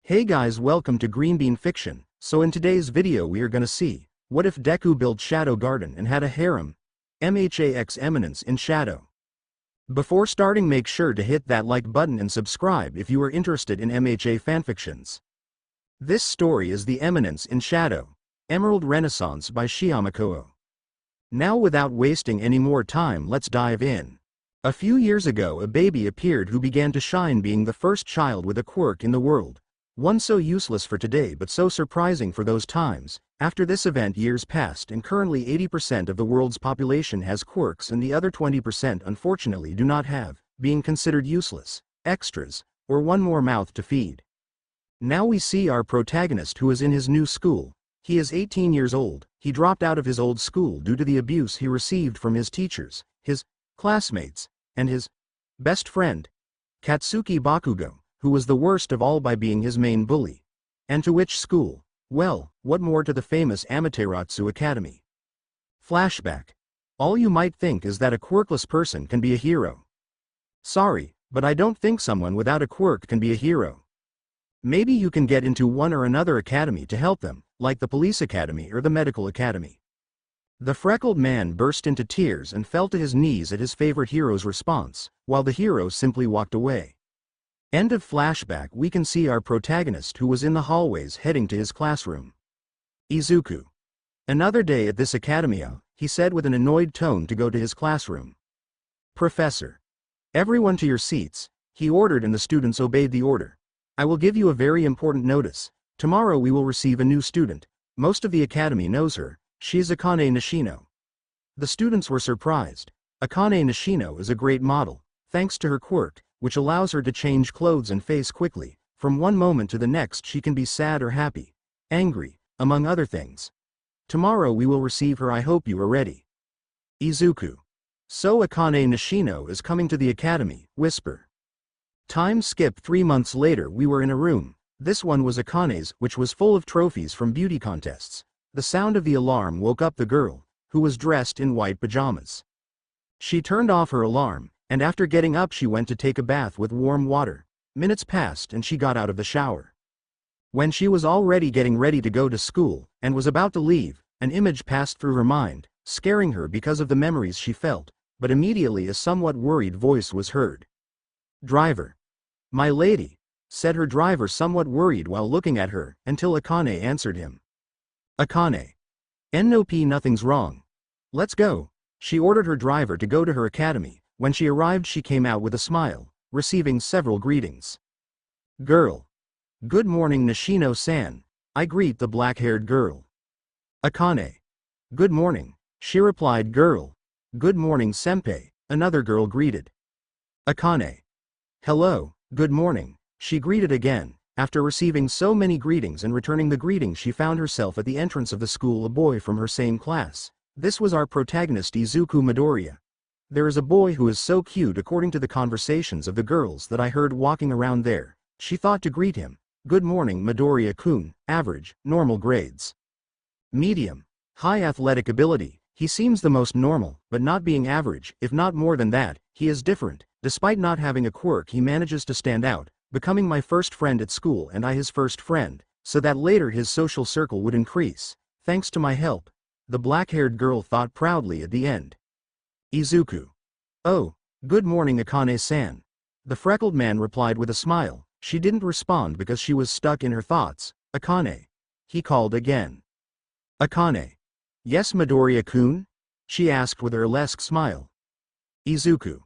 Hey guys, welcome to Green Bean Fiction. So in today's video we are gonna see, what if Deku built Shadow Garden and had a harem? MHA x Eminence in Shadow. Before starting, make sure to hit that like button and subscribe if you are interested in MHA fanfictions. This story is The Eminence in Shadow, Emerald Renaissance by Shiyamikoo. Now without wasting any more time, let's dive in. A few years ago a baby appeared who began to shine, being the first child with a quirk in the world. One so useless for today but so surprising for those times. After this event years passed and currently 80% of the world's population has quirks and the other 20% unfortunately do not have, being considered useless, extras, or one more mouth to feed. Now we see our protagonist who is in his new school. He is 18 years old. He dropped out of his old school due to the abuse he received from his teachers, his classmates, and his best friend, Katsuki Bakugo, who was the worst of all by being his main bully. And to which school? Well, what more to the famous Amaterasu Academy. Flashback. All you might think is that a quirkless person can be a hero. Sorry, but I don't think someone without a quirk can be a hero. Maybe you can get into one or another academy to help them, like the police academy or the medical academy. The freckled man burst into tears and fell to his knees at his favorite hero's response, while the hero simply walked away. End of flashback. We can see our protagonist who was in the hallways heading to his classroom. Izuku. Another day at this academia, he said with an annoyed tone to go to his classroom. Professor. Everyone to your seats, he ordered, and the students obeyed the order. I will give you a very important notice. Tomorrow we will receive a new student. Most of the academy knows her. She is Akane Nishino. The students were surprised. Akane Nishino is a great model, thanks to her quirk, which allows her to change clothes and face quickly. From one moment to the next she can be sad or happy, angry, among other things. Tomorrow we will receive her. I hope you are ready. Izuku. So Akane Nishino is coming to the academy, whisper. Time skip 3 months later. We were in a room. This one was Akane's, which was full of trophies from beauty contests. The sound of the alarm woke up the girl, who was dressed in white pajamas. She turned off her alarm, and after getting up she went to take a bath with warm water. Minutes passed and she got out of the shower. When she was already getting ready to go to school, and was about to leave, an image passed through her mind, scaring her because of the memories she felt, but immediately a somewhat worried voice was heard. Driver. My lady, said her driver, somewhat worried while looking at her, until Akane answered him. Akane. Nope, nothing's wrong. Let's go. She ordered her driver to go to her academy. When she arrived she came out with a smile, receiving several greetings. Girl. Good morning Nishino-san. I greet the black-haired girl. Akane. Good morning. She replied. Girl. Good morning senpai. Another girl greeted. Akane. Hello, good morning. She greeted again. After receiving so many greetings and returning the greetings, she found herself at the entrance of the school. A boy from her same class. This was our protagonist Izuku Midoriya. There is a boy who is so cute according to the conversations of the girls that I heard walking around there. She thought to greet him. Good morning Midoriya-kun. Average, normal grades. Medium. High athletic ability. He seems the most normal, but not being average, if not more than that. He is different. Despite not having a quirk he manages to stand out, becoming my first friend at school and I his first friend, so that later his social circle would increase, thanks to my help. The black-haired girl thought proudly at the end. Izuku. Oh, good morning Akane-san. The freckled man replied with a smile. She didn't respond because she was stuck in her thoughts. Akane. He called again. Akane. Yes Midoriya-kun? She asked with a burlesque smile. Izuku.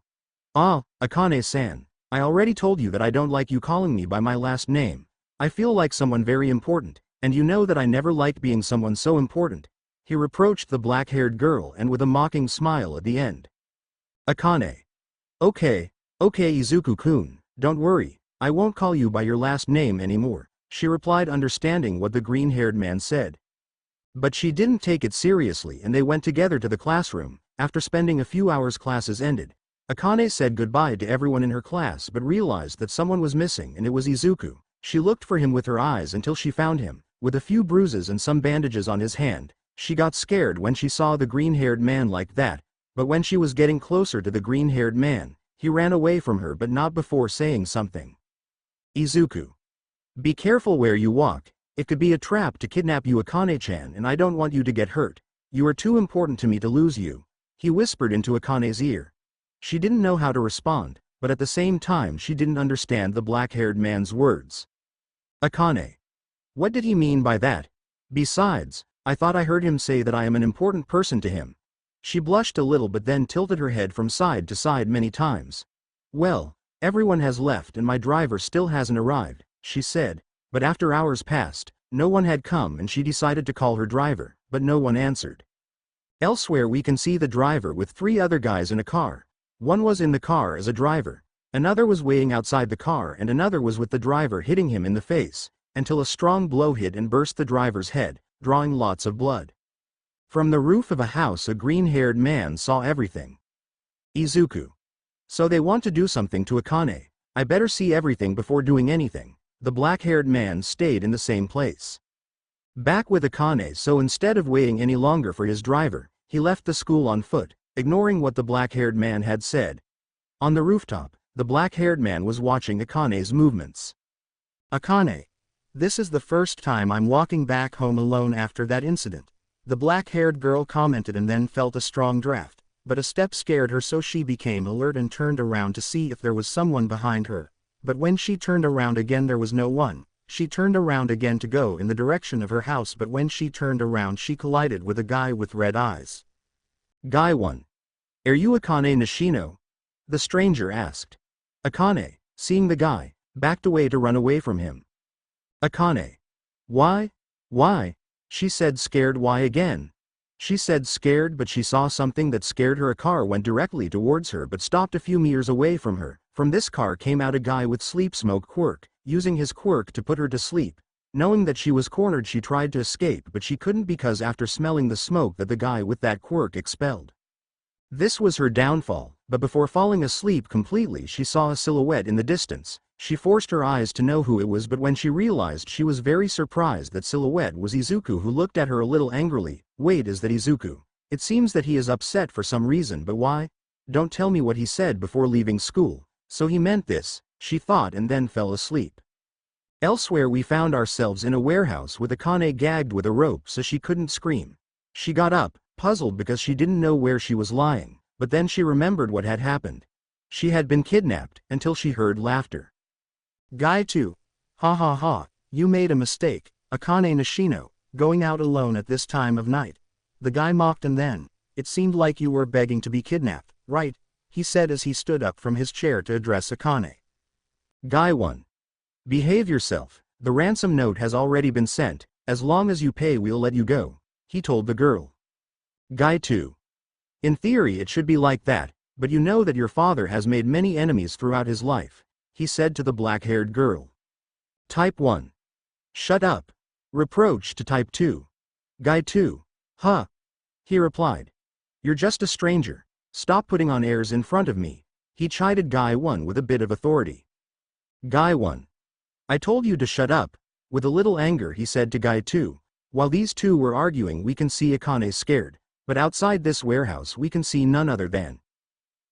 Ah, Akane-san. I already told you that I don't like you calling me by my last name. I feel like someone very important, and you know that I never liked being someone so important. He reproached the black-haired girl and with a mocking smile at the end. Akane. Okay Izuku-kun, don't worry, I won't call you by your last name anymore, she replied, understanding what the green-haired man said. But she didn't take it seriously and they went together to the classroom. After spending a few hours classes ended. Akane said goodbye to everyone in her class but realized that someone was missing and it was Izuku. She looked for him with her eyes until she found him, with a few bruises and some bandages on his hand. She got scared when she saw the green-haired man like that, but when she was getting closer to the green-haired man, he ran away from her but not before saying something. Izuku. Be careful where you walk. It could be a trap to kidnap you, Akane-chan, and I don't want you to get hurt. You are too important to me to lose you," he whispered into Akane's ear. She didn't know how to respond, but at the same time she didn't understand the black-haired man's words. Akane. What did he mean by that? Besides, I thought I heard him say that I am an important person to him. She blushed a little but then tilted her head from side to side many times. Well, everyone has left and my driver still hasn't arrived, she said, but after hours passed, no one had come and she decided to call her driver, but no one answered. Elsewhere we can see the driver with 3 other guys in a car. One was in the car as a driver, another was waiting outside the car and another was with the driver hitting him in the face, until a strong blow hit and burst the driver's head, drawing lots of blood. From the roof of a house a green-haired man saw everything. Izuku. So they want to do something to Akane. I better see everything before doing anything. The black-haired man stayed in the same place. Back with Akane, so instead of waiting any longer for his driver, he left the school on foot, ignoring what the black-haired man had said. On the rooftop, the black-haired man was watching Akane's movements. Akane. This is the first time I'm walking back home alone after that incident. The black-haired girl commented and then felt a strong draft, but a step scared her so she became alert and turned around to see if there was someone behind her. But when she turned around again there was no one. She turned around again to go in the direction of her house, but when she turned around she collided with a guy with red eyes. Guy 1. Are you Akane Nishino? The stranger asked. Akane, seeing the guy, backed away to run away from him. Akane. Why? Why? She said scared. Why again? She said scared but she saw something that scared her. A car went directly towards her but stopped a few meters away from her. From this car came out a guy with sleep smoke quirk, using his quirk to put her to sleep. Knowing that she was cornered she tried to escape but she couldn't because after smelling the smoke that the guy with that quirk expelled. This was her downfall, but before falling asleep completely she saw a silhouette in the distance. She forced her eyes to know who it was, but when she realized she was very surprised that silhouette was Izuku, who looked at her a little angrily. Wait, is that Izuku? It seems that he is upset for some reason, but why? Don't tell me what he said before leaving school. So he meant this, she thought, and then fell asleep. Elsewhere we found ourselves in a warehouse with Akane gagged with a rope so she couldn't scream. She got up, puzzled because she didn't know where she was lying, but then she remembered what had happened. She had been kidnapped, until she heard laughter. Guy 2. Ha ha ha, you made a mistake, Akane Nishino, going out alone at this time of night. The guy mocked and then, it seemed like you were begging to be kidnapped, right? He said as he stood up from his chair to address Akane. Guy 1. Behave yourself, the ransom note has already been sent, as long as you pay we'll let you go, he told the girl. Guy 2. In theory it should be like that, but you know that your father has made many enemies throughout his life, he said to the black-haired girl. Type 1. Shut up. Reproach to Type 2. Guy 2. Huh. He replied. You're just a stranger. Stop putting on airs in front of me, he chided Guy 1 with a bit of authority. Guy 1. I told you to shut up, with a little anger he said to Guy 2. While these two were arguing we can see Akane scared, but outside this warehouse we can see none other than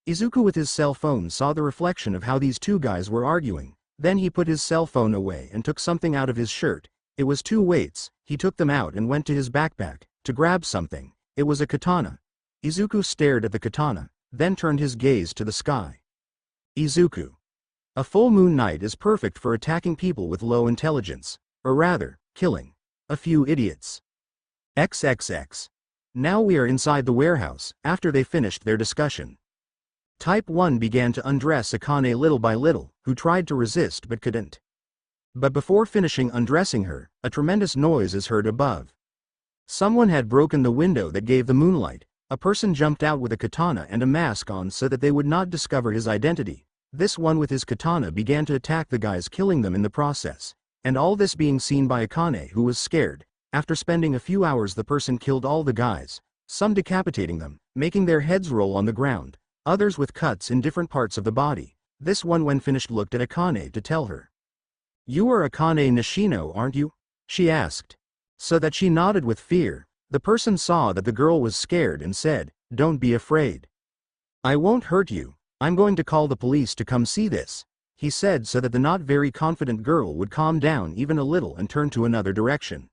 Izuku with his cell phone saw the reflection of how these two guys were arguing. Then he put his cell phone away and took something out of his shirt. It was 2 weights. He took them out and went to his backpack to grab something. It was a katana. Izuku stared at the katana, then turned his gaze to the sky. Izuku. A full moon night is perfect for attacking people with low intelligence, or rather, killing a few idiots. XXX. Now we are inside the warehouse, after they finished their discussion. Type 1 began to undress Akane little by little, who tried to resist but couldn't. But before finishing undressing her, a tremendous noise is heard above. Someone had broken the window that gave the moonlight. A person jumped out with a katana and a mask on so that they would not discover his identity. This one with his katana began to attack the guys, killing them in the process. And all this being seen by Akane, who was scared. After spending a few hours the person killed all the guys, some decapitating them, making their heads roll on the ground, others with cuts in different parts of the body. This one when finished looked at Akane to tell her. You are Akane Nishino, aren't you? She asked. So that she nodded with fear. The person saw that the girl was scared and said, Don't be afraid. I won't hurt you. I'm going to call the police to come see this. he said so that the not very confident girl would calm down even a little and turn to another direction.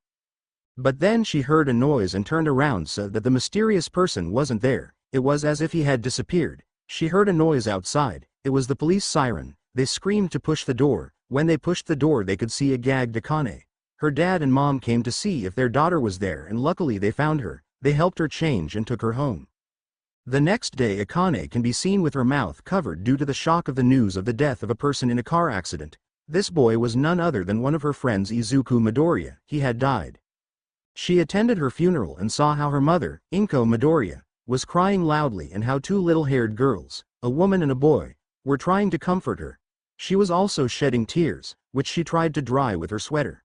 But then she heard a noise and turned around so that the mysterious person wasn't there. It was as if he had disappeared. She heard a noise outside. It was the police siren. They screamed to push the door. When they pushed the door they could see a gagged Akane. Her dad and mom came to see if their daughter was there and luckily they found her. They helped her change and took her home. The next day Akane can be seen with her mouth covered due to the shock of the news of the death of a person in a car accident. This boy was none other than one of her friends Izuku Midoriya. He had died. She attended her funeral and saw how her mother, Inko Midoriya, was crying loudly and how two little-haired girls, a woman and a boy, were trying to comfort her. She was also shedding tears, which she tried to dry with her sweater.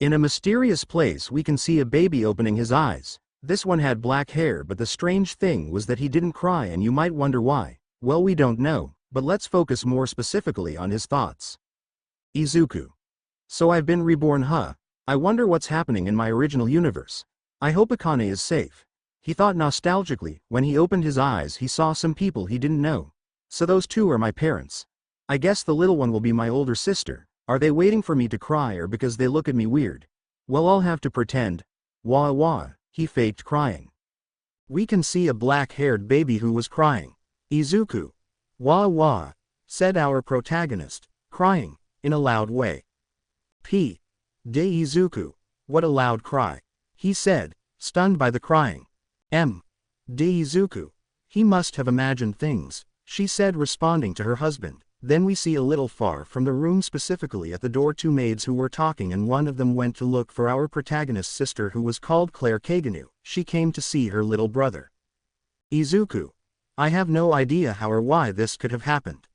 In a mysterious place we can see a baby opening his eyes. This one had black hair, but the strange thing was that he didn't cry, and you might wonder why. Well, we don't know, but let's focus more specifically on his thoughts. Izuku. So I've been reborn, huh? I wonder what's happening in my original universe. I hope Akane is safe. He thought nostalgically. When he opened his eyes he saw some people he didn't know. So those two are my parents. I guess the little one will be my older sister. Are they waiting for me to cry or because they look at me weird? Well, I'll have to pretend. Wah wah. He faked crying. We can see a black-haired baby who was crying. Izuku. Wah wah, said our protagonist, crying, in a loud way. P. De Izuku. What a loud cry. He said, stunned by the crying. M. De Izuku. He must have imagined things, she said, responding to her husband. Then we see a little far from the room, specifically at the door, two maids who were talking, and one of them went to look for our protagonist's sister who was called Clare Kaganu. She came to see her little brother. Izuku. I have no idea how or why this could have happened.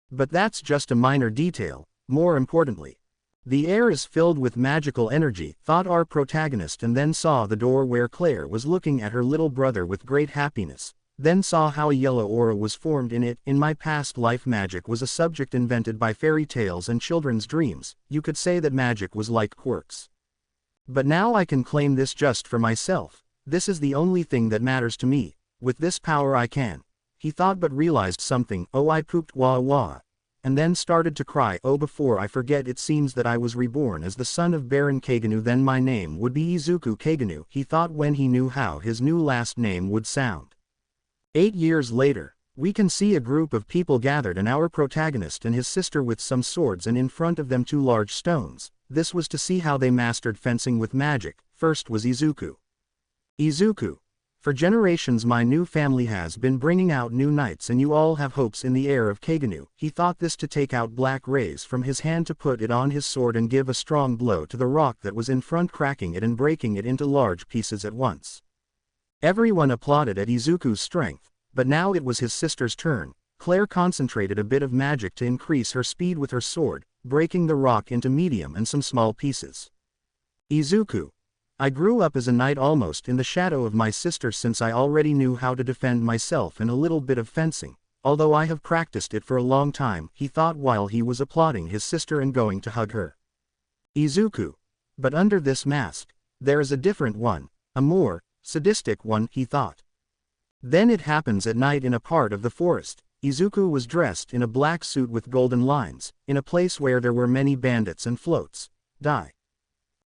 But that's just a minor detail. More importantly, the air is filled with magical energy, thought our protagonist, and then saw the door where Clare was looking at her little brother with great happiness. Then saw how a yellow aura was formed in it. In my past life, magic was a subject invented by fairy tales and children's dreams. You could say that magic was like quirks. But now I can claim this just for myself. This is the only thing that matters to me. With this power I can. He thought, but realized something. Oh, I pooped, wah wah. And then started to cry. Oh, before I forget, it seems that I was reborn as the son of Baron Kaganu. Then my name would be Izuku Kaganu, he thought when he knew how his new last name would sound. 8 years later, we can see a group of people gathered, and our protagonist and his sister with some swords, and in front of them two large stones. This was to see how they mastered fencing with magic. First was Izuku. Izuku. For generations my new family has been bringing out new knights, and you all have hopes in the heir of Kaganu. He thought this to take out black rays from his hand, to put it on his sword and give a strong blow to the rock that was in front, cracking it and breaking it into large pieces at once. Everyone applauded at Izuku's strength, but now it was his sister's turn. Clare concentrated a bit of magic to increase her speed with her sword, breaking the rock into medium and some small pieces. Izuku. I grew up as a knight, almost in the shadow of my sister, since I already knew how to defend myself and a little bit of fencing, although I have practiced it for a long time, he thought while he was applauding his sister and going to hug her. Izuku. But under this mask, there is a different one, a more sadistic one, he thought. Then it happens at night in a part of the forest. Izuku was dressed in a black suit with golden lines, in a place where there were many bandits and floats. Die.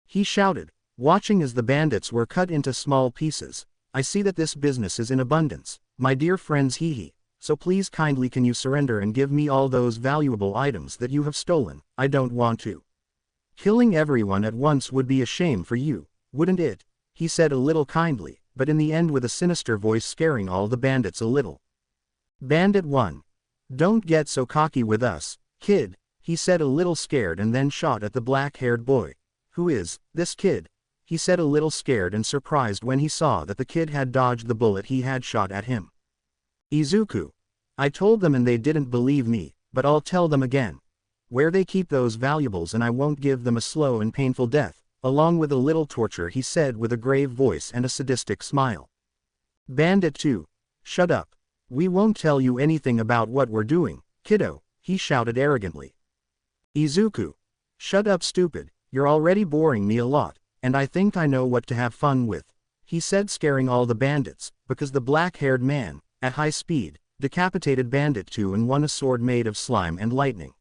He shouted, watching as the bandits were cut into small pieces. I see that this business is in abundance, my dear friends, hee. So please kindly can you surrender and give me all those valuable items that you have stolen? I don't want to. Killing everyone at once would be a shame for you, wouldn't it? He said a little kindly, but in the end with a sinister voice, scaring all the bandits a little. Bandit 1. Don't get so cocky with us, kid, he said a little scared, and then shot at the black-haired boy. Who is this kid? He said a little scared and surprised when he saw that the kid had dodged the bullet he had shot at him. Izuku. I told them and they didn't believe me, but I'll tell them again. Where they keep those valuables, and I won't give them a slow and painful death, along with a little torture, he said with a grave voice and a sadistic smile. Bandit 2. Shut up. We won't tell you anything about what we're doing, kiddo, he shouted arrogantly. Izuku. Shut up, stupid, you're already boring me a lot, and I think I know what to have fun with, he said, scaring all the bandits, because the black-haired man, at high speed, decapitated Bandit 2 and won a sword made of slime and lightning.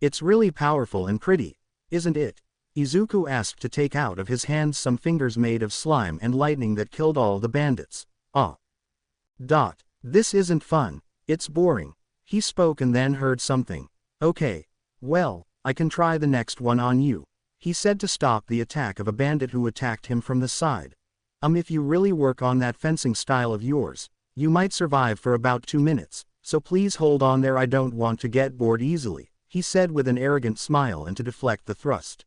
It's really powerful and pretty, isn't it? Izuku asked to take out of his hands some fingers made of slime and lightning that killed all the bandits. Ah. This isn't fun, it's boring. He spoke and then heard something. Okay. Well, I can try the next one on you. He said to stop the attack of a bandit who attacked him from the side. If you really work on that fencing style of yours, you might survive for about 2 minutes, so please hold on there, I don't want to get bored easily, he said with an arrogant smile and to deflect the thrust.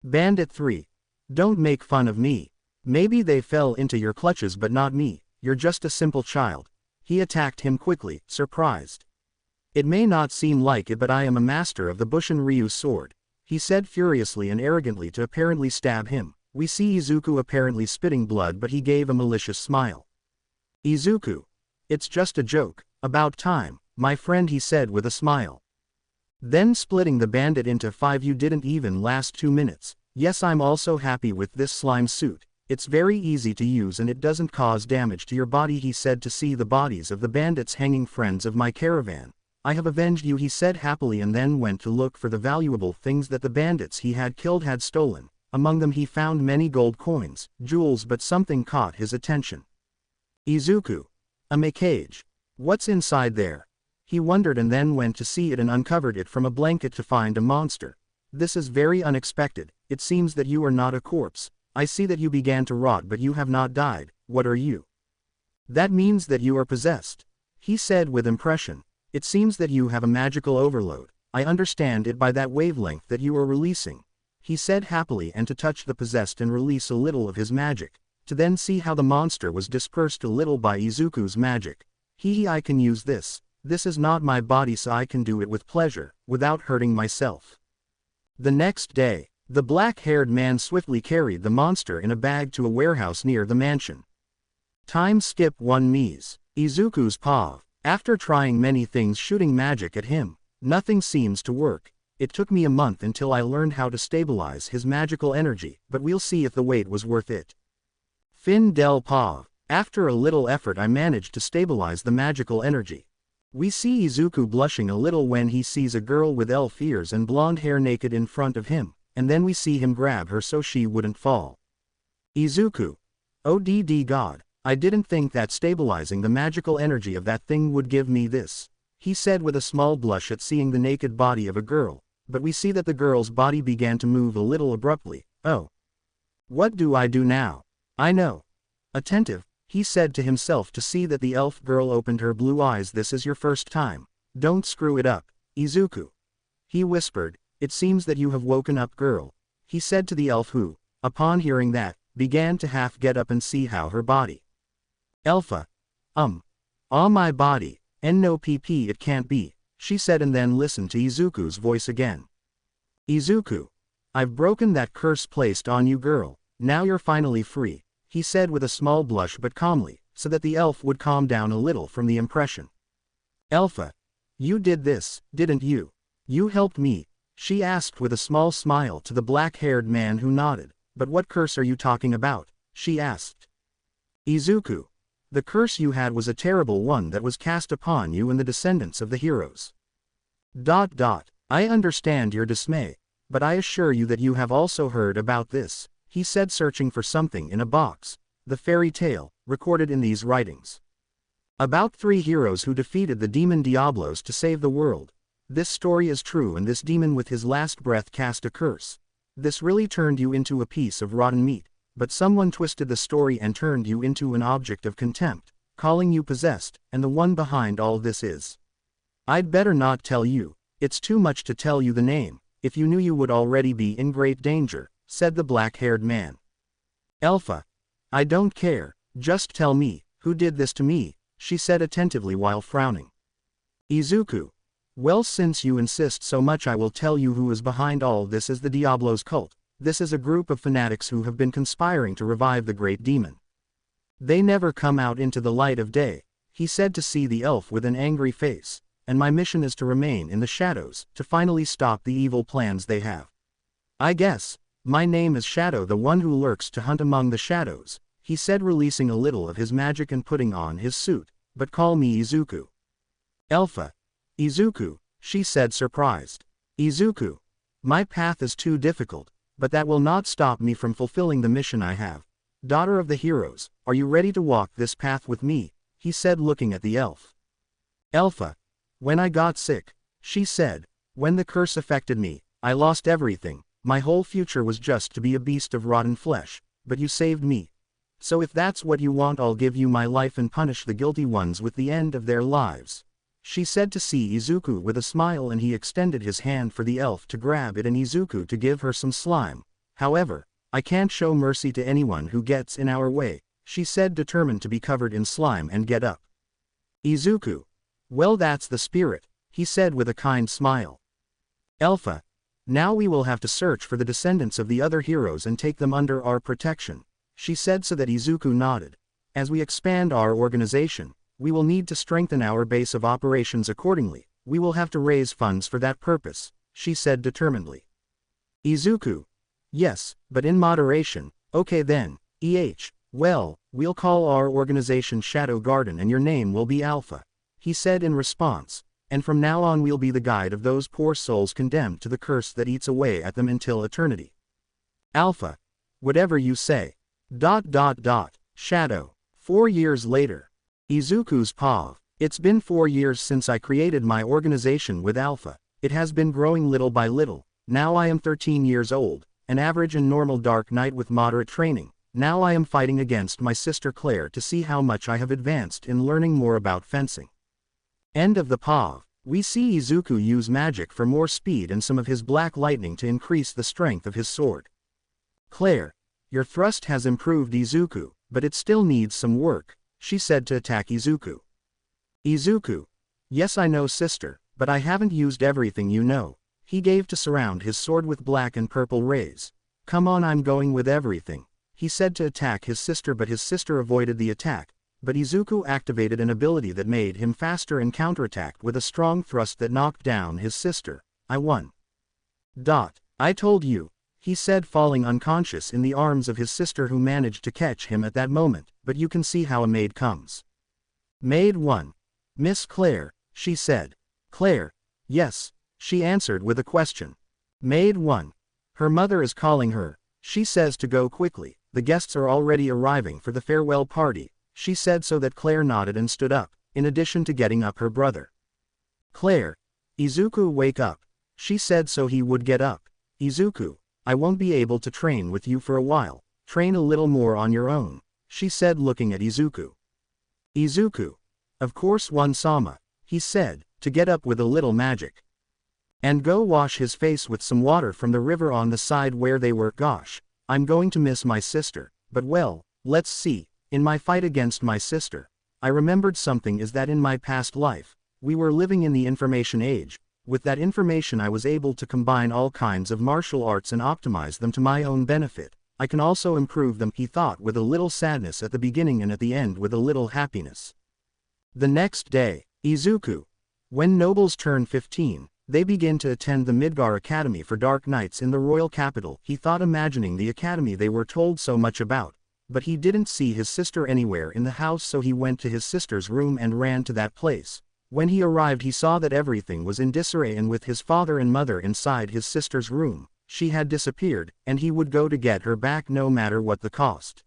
Bandit 3. Don't make fun of me. Maybe they fell into your clutches but not me, you're just a simple child. He attacked him quickly, surprised. It may not seem like it but I am a master of the Bushin Ryu sword, he said furiously and arrogantly to apparently stab him. We see Izuku apparently spitting blood but he gave a malicious smile. Izuku. It's just a joke, about time, my friend, he said with a smile. Then splitting the bandit into 5, you didn't even last 2 minutes. Yes, I'm also happy with this slime suit. It's very easy to use and it doesn't cause damage to your body, he said to see the bodies of the bandits hanging. Friends of my caravan, I have avenged you, he said happily and then went to look for the valuable things that the bandits he had killed had stolen. Among them he found many gold coins, jewels, but something caught his attention. Izuku. A cage. What's inside there? He wondered and then went to see it and uncovered it from a blanket to find a monster. This is very unexpected. It seems that you are not a corpse. I see that you began to rot but you have not died. What are you? That means that you are possessed, he said with impression. It seems that you have a magical overload. I understand it by that wavelength that you are releasing, he said happily, and to touch the possessed and release a little of his magic, to then see how the monster was dispersed a little by Izuku's magic. I can use this. This is not my body so I can do it with pleasure, without hurting myself. The next day, the black-haired man swiftly carried the monster in a bag to a warehouse near the mansion. Time skip 1 Ms. Izuku's paw. After trying many things shooting magic at him, nothing seems to work. It took me a month until I learned how to stabilize his magical energy, but we'll see if the wait was worth it. Fin del Pav. After a little effort I managed to stabilize the magical energy. We see Izuku blushing a little when he sees a girl with elf ears and blonde hair naked in front of him, and then we see him grab her so she wouldn't fall. Izuku. ODD God, I didn't think that stabilizing the magical energy of that thing would give me this, he said with a small blush at seeing the naked body of a girl, but we see that the girl's body began to move a little abruptly. Oh. What do I do now? I know. Attentive, he said to himself to see that the elf girl opened her blue eyes. This is your first time. Don't screw it up, Izuku. He whispered, it seems that you have woken up, girl, he said to the elf who, upon hearing that, began to half get up and see how her body. Elfa. My body, no pp, it can't be, she said and then listened to Izuku's voice again. Izuku. I've broken that curse placed on you, girl, now you're finally free, he said with a small blush but calmly, so that the elf would calm down a little from the impression. Elfa. You did this, didn't you? You helped me, she asked with a small smile to the black-haired man who nodded. But what curse are you talking about? She asked. Izuku. The curse you had was a terrible one that was cast upon you and the descendants of the heroes. I understand your dismay, but I assure you that you have also heard about this, he said, searching for something in a box, the fairy tale, recorded in these writings. About 3 heroes who defeated the demon Diablos to save the world. This story is true and this demon with his last breath cast a curse. This really turned you into a piece of rotten meat, but someone twisted the story and turned you into an object of contempt, calling you possessed, and the one behind all this is. I'd better not tell you, it's too much to tell you the name, if you knew you would already be in great danger, said the black-haired man. Elfa. I don't care, just tell me, who did this to me, she said attentively while frowning. Izuku. Well, since you insist so much I will tell you who is behind all this is the Diablos cult. This is a group of fanatics who have been conspiring to revive the great demon. They never come out into the light of day, he said to see the elf with an angry face, and my mission is to remain in the shadows, to finally stop the evil plans they have. I guess, my name is Shadow, the one who lurks to hunt among the shadows, he said, releasing a little of his magic and putting on his suit, but call me Izuku. Elfa. Izuku, she said, surprised. Izuku. My path is too difficult, but that will not stop me from fulfilling the mission I have. Daughter of the heroes, are you ready to walk this path with me? He said looking at the elf. Elfa. When I got sick, she said, when the curse affected me, I lost everything, my whole future was just to be a beast of rotten flesh, but you saved me. So if that's what you want, I'll give you my life and punish the guilty ones with the end of their lives. She said to see Izuku with a smile, and he extended his hand for the elf to grab it and Izuku to give her some slime. However, I can't show mercy to anyone who gets in our way, she said, determined to be covered in slime and get up. Izuku. Well, that's the spirit, he said with a kind smile. Elfa. Now we will have to search for the descendants of the other heroes and take them under our protection, she said, so that Izuku nodded. As we expand our organization, we will need to strengthen our base of operations accordingly. We will have to raise funds for that purpose, she said determinedly. Izuku. Yes, but in moderation. Okay then, well, we'll call our organization Shadow Garden and your name will be Alpha, he said in response, and from now on we'll be the guide of those poor souls condemned to the curse that eats away at them until eternity. Alpha. Whatever you say. Shadow. 4 years later. Izuku's POV. It's been 4 years since I created my organization with Alpha. It has been growing little by little. Now I am 13 years old, an average and normal Dark Knight with moderate training. Now I am fighting against my sister Clare to see how much I have advanced in learning more about fencing. End of the POV. We see Izuku use magic for more speed and some of his black lightning to increase the strength of his sword. Clare. Your thrust has improved, Izuku, but it still needs some work, she said to attack Izuku. Izuku. Yes, I know, sister, but I haven't used everything, you know. He gave to surround his sword with black and purple rays. Come on, I'm going with everything, he said to attack his sister, but his sister avoided the attack, but Izuku activated an ability that made him faster and counterattacked with a strong thrust that knocked down his sister. I won. I told you, he said, falling unconscious in the arms of his sister, who managed to catch him at that moment, but you can see how a maid comes. Maid 1. Miss Clare, she said. Clare. Yes, she answered with a question. Maid 1. Her mother is calling her. She says to go quickly. The guests are already arriving for the farewell party, she said, so that Clare nodded and stood up, in addition to getting up her brother. Clare. Izuku, wake up, she said, so he would get up. Izuku. I won't be able to train with you for a while. Train a little more on your own, she said, looking at Izuku. Izuku. Of course, One-sama, he said, to get up with a little magic. And go wash his face with some water from the river on the side where they were. Gosh, I'm going to miss my sister, but well, let's see. In my fight against my sister, I remembered something, is that in my past life, we were living in the information age. With that information I was able to combine all kinds of martial arts and optimize them to my own benefit. I can also improve them, he thought, with a little sadness at the beginning and at the end with a little happiness. The next day, Izuku. When nobles turn 15, they begin to attend the Midgar Academy for Dark Knights in the royal capital, he thought, imagining the academy they were told so much about. But he didn't see his sister anywhere in the house, so he went to his sister's room and ran to that place. When he arrived, he saw that everything was in disarray, and with his father and mother inside his sister's room. She had disappeared, and he would go to get her back no matter what the cost.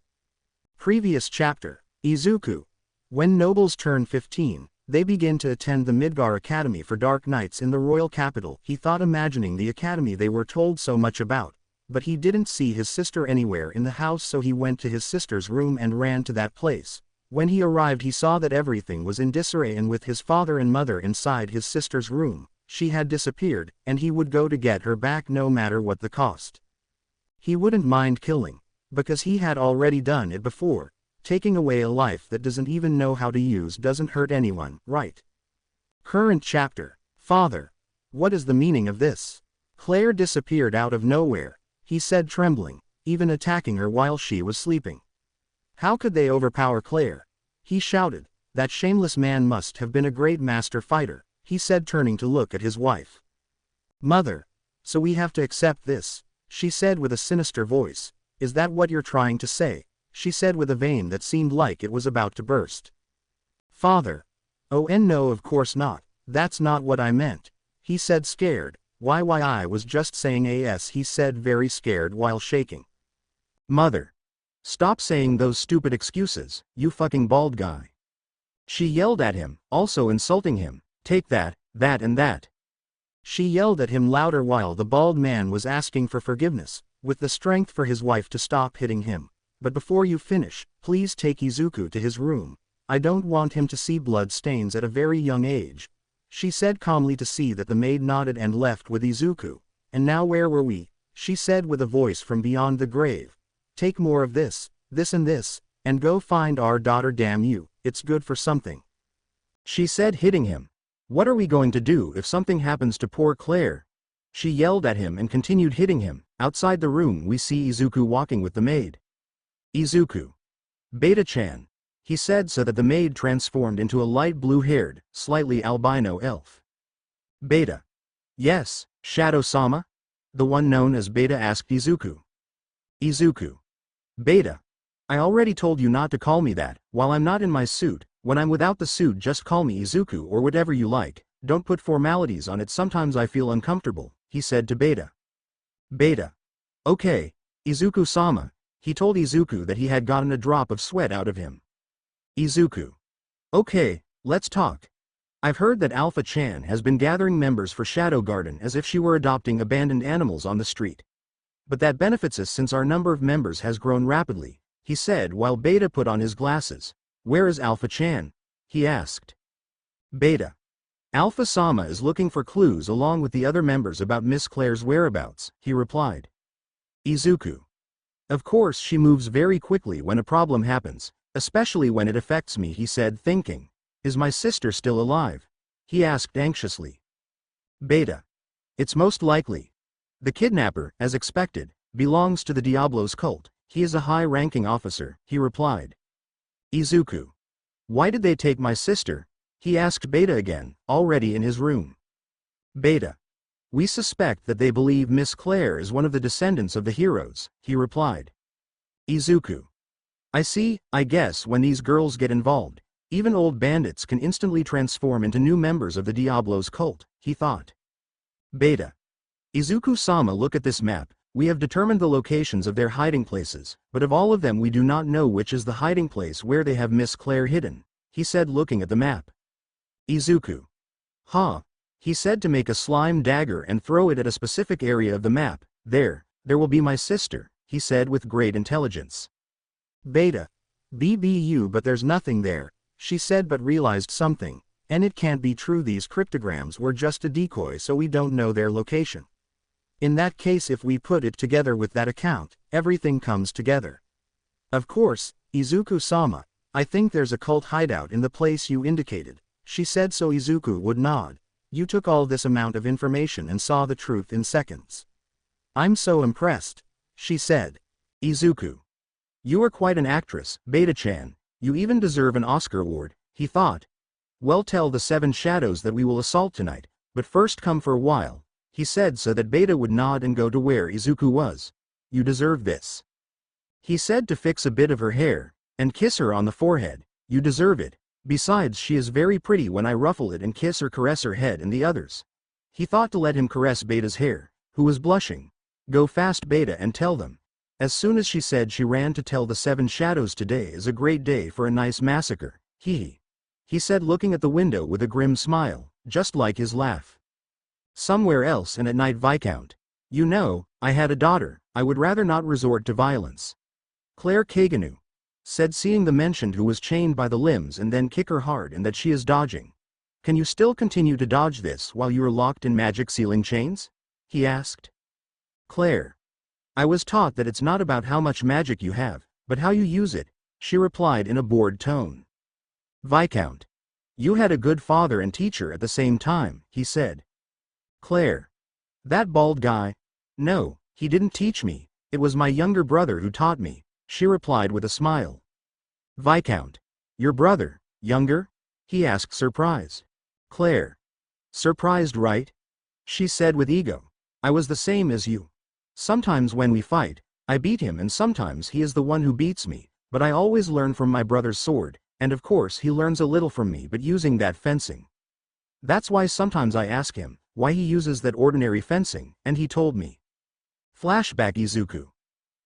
Previous chapter. Izuku. When nobles turn 15, they begin to attend the Midgar Academy for Dark Knights in the royal capital, he thought, imagining the academy they were told so much about. But he didn't see his sister anywhere in the house, so he went to his sister's room and ran to that place. When he arrived, he saw that everything was in disarray, and with his father and mother inside his sister's room. She had disappeared, and he would go to get her back no matter what the cost. He wouldn't mind killing, because he had already done it before. Taking away a life that doesn't even know how to use doesn't hurt anyone, right? Current chapter. Father. What is the meaning of this? Clare disappeared out of nowhere, he said, trembling, even attacking her while she was sleeping. How could they overpower Clare? He shouted. That shameless man must have been a great master fighter, he said, turning to look at his wife. Mother. So we have to accept this, she said with a sinister voice. Is that what you're trying to say? She said with a vein that seemed like it was about to burst. Father. Oh, and no, of course not. That's not what I meant, he said, scared. Why I was just saying as, he said, very scared while shaking. Mother. Stop saying those stupid excuses, you fucking bald guy. She yelled at him, also insulting him. Take that, that and that. She yelled at him louder while the bald man was asking for forgiveness, with the strength for his wife to stop hitting him. But before you finish, please take Izuku to his room. I don't want him to see blood stains at a very young age. She said calmly to see that the maid nodded and left with Izuku. And now where were we? She said with a voice from beyond the grave. Take more of this and go find our daughter, damn you, it's good for something. She said, hitting him. What are we going to do if something happens to poor Clare? She yelled at him and continued hitting him. Outside the room we see Izuku walking with the maid. Izuku. Beta-chan. He said so that the maid transformed into a light blue-haired, slightly albino elf. Beta. Yes, Shadow-sama? The one known as Beta asked Izuku. Izuku. Beta. I already told you not to call me that, while I'm not in my suit. When I'm without the suit just call me Izuku or whatever you like, don't put formalities on it, sometimes I feel uncomfortable, he said to Beta. Beta. Okay, Izuku-sama. He told Izuku that he had gotten a drop of sweat out of him. Izuku. Okay, let's talk. I've heard that Alpha-chan has been gathering members for Shadow Garden as if she were adopting abandoned animals on the street. But that benefits us since our number of members has grown rapidly, he said while Beta put on his glasses. Where is Alpha-chan? He asked. Beta. Alpha-sama is looking for clues along with the other members about Miss Clare's whereabouts, he replied. Izuku. Of course she moves very quickly when a problem happens, especially when it affects me, he said, thinking. Is my sister still alive? He asked anxiously. Beta. It's most likely. The kidnapper, as expected, belongs to the Diablo's cult. He is a high-ranking officer, he replied. Izuku. Why did they take my sister? He asked Beta again, already in his room. Beta. We suspect that they believe Miss Clare is one of the descendants of the heroes, he replied. Izuku. I see, I guess when these girls get involved, even old bandits can instantly transform into new members of the Diablo's cult, he thought. Beta. Izuku-sama, look at this map. We have determined the locations of their hiding places, but of all of them we do not know which is the hiding place where they have Miss Clare hidden, he said looking at the map. Izuku. Huh. He said to make a slime dagger and throw it at a specific area of the map. There will be my sister, he said with great intelligence. Beta. BBU, but there's nothing there, she said, but realized something, and it can't be true, these cryptograms were just a decoy so we don't know their location. In that case, if we put it together with that account, everything comes together. Of course, Izuku-sama, I think there's a cult hideout in the place you indicated, she said so Izuku would nod. You took all this amount of information and saw the truth in seconds. I'm so impressed, she said. Izuku. You are quite an actress, Beta-chan, you even deserve an Oscar award, he thought. Well, tell the 7 shadows that we will assault tonight, but first come for a while. He said so that Beta would nod and go to where Izuku was. You deserve this. He said to fix a bit of her hair, and kiss her on the forehead. You deserve it. Besides, she is very pretty when I ruffle it and kiss or caress her head and the others. He thought to let him caress Beta's hair, who was blushing. Go fast, Beta, and tell them. As soon as she said, she ran to tell the 7 shadows today is a great day for a nice massacre. He said looking at the window with a grim smile, just like his laugh. Somewhere else and at night, Viscount. You know, I had a daughter, I would rather not resort to violence. Clare Kaganu said, seeing the mentioned who was chained by the limbs and then kick her hard and that she is dodging. Can you still continue to dodge this while you are locked in magic sealing chains? He asked. Clare. I was taught that it's not about how much magic you have, but how you use it, she replied in a bored tone. Viscount. You had a good father and teacher at the same time, he said. Clare. That bald guy? No, he didn't teach me, it was my younger brother who taught me, she replied with a smile. Viscount. Your brother, younger? He asked, surprised. Clare. Surprised, right? She said with ego. I was the same as you. Sometimes when we fight, I beat him and sometimes he is the one who beats me, but I always learn from my brother's sword, and of course he learns a little from me but using that fencing. That's why sometimes I ask him, why he uses that ordinary fencing, and he told me. Flashback Izuku.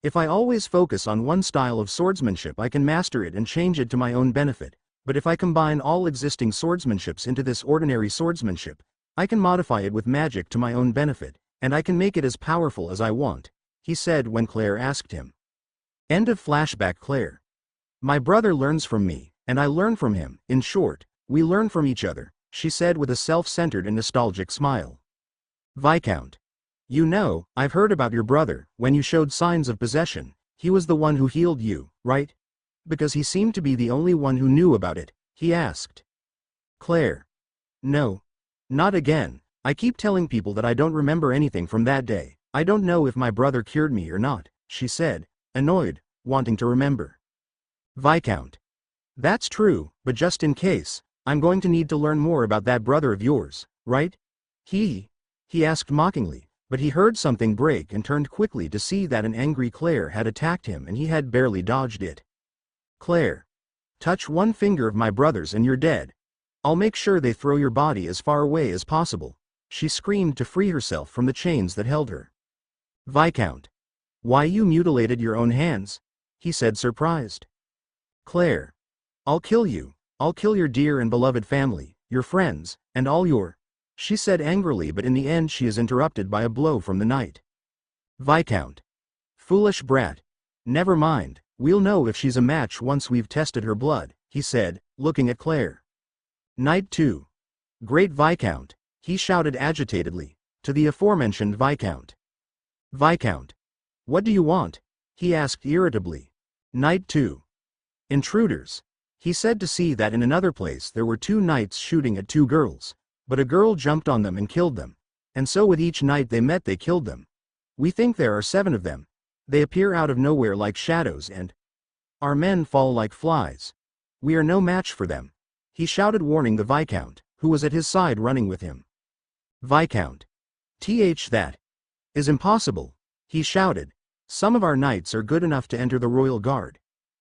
If I always focus on one style of swordsmanship I can master it and change it to my own benefit, but if I combine all existing swordsmanships into this ordinary swordsmanship, I can modify it with magic to my own benefit, and I can make it as powerful as I want, he said when Clare asked him. End of flashback. Clare. My brother learns from me, and I learn from him. In short, we learn from each other, she said with a self-centered and nostalgic smile. Viscount. You know, I've heard about your brother. When you showed signs of possession, he was the one who healed you, right? Because he seemed to be the only one who knew about it, he asked. Clare. No. Not again. I keep telling people that I don't remember anything from that day. I don't know if my brother cured me or not, she said, annoyed, wanting to remember. Viscount. That's true, but just in case, I'm going to need to learn more about that brother of yours, right? He asked mockingly, but he heard something break and turned quickly to see that an angry Clare had attacked him and he had barely dodged it. Clare. Touch one finger of my brother's and you're dead. I'll make sure they throw your body as far away as possible, she screamed to free herself from the chains that held her. Viscount. Why you mutilated your own hands? He said surprised. Clare. I'll kill you. I'll kill your dear and beloved family, your friends, and all your... She said angrily, but in the end she is interrupted by a blow from the knight. Viscount. Foolish brat. Never mind, we'll know if she's a match once we've tested her blood, he said, looking at Clare. Knight 2. Great Viscount, he shouted agitatedly, to the aforementioned Viscount. Viscount. What do you want? He asked irritably. Knight 2. Intruders. He said to see that in another place there were 2 knights shooting at 2 girls, but a girl jumped on them and killed them, and so with each knight they met they killed them. We think there are 7 of them. They appear out of nowhere like shadows and our men fall like flies. We are no match for them, he shouted, warning the Viscount, who was at his side running with him. Viscount. That is impossible, he shouted. Some of our knights are good enough to enter the royal guard.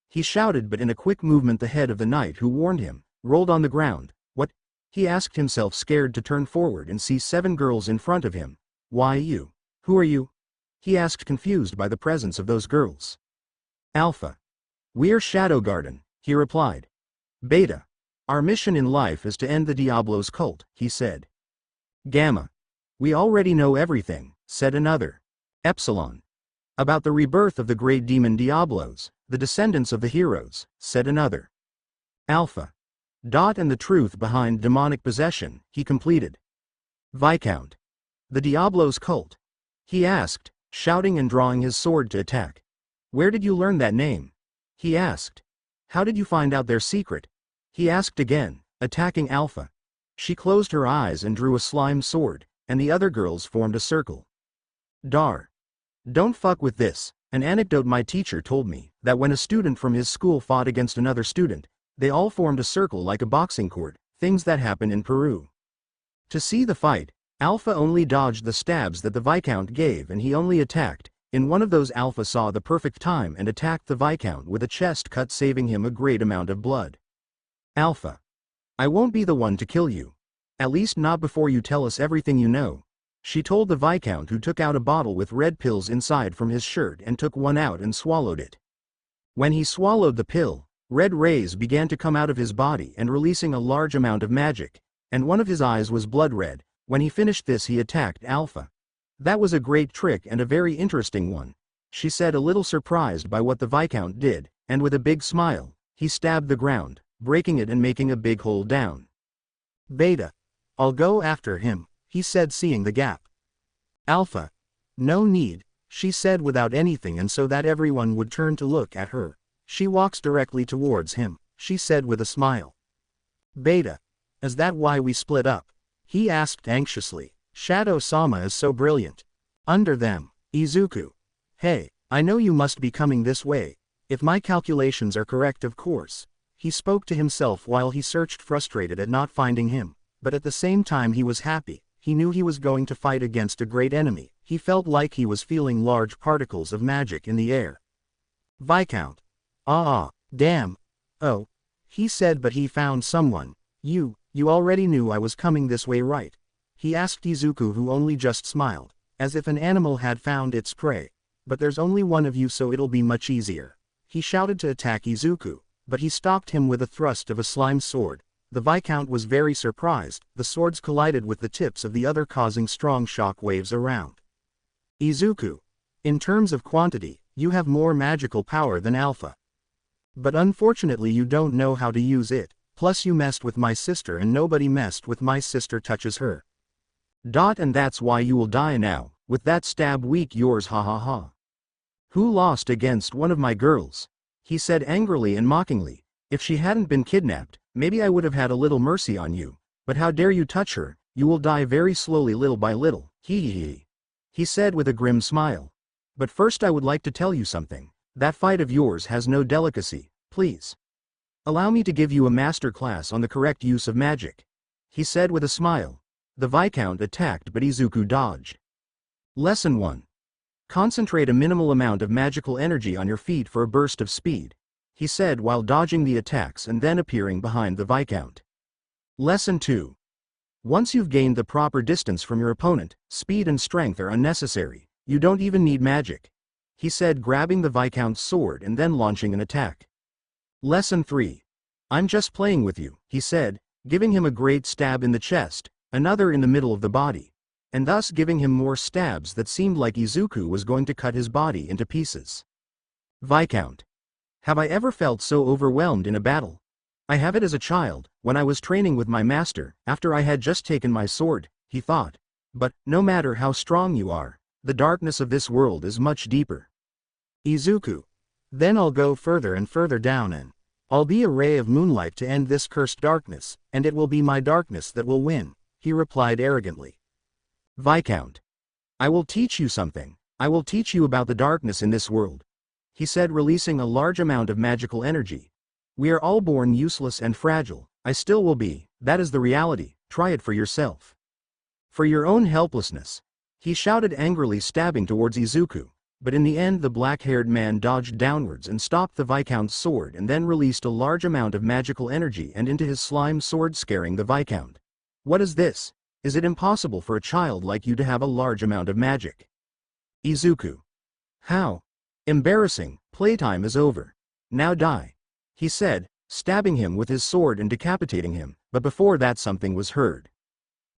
He shouted, but in a quick movement the head of the knight who warned him rolled on the ground. What? He asked himself, scared to turn forward and see 7 girls in front of him. Why you? Who are you? He asked, confused by the presence of those girls. Alpha. We're Shadow Garden, he replied. Beta. Our mission in life is to end the Diablo's cult, he said. Gamma. We already know everything, said another. Epsilon. About the rebirth of the great demon Diablos, the descendants of the heroes, said another. Alpha. And the truth behind demonic possession, he completed. Viscount. The Diablo's cult? He asked, shouting and drawing his sword to attack. Where did you learn that name? He asked. How did you find out their secret? He asked again, attacking Alpha. She closed her eyes and drew a slime sword, and the other girls formed a circle. Dar. Don't fuck with this. An anecdote my teacher told me, that when a student from his school fought against another student, they all formed a circle like a boxing court, things that happen in Peru. To see the fight, Alpha only dodged the stabs that the Viscount gave and he only attacked. In one of those Alpha saw the perfect time and attacked the Viscount with a chest cut, saving him a great amount of blood. Alpha. I won't be the one to kill you. At least not before you tell us everything you know, she told the Viscount, who took out a bottle with red pills inside from his shirt and took one out and swallowed it. When he swallowed the pill, red rays began to come out of his body and releasing a large amount of magic, and one of his eyes was blood red. When he finished this he attacked Alpha. That was a great trick and a very interesting one, she said, a little surprised by what the Viscount did, and with a big smile, he stabbed the ground, breaking it and making a big hole down. Beta. I'll go after him, he said, seeing the gap. Alpha. No need, she said without anything, and so that everyone would turn to look at her. She walks directly towards him, she said with a smile. Beta. Is that why we split up? He asked anxiously. Shadow-sama is so brilliant. Under them, Izuku. Hey, I know you must be coming this way. If my calculations are correct, of course. He spoke to himself while he searched, frustrated at not finding him, but at the same time he was happy. He knew he was going to fight against a great enemy. He felt like he was feeling large particles of magic in the air. Viscount. Damn. Oh. He said, but he found someone. You already knew I was coming this way, right? he asked Izuku, who only just smiled, as if an animal had found its prey. But there's only one of you, so it'll be much easier. He shouted to attack Izuku, but he stopped him with a thrust of a slime sword. The Viscount was very surprised. The swords collided with the tips of the other, causing strong shock waves around. Izuku, in terms of quantity, you have more magical power than Alpha. But unfortunately you don't know how to use it, plus you messed with my sister and nobody messed with my sister touches her. And that's why you will die now, with that stab weak yours, ha ha ha. Who lost against one of my girls? He said angrily and mockingly. If she hadn't been kidnapped, maybe I would have had a little mercy on you, but how dare you touch her? You will die very slowly, little by little, he said with a grim smile. But first I would like to tell you something. That fight of yours has no delicacy, please. Allow me to give you a master class on the correct use of magic, he said with a smile. The Viscount attacked, but Izuku dodged. Lesson 1. Concentrate a minimal amount of magical energy on your feet for a burst of speed, he said while dodging the attacks and then appearing behind the Viscount. Lesson 2. Once you've gained the proper distance from your opponent, speed and strength are unnecessary. You don't even need magic, he said, grabbing the Viscount's sword and then launching an attack. Lesson 3. I'm just playing with you, he said, giving him a great stab in the chest, another in the middle of the body, and thus giving him more stabs that seemed like Izuku was going to cut his body into pieces. Viscount. Have I ever felt so overwhelmed in a battle? I have it as a child, when I was training with my master, after I had just taken my sword, he thought. But, no matter how strong you are, the darkness of this world is much deeper. Izuku. Then I'll go further and further down and I'll be a ray of moonlight to end this cursed darkness, and it will be my darkness that will win, he replied arrogantly. Viscount. I will teach you something. I will teach you about the darkness in this world, he said, releasing a large amount of magical energy. We are all born useless and fragile. I still will be. That is the reality. Try it for yourself. For your own helplessness, he shouted angrily, stabbing towards Izuku, but in the end the black-haired man dodged downwards and stopped the Viscount's sword and then released a large amount of magical energy and into his slime sword, scaring the Viscount. What is this? Is it impossible for a child like you to have a large amount of magic? Izuku. How? Embarrassing. Playtime is over. Now die, he said, stabbing him with his sword and decapitating him, but before that something was heard.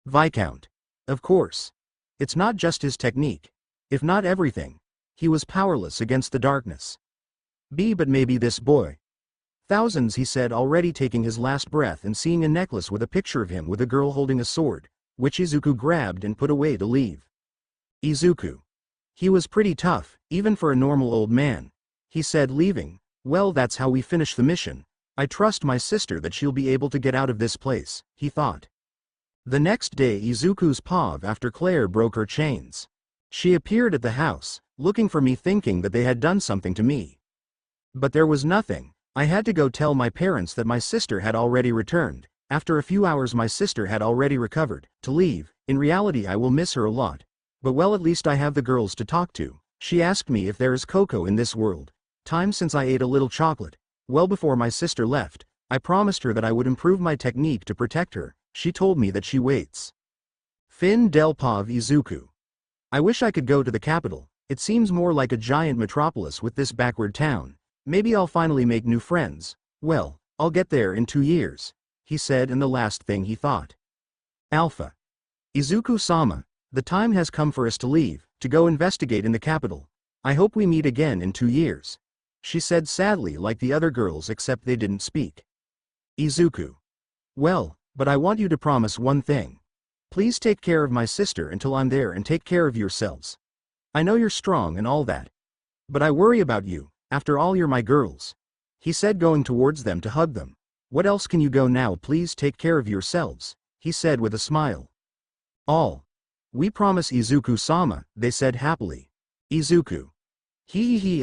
Viscount. Of course. It's not just his technique. If not everything. He was powerless against the darkness. But maybe this boy. Thousands, he said, already taking his last breath and seeing a necklace with a picture of him with a girl holding a sword, which Izuku grabbed and put away to leave. Izuku. He was pretty tough, even for a normal old man, he said, leaving. Well, that's how we finish the mission. I trust my sister that she'll be able to get out of this place, he thought. The next day Izuku's pav after Clare broke her chains. She appeared at the house, looking for me, thinking that they had done something to me. But there was nothing. I had to go tell my parents that my sister had already returned. After a few hours my sister had already recovered. To leave. In reality I will miss her a lot. But well, at least I have the girls to talk to. She asked me if there is cocoa in this world. Time since I ate a little chocolate. Well, before my sister left, I promised her that I would improve my technique to protect her. She told me that she waits. Fin del Pav Izuku. I wish I could go to the capital. It seems more like a giant metropolis with this backward town. Maybe I'll finally make new friends. Well, I'll get there in 2 years, he said, and the last thing he thought. Alpha. Izuku-sama, the time has come for us to leave, to go investigate in the capital. I hope we meet again in 2 years, she said sadly, like the other girls except they didn't speak. Izuku. Well, but I want you to promise one thing. Please take care of my sister until I'm there, and take care of yourselves. I know you're strong and all that. But I worry about you. After all, you're my girls, he said, going towards them to hug them. What else can you go now? Please take care of yourselves, he said with a smile. All. We promise, Izuku-sama, they said happily. Izuku.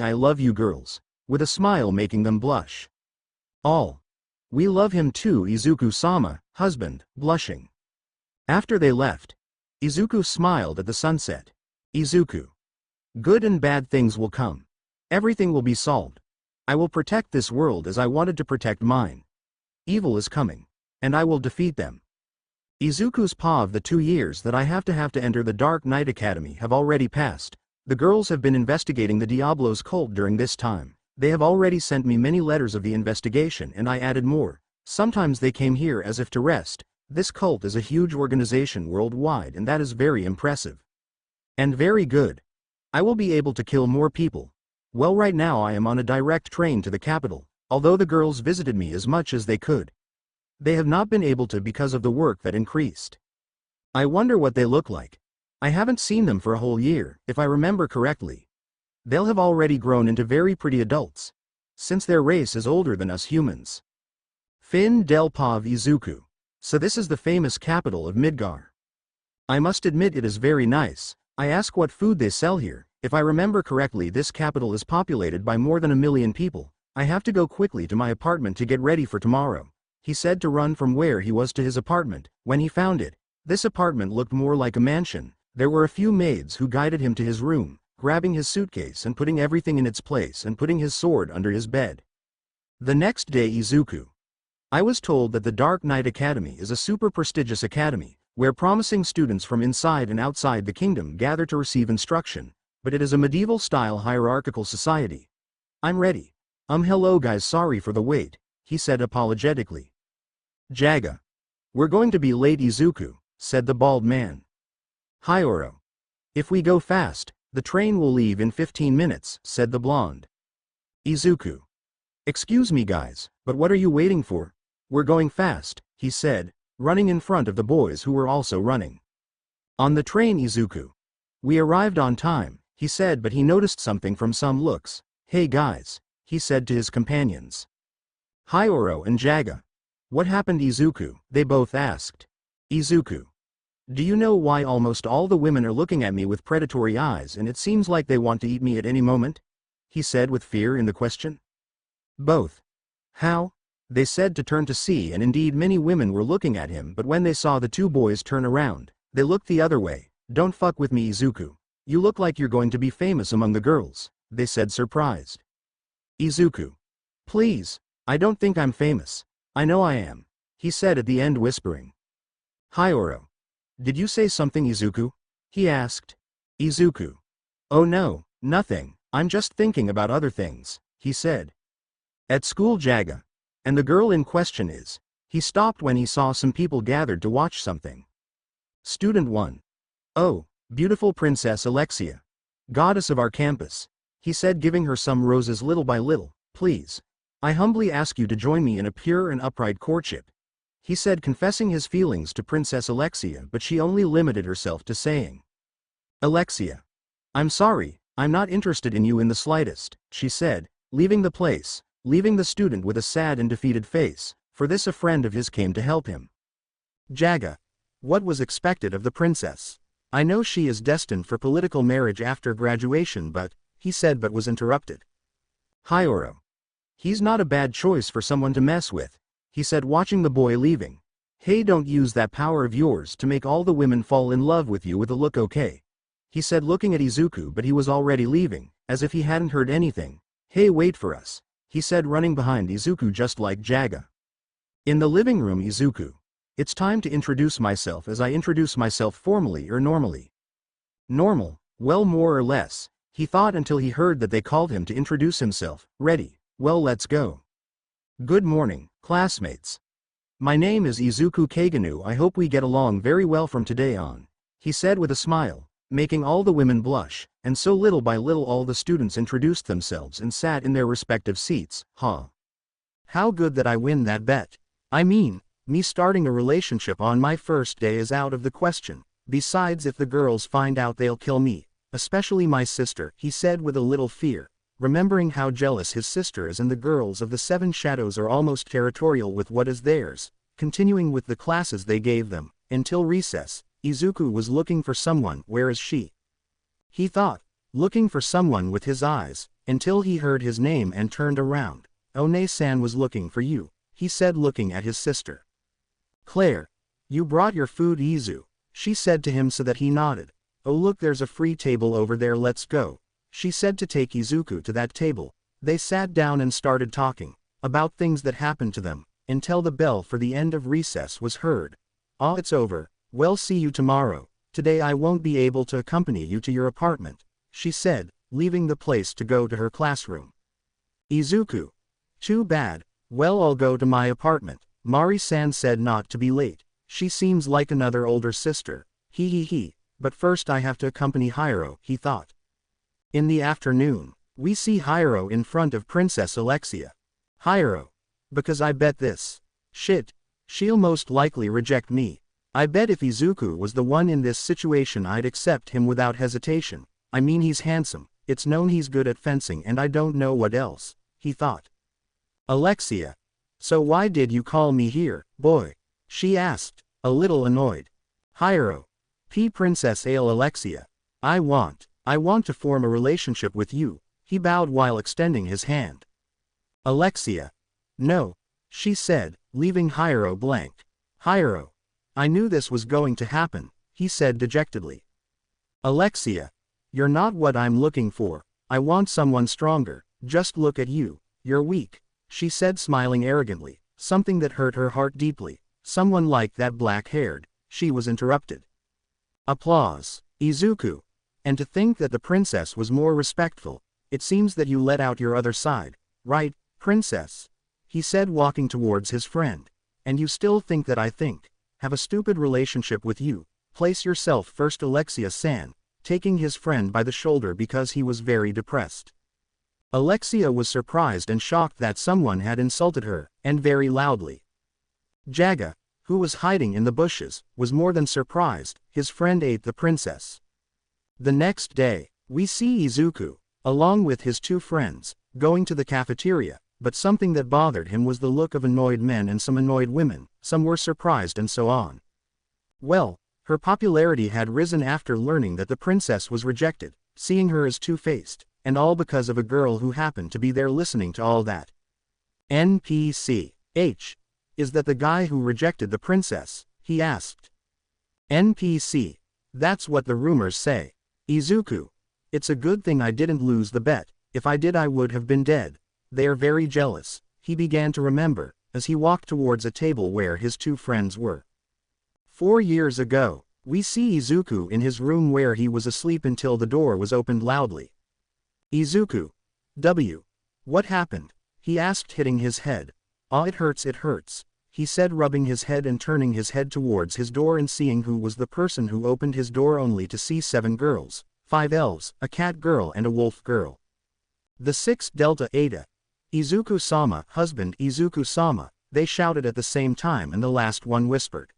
I love you girls, with a smile making them blush. All. We love him too, Izuku-sama, husband, blushing. After they left, Izuku smiled at the sunset. Izuku. Good and bad things will come. Everything will be solved. I will protect this world as I wanted to protect mine. Evil is coming, and I will defeat them. Izuku's pa of the 2 years that I have to enter the Dark Knight Academy have already passed. The girls have been investigating the Diablo's cult during this time. They have already sent me many letters of the investigation and I added more. Sometimes they came here as if to rest. This cult is a huge organization worldwide and that is very impressive. And very good. I will be able to kill more people. Well, right now I am on a direct train to the capital, although the girls visited me as much as they could. They have not been able to because of the work that increased. I wonder what they look like. I haven't seen them for a whole year, if I remember correctly. They'll have already grown into very pretty adults, since their race is older than us humans. Fin del Pav Izuku. So this is the famous capital of Midgar. I must admit it is very nice. I ask what food they sell here. If I remember correctly, this capital is populated by more than 1 million people. I have to go quickly to my apartment to get ready for tomorrow. He said to run from where he was to his apartment. When he found it, this apartment looked more like a mansion. There were a few maids who guided him to his room, grabbing his suitcase and putting everything in its place and putting his sword under his bed. The next day, Izuku. I was told that the Dark Knight Academy is a super prestigious academy, where promising students from inside and outside the kingdom gather to receive instruction, but it is a medieval-style hierarchical society. I'm ready. Hello guys, sorry for the wait, he said apologetically. Jaga. We're going to be late, Izuku, said the bald man. Hyoro. If we go fast, the train will leave in 15 minutes, said the blonde. Izuku. Excuse me guys, but what are you waiting for? We're going fast, he said, running in front of the boys who were also running. On the train, Izuku. We arrived on time, he said, but he noticed something from some looks. Hey guys, he said to his companions. Hyoro and Jaga. What happened, Izuku? They both asked. Izuku. Do you know why almost all the women are looking at me with predatory eyes and it seems like they want to eat me at any moment? He said with fear in the question. Both. How? They said to turn to see, and indeed many women were looking at him, but when they saw the 2 boys turn around, they looked the other way. Don't fuck with me, Izuku. You look like you're going to be famous among the girls, they said surprised. Izuku. Please, I don't think I'm famous. I know I am, he said at the end, whispering. Hyoro. Did you say something, Izuku? He asked. Izuku. Oh no, nothing, I'm just thinking about other things, he said. At school, Jaga. And the girl in question is. He stopped when he saw some people gathered to watch something. Student 1. Oh, beautiful Princess Alexia. Goddess of our campus. He said, giving her some roses little by little. Please. I humbly ask you to join me in a pure and upright courtship. He said, confessing his feelings to Princess Alexia, but she only limited herself to saying. Alexia. I'm sorry, I'm not interested in you in the slightest, she said, leaving the place, leaving the student with a sad and defeated face. For this a friend of his came to help him. Jaga. What was expected of the princess? I know she is destined for political marriage after graduation, but, he said, but was interrupted. Hyoro. He's not a bad choice for someone to mess with, he said, watching the boy leaving. Hey, don't use that power of yours to make all the women fall in love with you with a look, okay? He said, looking at Izuku, but he was already leaving, as if he hadn't heard anything. Hey, wait for us, he said, running behind Izuku just like Jaga. In the living room, Izuku. It's time to introduce myself as I introduce myself formally or normally. Normal, well, more or less, he thought until he heard that they called him to introduce himself. Ready, well, let's go. Good morning, classmates. My name is Izuku Kaganu. I hope we get along very well from today on, he said with a smile, making all the women blush, and so little by little all the students introduced themselves and sat in their respective seats. Huh. How good that I win that bet. I mean, me starting a relationship on my first day is out of the question. Besides, if the girls find out, they'll kill me, especially my sister, he said with a little fear, remembering how jealous his sister is, and the girls of the 7 Shadows are almost territorial with what is theirs. Continuing with the classes they gave them, until recess, Izuku was looking for someone. Where is she? He thought, looking for someone with his eyes, until he heard his name and turned around. One-san was looking for you, he said, looking at his sister. Clare. You brought your food, Izu, she said to him, so that he nodded. Oh look, there's a free table over there, let's go, she said to take Izuku to that table. They sat down and started talking about things that happened to them, until the bell for the end of recess was heard. "Ah, it's over. Well, see you tomorrow. Today I won't be able to accompany you to your apartment," she said, leaving the place to go to her classroom. Izuku. "Too bad. Well, I'll go to my apartment," Mari-san said, not to be late. "She seems like another older sister. He. But first I have to accompany Hiro," he thought. In the afternoon, we see Hiro in front of Princess Alexia. "Hiro. Because I bet this. Shit. She'll most likely reject me. I bet if Izuku was the one in this situation I'd accept him without hesitation. I mean, he's handsome, it's known he's good at fencing, and I don't know what else," he thought. "Alexia. So why did you call me here, boy?" she asked, a little annoyed. "Hiro. Princess Alexia. I want to form a relationship with you," he bowed while extending his hand. Alexia. "No," she said, leaving Hiro blank. "Hiro. I knew this was going to happen," he said dejectedly. "Alexia. You're not what I'm looking for. I want someone stronger. Just look at you. You're weak," she said, smiling arrogantly, something that hurt her heart deeply. "Someone like that black-haired," she was interrupted. Applause. "Izuku. And to think that the princess was more respectful. It seems that you let out your other side, right, princess?" he said, walking towards his friend. "And you still think that I have a stupid relationship with you? Place yourself first, Alexia-san," taking his friend by the shoulder because he was very depressed. Alexia was surprised and shocked that someone had insulted her, and very loudly. Jaga, who was hiding in the bushes, was more than surprised. His friend ate the princess. The next day, we see Izuku, along with his two friends, going to the cafeteria, but something that bothered him was the look of annoyed men and some annoyed women. Some were surprised and so on. Well, her popularity had risen after learning that the princess was rejected, seeing her as two-faced, and all because of a girl who happened to be there listening to all that. NPC. Is that the guy who rejected the princess? He asked. NPC. That's what the rumors say. Izuku. It's a good thing I didn't lose the bet. If I did, I would have been dead. They are very jealous, he began to remember, as he walked towards a table where his two friends were. 4 years ago, we see Izuku in his room where he was asleep until the door was opened loudly. Izuku. What happened? He asked, hitting his head. "Ah, it hurts," he said, rubbing his head and turning his head towards his door and seeing who was the person who opened his door, only to see 7 girls, 5 elves, a cat girl and a wolf girl. The 6th Delta Eta. "Izuku-sama, husband, Izuku-sama," they shouted at the same time, and the last one whispered.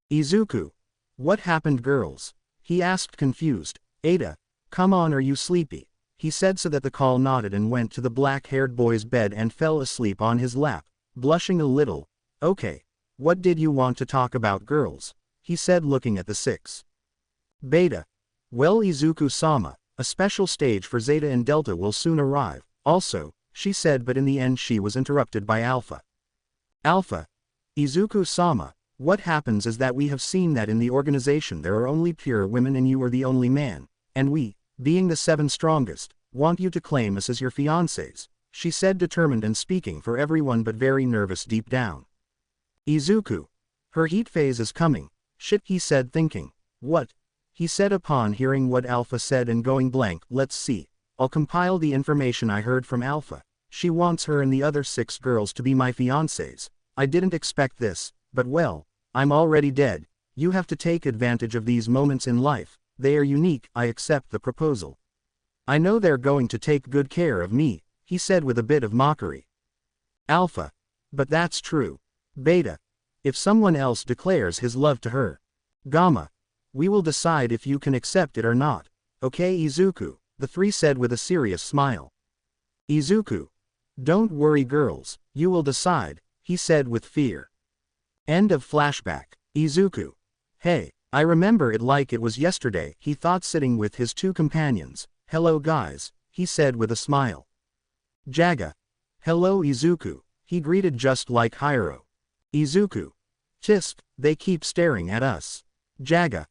Izuku. What happened, girls? He asked, confused. Ada. Come on, are you sleepy? He said, so that the call nodded and went to the black-haired boy's bed and fell asleep on his lap, blushing a little. Okay. What did you want to talk about, girls? He said, looking at the 6. Beta. Well, Izuku-sama, a special stage for Zeta and Delta will soon arrive, also, she said, but in the end she was interrupted by Alpha. Alpha. Izuku-sama, what happens is that we have seen that in the organization there are only pure women and you are the only man, and we, being the 7 strongest, want you to claim us as your fiancés, she said, determined and speaking for everyone but very nervous deep down. Izuku. Her heat phase is coming. Shit, he said, thinking. What? He said upon hearing what Alpha said and going blank. Let's see. I'll compile the information I heard from Alpha. She wants her and the other 6 girls to be my fiancés. I didn't expect this, but well, I'm already dead. You have to take advantage of these moments in life. They are unique. I accept the proposal. I know they're going to take good care of me, he said with a bit of mockery. Alpha. But that's true. Beta. If someone else declares his love to her. Gamma. We will decide if you can accept it or not. Okay, Izuku, the 3 said with a serious smile. Izuku. Don't worry, girls, you will decide, he said with fear. End of flashback. Izuku. Hey, I remember it like it was yesterday, he thought, sitting with his 2 companions. Hello guys, he said with a smile. Jaga. Hello Izuku, he greeted just like Hiro. Izuku. Tisk, they keep staring at us. Jaga.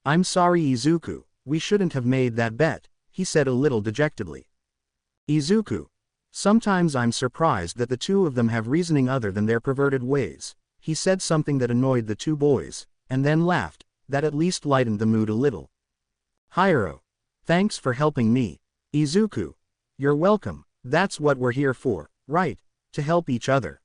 I'm sorry Izuku, we shouldn't have made that bet, he said a little dejectedly. Izuku. Sometimes I'm surprised that the 2 of them have reasoning other than their perverted ways, he said, something that annoyed the 2 boys, and then laughed. That at least lightened the mood a little. Hiro. Thanks for helping me. Izuku. You're welcome, that's what we're here for, right? To help each other.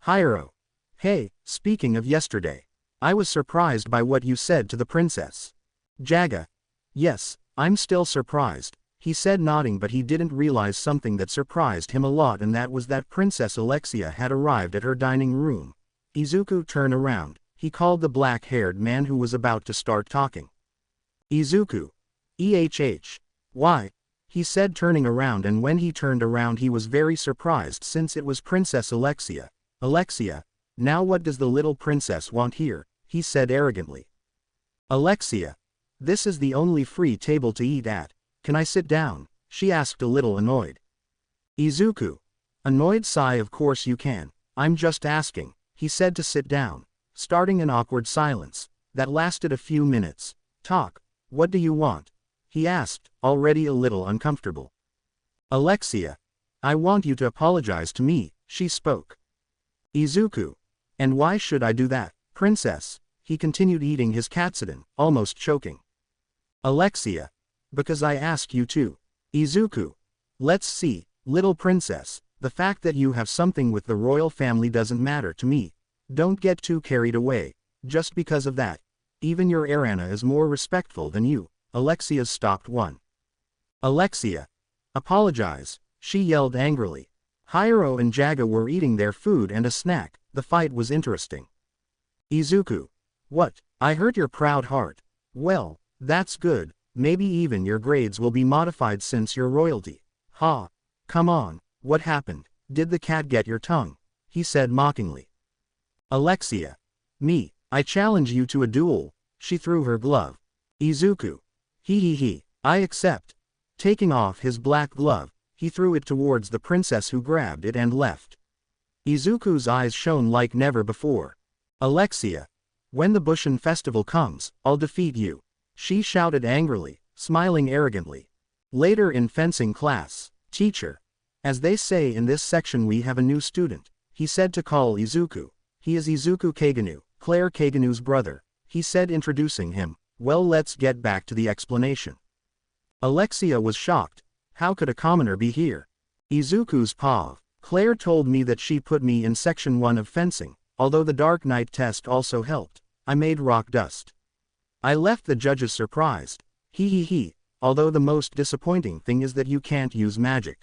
Hiro. Hey, speaking of yesterday. I was surprised by what you said to the princess. Jaga. Yes, I'm still surprised, he said nodding, but he didn't realize something that surprised him a lot, and that was that Princess Alexia had arrived at her dining room. Izuku turned around. He called the black-haired man who was about to start talking. Izuku. Why? He said, turning around, and when he turned around he was very surprised since it was Princess Alexia. Alexia. Now what does the little princess want here? He said arrogantly. Alexia. This is the only free table to eat at. Can I sit down? She asked, a little annoyed. Izuku. Annoyed sigh. Of course you can. I'm just asking. He said to sit down, starting an awkward silence that lasted a few minutes. Talk. What do you want? He asked, already a little uncomfortable. Alexia. I want you to apologize to me, she spoke. Izuku. And why should I do that, princess? He continued, eating his katsudon, almost choking. Alexia. Because I asked you to. Izuku. Let's see, little princess, the fact that you have something with the royal family doesn't matter to me. Don't get too carried away. Just because of that. Even your Erana is more respectful than you. Alexia stopped one. Alexia. Apologize, she yelled angrily. Hiro and Jaga were eating their food and a snack. The fight was interesting. Izuku. What? I hurt your proud heart. Well, that's good. Maybe even your grades will be modified since you're royalty. Ha. Come on, what happened? Did the cat get your tongue? He said mockingly. Alexia. Me. I challenge you to a duel. She threw her glove. Izuku. He. I accept. Taking off his black glove, he threw it towards the princess, who grabbed it and left. Izuku's eyes shone like never before. Alexia. When the Bushin festival comes, I'll defeat you. She shouted angrily, smiling arrogantly. Later in fencing class, teacher. As they say in this section, we have a new student, he said to call Izuku. He is Izuku Kaganu, Clare Kaganu's brother, he said, introducing him. Well, let's get back to the explanation. Alexia was shocked. How could a commoner be here? Izuku's pav. Clare told me that she put me in section 1 of fencing, although the Dark Knight test also helped. I made rock dust. I left the judges surprised. He. Although the most disappointing thing is that you can't use magic.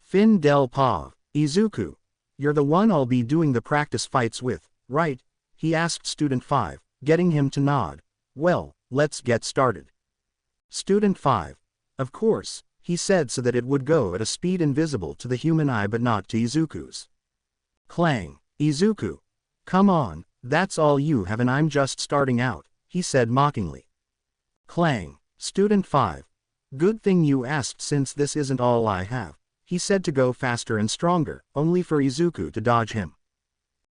Fin del pav. Izuku. You're the one I'll be doing the practice fights with, right? He asked student 5, getting him to nod. Well, let's get started. Student 5. Of course, he said, so that it would go at a speed invisible to the human eye but not to Izuku's. Clang. Izuku. Come on, that's all you have and I'm just starting out, he said mockingly. Clang. Student 5. Good thing you asked, since this isn't all I have, he said, to go faster and stronger, only for Izuku to dodge him.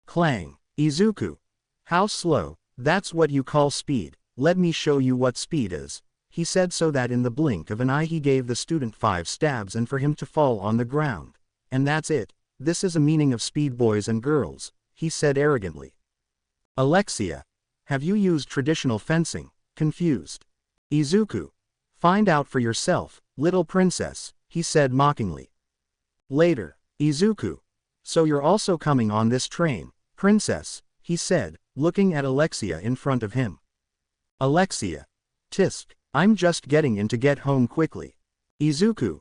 Clang. Izuku. How slow? That's what you call speed. Let me show you what speed is, he said, so that in the blink of an eye he gave the student 5 stabs and for him to fall on the ground. And that's it. This is a meaning of speed, boys and girls, he said arrogantly. Alexia. Have you used traditional fencing? Confused. Izuku. Find out for yourself, little princess, he said mockingly. Later. Izuku. So you're also coming on this train, princess, he said, looking at Alexia in front of him. Alexia. Tisk. I'm just getting in to get home quickly. Izuku.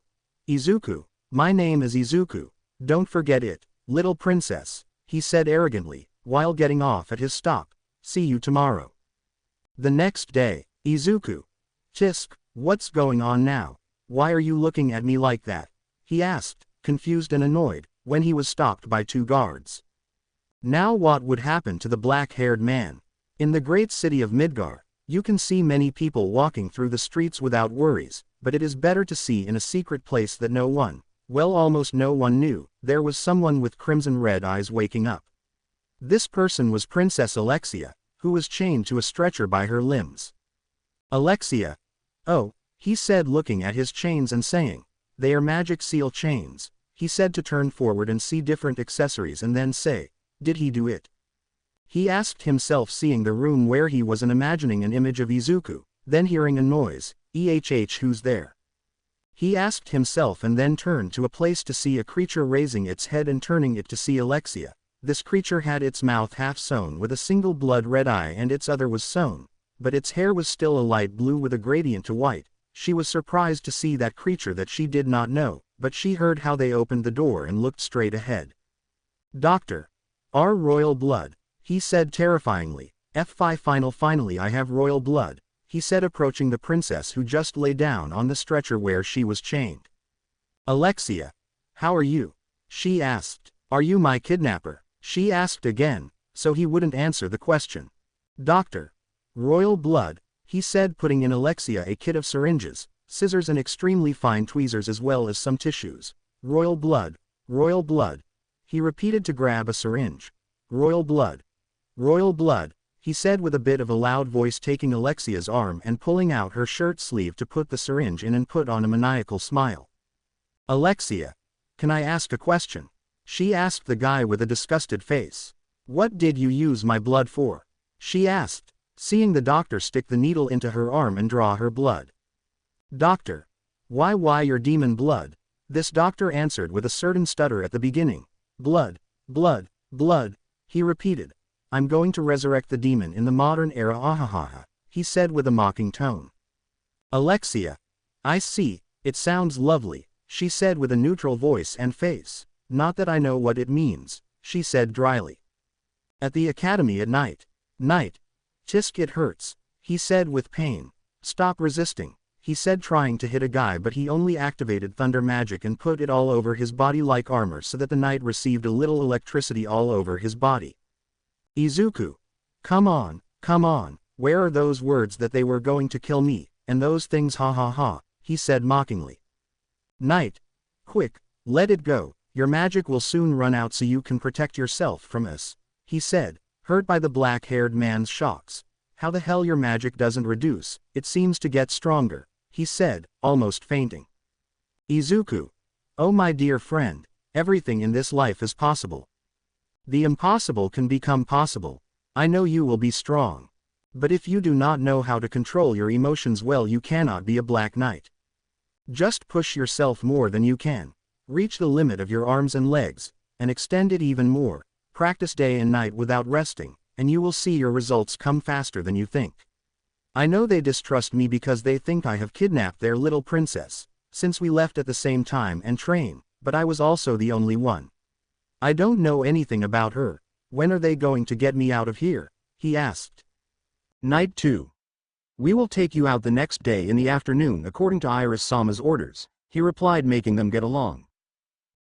Izuku. My name is Izuku. Don't forget it, little princess, he said arrogantly, while getting off at his stop. See you tomorrow. The next day. Izuku. Tisk. What's going on now? Why are you looking at me like that? He asked, confused and annoyed, when he was stopped by 2 guards. Now what would happen to the black-haired man? In the great city of Midgar, you can see many people walking through the streets without worries, but it is better to see in a secret place that no one, well, almost no one knew. There was someone with crimson-red eyes waking up. This person was Princess Alexia, who was chained to a stretcher by her limbs. Alexia. Oh, he said, looking at his chains and saying, they are magic seal chains. He said to turn forward and see different accessories and then say, did he do it? He asked himself, seeing the room where he was and imagining an image of Izuku, then hearing a noise, who's there? He asked himself and then turned to a place to see a creature raising its head and turning it to see Alexia. This creature had its mouth half sewn with a single blood-red eye and its other was sewn, but its hair was still a light blue with a gradient to white. She was surprised to see that creature that she did not know, but she heard how they opened the door and looked straight ahead. "Doctor. Our royal blood," he said terrifyingly. Finally I have royal blood," he said, approaching the princess who just lay down on the stretcher where she was chained. "Alexia. How are you?" she asked. "Are you my kidnapper?" she asked again, so he wouldn't answer the question. "Doctor. Royal blood," he said, putting in Alexia a kit of syringes, scissors and extremely fine tweezers as well as some tissues. "Royal blood, royal blood," he repeated to grab a syringe. "Royal blood, he said with a bit of a loud voice, taking Alexia's arm and pulling out her shirt sleeve to put the syringe in and put on a maniacal smile. "Alexia, can I ask a question?" she asked the guy with a disgusted face. "What did you use my blood for?" she asked, seeing the doctor stick the needle into her arm and draw her blood. "Doctor. Why your demon blood?" This doctor answered with a certain stutter at the beginning. "Blood, he repeated. "I'm going to resurrect the demon in the modern era, ahahaha," he said with a mocking tone. "Alexia. I see, it sounds lovely," she said with a neutral voice and face. "Not that I know what it means," she said dryly. "At the academy at night. Tisk, it hurts," he said with pain. "Stop resisting," he said, trying to hit a guy, but he only activated thunder magic and put it all over his body like armor so that the knight received a little electricity all over his body. "Izuku. Come on, where are those words that they were going to kill me, and those things, ha ha ha," he said mockingly. "Knight. Quick, let it go, your magic will soon run out so you can protect yourself from us," he said, hurt by the black-haired man's shocks. "How the hell your magic doesn't reduce, it seems to get stronger," he said, almost fainting. "Izuku. Oh my dear friend, everything in this life is possible. The impossible can become possible. I know you will be strong. But if you do not know how to control your emotions well, you cannot be a Black Knight. Just push yourself more than you can. Reach the limit of your arms and legs, and extend it even more. Practice day and night without resting, and you will see your results come faster than you think. I know they distrust me because they think I have kidnapped their little princess, since we left at the same time and train, but I was also the only one. I don't know anything about her. When are they going to get me out of here?" he asked. Night 2. "We will take you out the next day in the afternoon according to Iris-sama's orders," he replied, making them get along.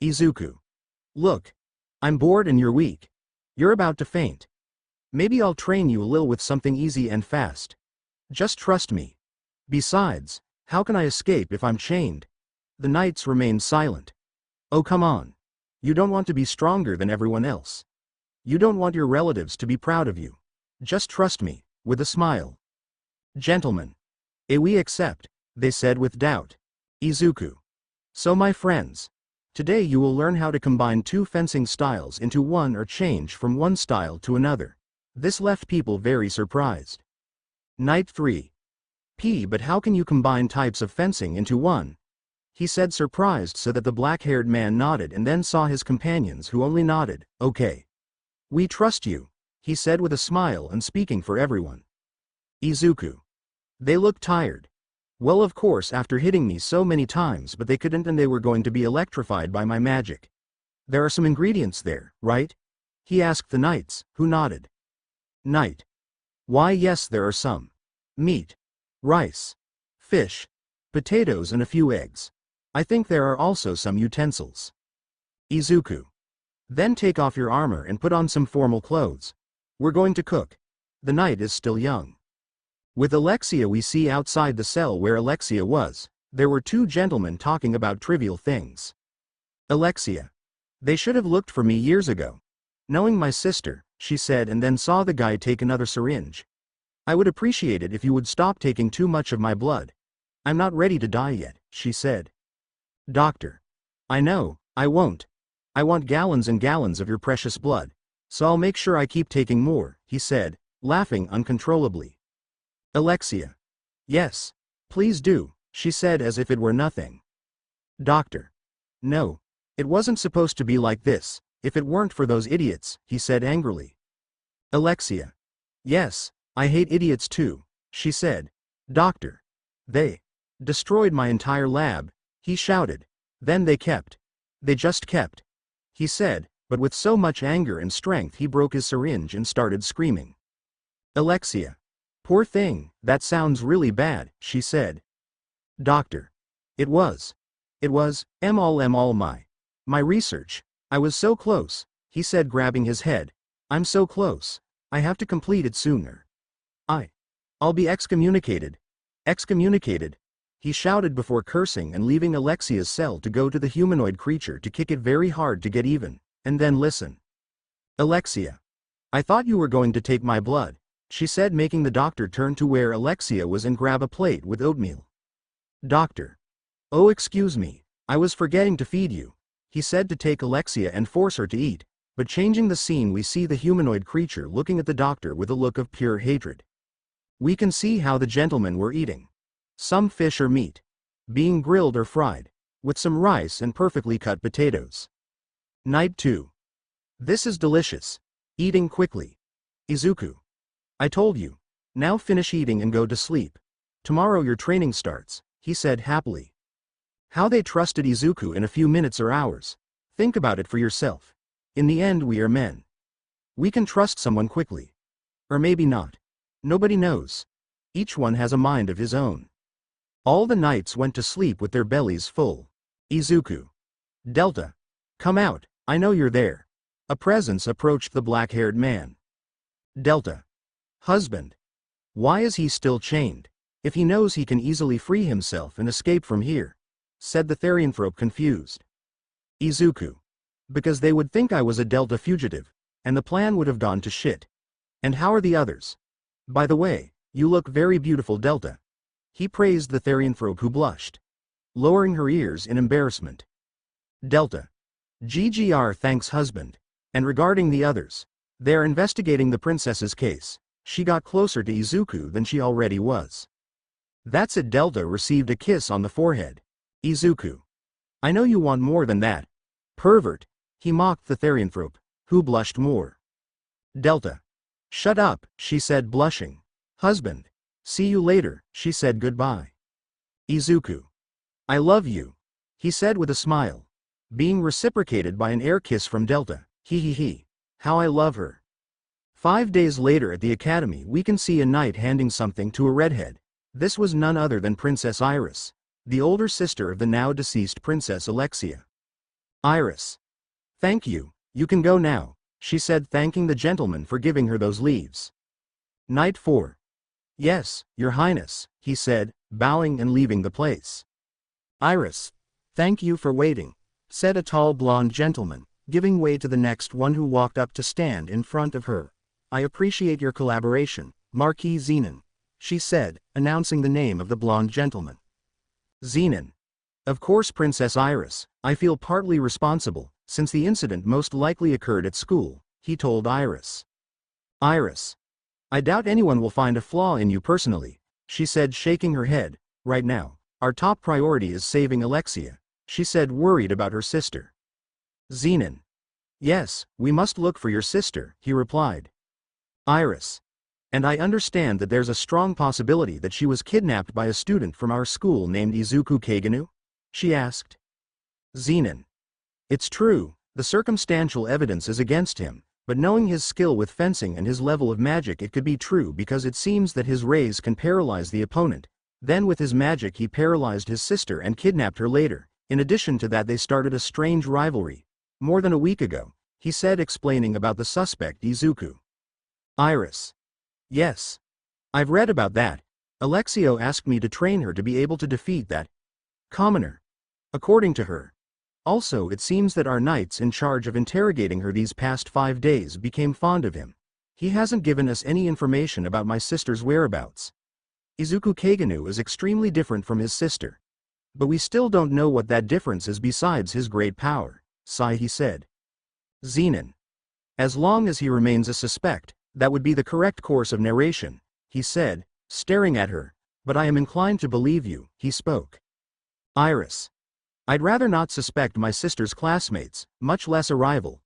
"Izuku. Look. I'm bored and you're weak. You're about to faint. Maybe I'll train you a little with something easy and fast. Just trust me. Besides, how can I escape if I'm chained?" The knights remained silent. "Oh come on. You don't want to be stronger than everyone else. You don't want your relatives to be proud of you. Just trust me," with a smile. "Gentlemen. We accept," they said with doubt. Izuku. "So my friends. Today you will learn how to combine two fencing styles into one or change from one style to another." This left people very surprised. Night 3. But how can you combine types of fencing into one?" he said, surprised, so that the black-haired man nodded and then saw his companions who only nodded. "Okay. We trust you," he said with a smile and speaking for everyone. Izuku. "They look tired. Well, of course, after hitting me so many times, but they couldn't, and they were going to be electrified by my magic. There are some ingredients there, right?" he asked the knights, who nodded. Knight. "Why yes, there are some. Meat. Rice. Fish. Potatoes and a few eggs. I think there are also some utensils." Izuku. "Then take off your armor and put on some formal clothes. We're going to cook. The night is still young." With Alexia, we see outside the cell where Alexia was, there were two gentlemen talking about trivial things. Alexia. "They should have looked for me years ago. Knowing my sister," she said, and then saw the guy take another syringe. "I would appreciate it if you would stop taking too much of my blood. I'm not ready to die yet," she said. Doctor. "I know, I won't. I want gallons and gallons of your precious blood. so I'll make sure I keep taking more, he said, laughing uncontrollably. Alexia. Yes. Please do, she said as if it were nothing. Doctor. No. It wasn't supposed to be like this, if it weren't for those idiots, he said angrily. Alexia. Yes, I hate idiots too, she said. Doctor. They destroyed my entire lab, he shouted. Then they just kept, he said, but with so much anger and strength he broke his syringe and started screaming. Alexia. Poor thing, that sounds really bad, she said. Doctor. It was, my research. I was so close, he said grabbing his head. I'm so close. I have to complete it sooner. I'll be excommunicated. Excommunicated, he shouted before cursing and leaving Alexia's cell to go to the humanoid creature to kick it very hard to get even, and then listen. Alexia. I thought you were going to take my blood, she said, making the doctor turn to where Alexia was and grab a plate with oatmeal. Doctor. Oh, excuse me, I was forgetting to feed you, he said to take Alexia and force her to eat, but changing the scene we see the humanoid creature looking at the doctor with a look of pure hatred. We can see how the gentlemen were eating. Some fish or meat. Being grilled or fried. With some rice and perfectly cut potatoes. Night 2. This is delicious. Eating quickly. Izuku. I told you. Now finish eating and go to sleep. Tomorrow your training starts, he said happily. How they trusted Izuku in a few minutes or hours. Think about it for yourself. In the end we are men. We can trust someone quickly. Or maybe not. Nobody knows. Each one has a mind of his own. All the knights went to sleep with their bellies full. Izuku. Delta. Come out, I know you're there. A presence approached the black-haired man. Delta. Husband. Why is he still chained? If he knows he can easily free himself and escape from here, said the Therianthrope confused. Izuku. Because they would think I was a Delta fugitive, and the plan would have gone to shit. And how are the others? By the way, you look very beautiful, Delta. He praised the Therianthrope, who blushed, lowering her ears in embarrassment. Delta. GGR, thanks husband. And regarding the others, they're investigating the princess's case. She got closer to Izuku than she already was. That's it. Delta received a kiss on the forehead. Izuku. I know you want more than that. Pervert. He mocked the Therianthrope, who blushed more. Delta. Shut up, she said, blushing. Husband. See you later, she said goodbye. Izuku. I love you, he said with a smile, being reciprocated by an air kiss from Delta. He. How I love her. 5 days later at the academy we can see a knight handing something to a redhead. This was none other than Princess Iris, the older sister of the now deceased Princess Alexia. Iris. Thank you, you can go now, she said, thanking the gentleman for giving her those leaves. Night 4. Yes, your highness, he said, bowing and leaving the place. Iris. Thank you for waiting, said a tall blonde gentleman, giving way to the next one who walked up to stand in front of her. I appreciate your collaboration, Marquis Zenan, she said, announcing the name of the blonde gentleman. Zenan. Of course, Princess Iris, I feel partly responsible, since the incident most likely occurred at school, he told Iris. Iris. I doubt anyone will find a flaw in you personally, she said, shaking her head. Right now, our top priority is saving Alexia, she said, worried about her sister. Zenan. Yes, we must look for your sister, he replied. Iris. And I understand that there's a strong possibility that she was kidnapped by a student from our school named Izuku Kagenu? She asked. Zenan. It's true, the circumstantial evidence is against him, but knowing his skill with fencing and his level of magic, it could be true, because it seems that his rays can paralyze the opponent. Then with his magic he paralyzed his sister and kidnapped her later. In addition to that, they started a strange rivalry. More than a week ago, he said, explaining about the suspect Izuku. Iris. Yes. I've read about that. Alexia asked me to train her to be able to defeat that commoner. According to her. Also, it seems that our knights in charge of interrogating her these past 5 days became fond of him. He hasn't given us any information about my sister's whereabouts. Izuku Kagenu is extremely different from his sister. But we still don't know what that difference is besides his great power, sigh, he said. Zenan. As long as he remains a suspect, that would be the correct course of narration, he said, staring at her. But I am inclined to believe you, he spoke. Iris. I'd rather not suspect my sister's classmates, much less a rival.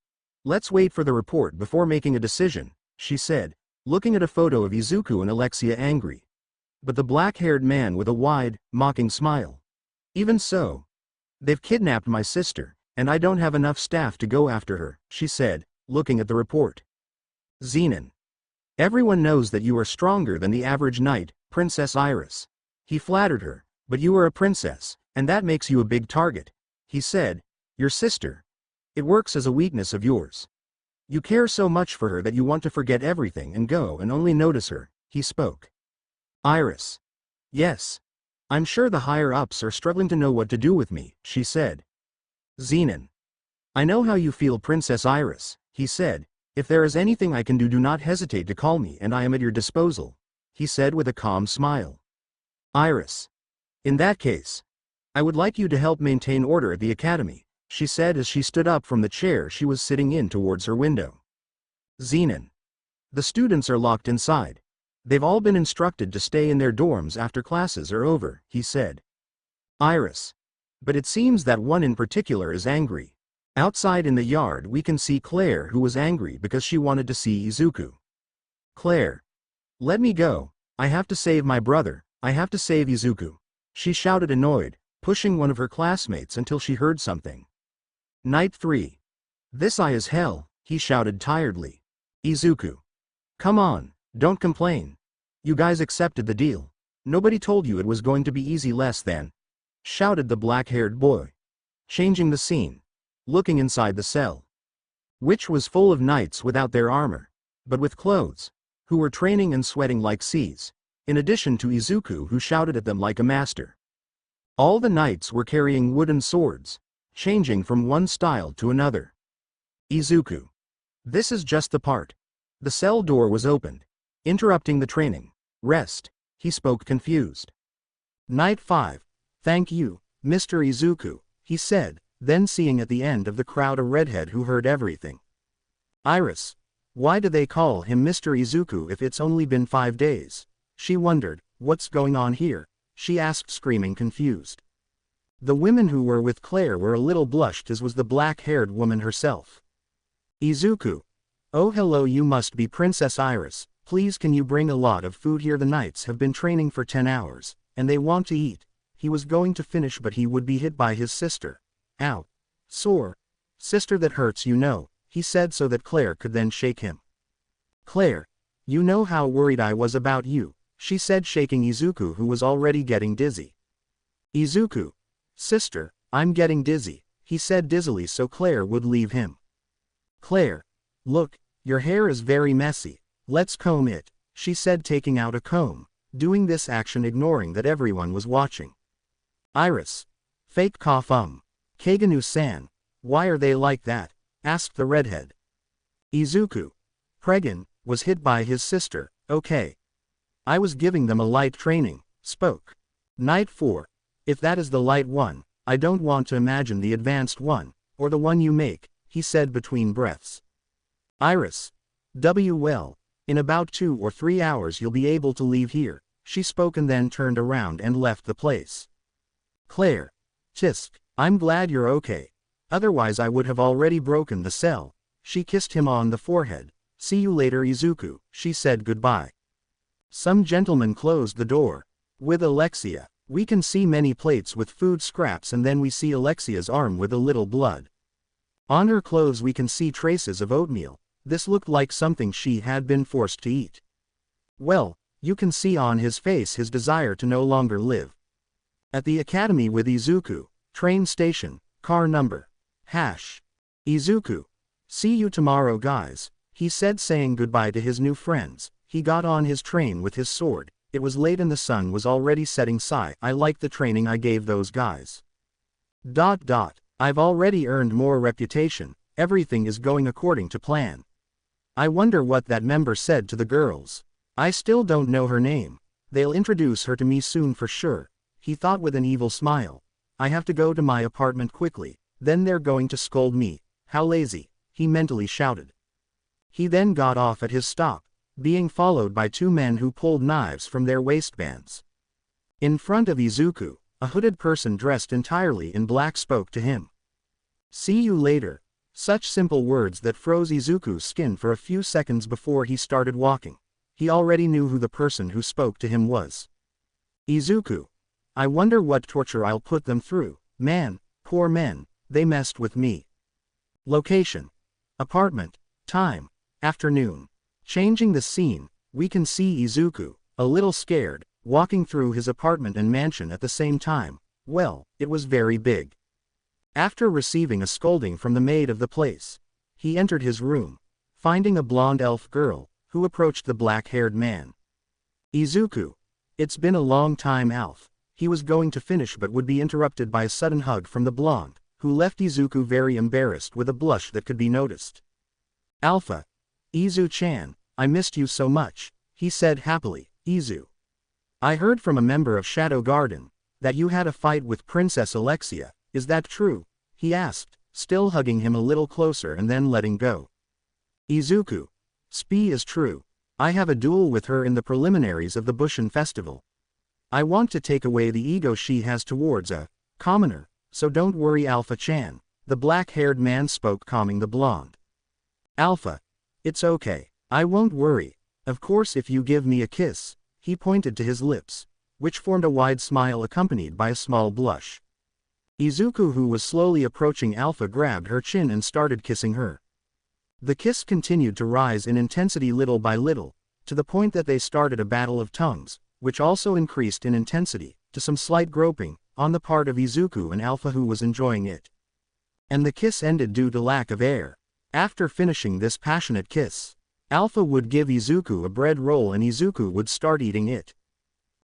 Let's wait for the report before making a decision, she said, looking at a photo of Izuku and Alexia angry. But the black-haired man with a wide, mocking smile. Even so. They've kidnapped my sister, and I don't have enough staff to go after her, she said, looking at the report. Zenan. Everyone knows that you are stronger than the average knight, Princess Iris. He flattered her, but you are a princess, and that makes you a big target, he said. Your sister. It works as a weakness of yours. You care so much for her that you want to forget everything and go and only notice her, he spoke. Iris. Yes. I'm sure the higher-ups are struggling to know what to do with me, she said. Zenan. I know how you feel, Princess Iris, he said. If there is anything I can do, do not hesitate to call me and I am at your disposal, he said with a calm smile. Iris. In that case, I would like you to help maintain order at the academy, she said as she stood up from the chair she was sitting in towards her window. Zenan. The students are locked inside. They've all been instructed to stay in their dorms after classes are over, he said. Iris. But it seems that one in particular is angry. Outside in the yard we can see Clare, who was angry because she wanted to see Izuku. Clare. Let me go. I have to save my brother. I have to save Izuku. She shouted, annoyed, pushing one of her classmates until she heard something. Night 3. This eye is hell, he shouted tiredly. Izuku. Come on, don't complain. You guys accepted the deal. Nobody told you it was going to be easy less than, shouted the black-haired boy. Changing the scene. Looking inside the cell. Which was full of knights without their armor, but with clothes, who were training and sweating like seas, in addition to Izuku, who shouted at them like a master. All the knights were carrying wooden swords, changing from one style to another. Izuku. This is just the part. The cell door was opened, interrupting the training. Rest, he spoke confused. Night 5. Thank you, Mr. Izuku, he said, then seeing at the end of the crowd a redhead who heard everything. Iris. Why do they call him Mr. Izuku if it's only been 5 days? She wondered. What's going on here? She asked, screaming confused. The women who were with Clare were a little blushed, as was the black-haired woman herself. Izuku. Oh hello, you must be Princess Iris. Please can you bring a lot of food here? The knights have been training for 10 hours, and they want to eat. He was going to finish but he would be hit by his sister. Ow. Sore. Sister, that hurts, you know, he said so that Clare could then shake him. Clare. You know how worried I was about you, she said, shaking Izuku, who was already getting dizzy. Izuku. Sister, I'm getting dizzy, he said dizzily so Clare would leave him. Clare. Look, your hair is very messy, let's comb it, she said, taking out a comb, doing this action ignoring that everyone was watching. Iris. Fake cough. Kaganu-san. Why are they like that? Asked the redhead. Izuku. Pregan was hit by his sister, okay. I was giving them a light training, spoke. Night 4. If that is the light one, I don't want to imagine the advanced one, or the one you make, he said between breaths. Iris. Well, in about 2 or 3 hours you'll be able to leave here, she spoke and then turned around and left the place. Clare. Tisk. I'm glad you're okay. Otherwise I would have already broken the cell. She kissed him on the forehead. See you later, Izuku, she said goodbye. Some gentlemen closed the door. With Alexia, we can see many plates with food scraps, and then we see Alexia's arm with a little blood. On her clothes we can see traces of oatmeal. This looked like something she had been forced to eat. Well, you can see on his face his desire to no longer live. At the academy with Izuku. Train station, car number. Izuku. See you tomorrow, guys, he said, saying goodbye to his new friends. He got on his train with his sword. It was late and the sun was already setting. I like the training I gave those guys. I've already earned more reputation. Everything is going according to plan. I wonder what that member said to the girls. I still don't know her name. They'll introduce her to me soon for sure, he thought with an evil smile. I have to go to my apartment quickly, then they're going to scold me. How lazy, he mentally shouted. He then got off at his stop, being followed by two men who pulled knives from their waistbands. In front of Izuku, a hooded person dressed entirely in black spoke to him. "See you later." Such simple words that froze Izuku's skin for a few seconds before he started walking. He already knew who the person who spoke to him was. Izuku. I wonder what torture I'll put them through. Man, poor men, they messed with me. Location. Apartment. Time. Afternoon. Changing the scene, we can see Izuku, a little scared, walking through his apartment and mansion at the same time. Well, it was very big. After receiving a scolding from the maid of the place, he entered his room, finding a blonde elf girl, who approached the black-haired man. Izuku. It's been a long time, Alf. He was going to finish but would be interrupted by a sudden hug from the blonde, who left Izuku very embarrassed with a blush that could be noticed. Alpha. Izu-chan, I missed you so much, he said happily. Izu. I heard from a member of Shadow Garden that you had a fight with Princess Alexia, is that true? He asked, still hugging him a little closer and then letting go. Izuku. Spee is true. I have a duel with her in the preliminaries of the Bushin Festival. I want to take away the ego she has towards a commoner, so don't worry Alpha-chan, the black-haired man spoke, calming the blonde. Alpha. It's okay. I won't worry. Of course if you give me a kiss. He pointed to his lips, which formed a wide smile accompanied by a small blush. Izuku, who was slowly approaching Alpha, grabbed her chin and started kissing her. The kiss continued to rise in intensity little by little, to the point that they started a battle of tongues, which also increased in intensity, to some slight groping, on the part of Izuku and Alpha, who was enjoying it. And the kiss ended due to lack of air. After finishing this passionate kiss, Alpha would give Izuku a bread roll and Izuku would start eating it.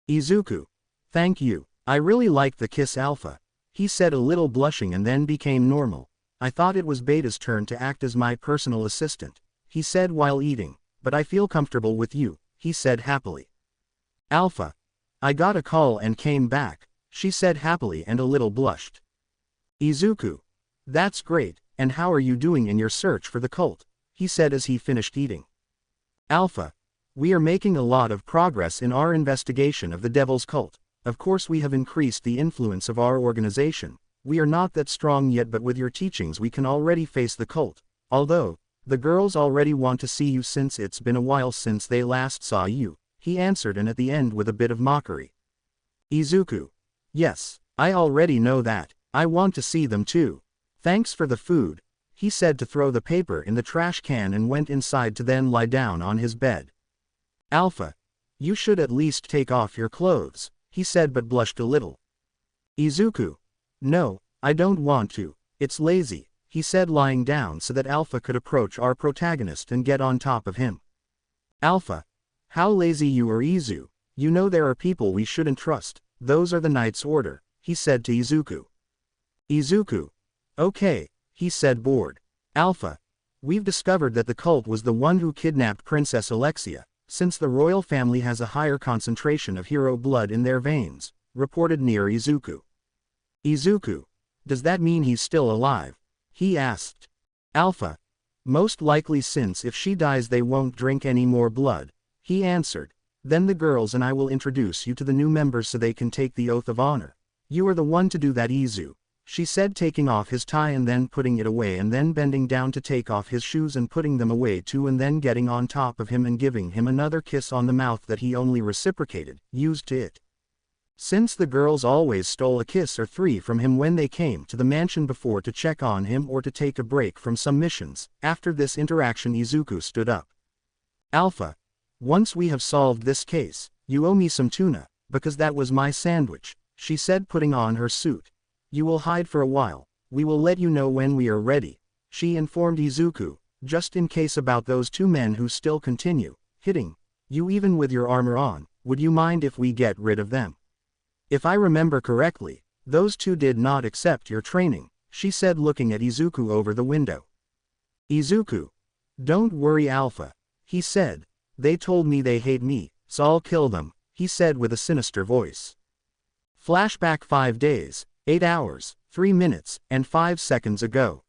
Izuku. Thank you. I really liked the kiss, Alpha. He said, a little blushing, and then became normal. I thought it was Beta's turn to act as my personal assistant, he said while eating, but I feel comfortable with you, he said happily. Alpha. I got a call and came back, she said happily and a little blushed. Izuku. That's great, and how are you doing in your search for the cult? He said as he finished eating. Alpha. We are making a lot of progress in our investigation of the Devil's Cult. Of course we have increased the influence of our organization. We are not that strong yet, but with your teachings we can already face the cult. Although, the girls already want to see you since it's been a while since they last saw you, he answered, and at the end with a bit of mockery. Izuku. Yes, I already know that. I want to see them too. Thanks for the food, he said to throw the paper in the trash can and went inside to then lie down on his bed. Alpha. You should at least take off your clothes, he said, but blushed a little. Izuku. No, I don't want to. It's lazy, he said, lying down so that Alpha could approach our protagonist and get on top of him. Alpha. How lazy you are, Izu. You know there are people we shouldn't trust. Those are the Knight's order, he said to Izuku. Izuku. Okay, he said, bored. Alpha. We've discovered that the cult was the one who kidnapped Princess Alexia, since the royal family has a higher concentration of hero blood in their veins, reported near Izuku. Izuku. Does that mean he's still alive? He asked. Alpha. Most likely, since if she dies they won't drink any more blood, he answered. Then the girls and I will introduce you to the new members so they can take the oath of honor. You are the one to do that, Izu, she said, taking off his tie and then putting it away and then bending down to take off his shoes and putting them away too, and then getting on top of him and giving him another kiss on the mouth that he only reciprocated, used to it. Since the girls always stole a kiss or three from him when they came to the mansion before to check on him or to take a break from some missions, after this interaction Izuku stood up. Alpha. Once we have solved this case, you owe me some tuna, because that was my sandwich, she said, putting on her suit. You will hide for a while. We will let you know when we are ready, she informed Izuku, just in case about those two men who still continue hitting you even with your armor on. Would you mind if we get rid of them? If I remember correctly, those two did not accept your training, she said, looking at Izuku over the window. Izuku. Don't worry, Alpha, he said. They told me they hate me, so I'll kill them, he said with a sinister voice. Flashback 5 days, 8 hours, 3 minutes, and 5 seconds ago.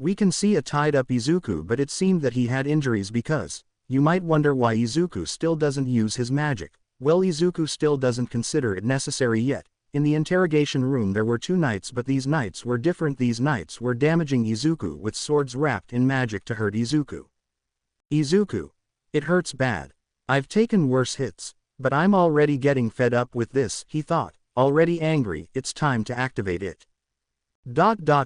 We can see a tied-up Izuku, but it seemed that he had injuries because, you might wonder why Izuku still doesn't use his magic. Well, Izuku still doesn't consider it necessary yet. In the interrogation room there were 2 knights, but these knights were different. These knights were damaging Izuku with swords wrapped in magic to hurt Izuku. Izuku. It hurts bad. I've taken worse hits, but I'm already getting fed up with this, he thought. Already angry, it's time to activate it.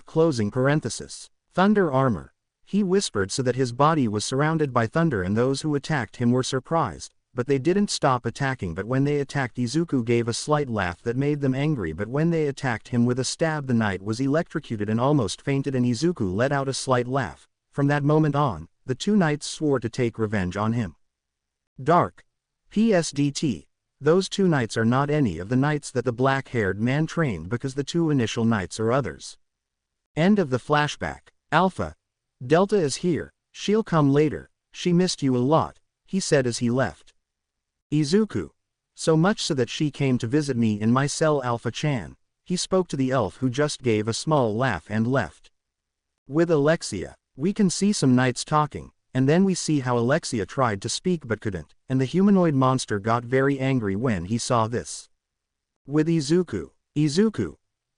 Closing parenthesis. Thunder armor. He whispered so that his body was surrounded by thunder, and those who attacked him were surprised, but they didn't stop attacking. But when they attacked, Izuku gave a slight laugh that made them angry. But when they attacked him with a stab, the knight was electrocuted and almost fainted, and Izuku let out a slight laugh. From that moment on, the 2 knights swore to take revenge on him. Dark. PSDT. Those 2 knights are not any of the knights that the black-haired man trained, because the 2 initial knights are others. End of the flashback. Alpha. Delta is here. She'll come later. She missed you a lot, he said as he left. Izuku. So much so that she came to visit me in my cell. Alpha-chan. He spoke to the elf, who just gave a small laugh and left. With Alexia, we can see some knights talking, and then we see how Alexia tried to speak but couldn't, and the humanoid monster got very angry when he saw this. With Izuku. Izuku.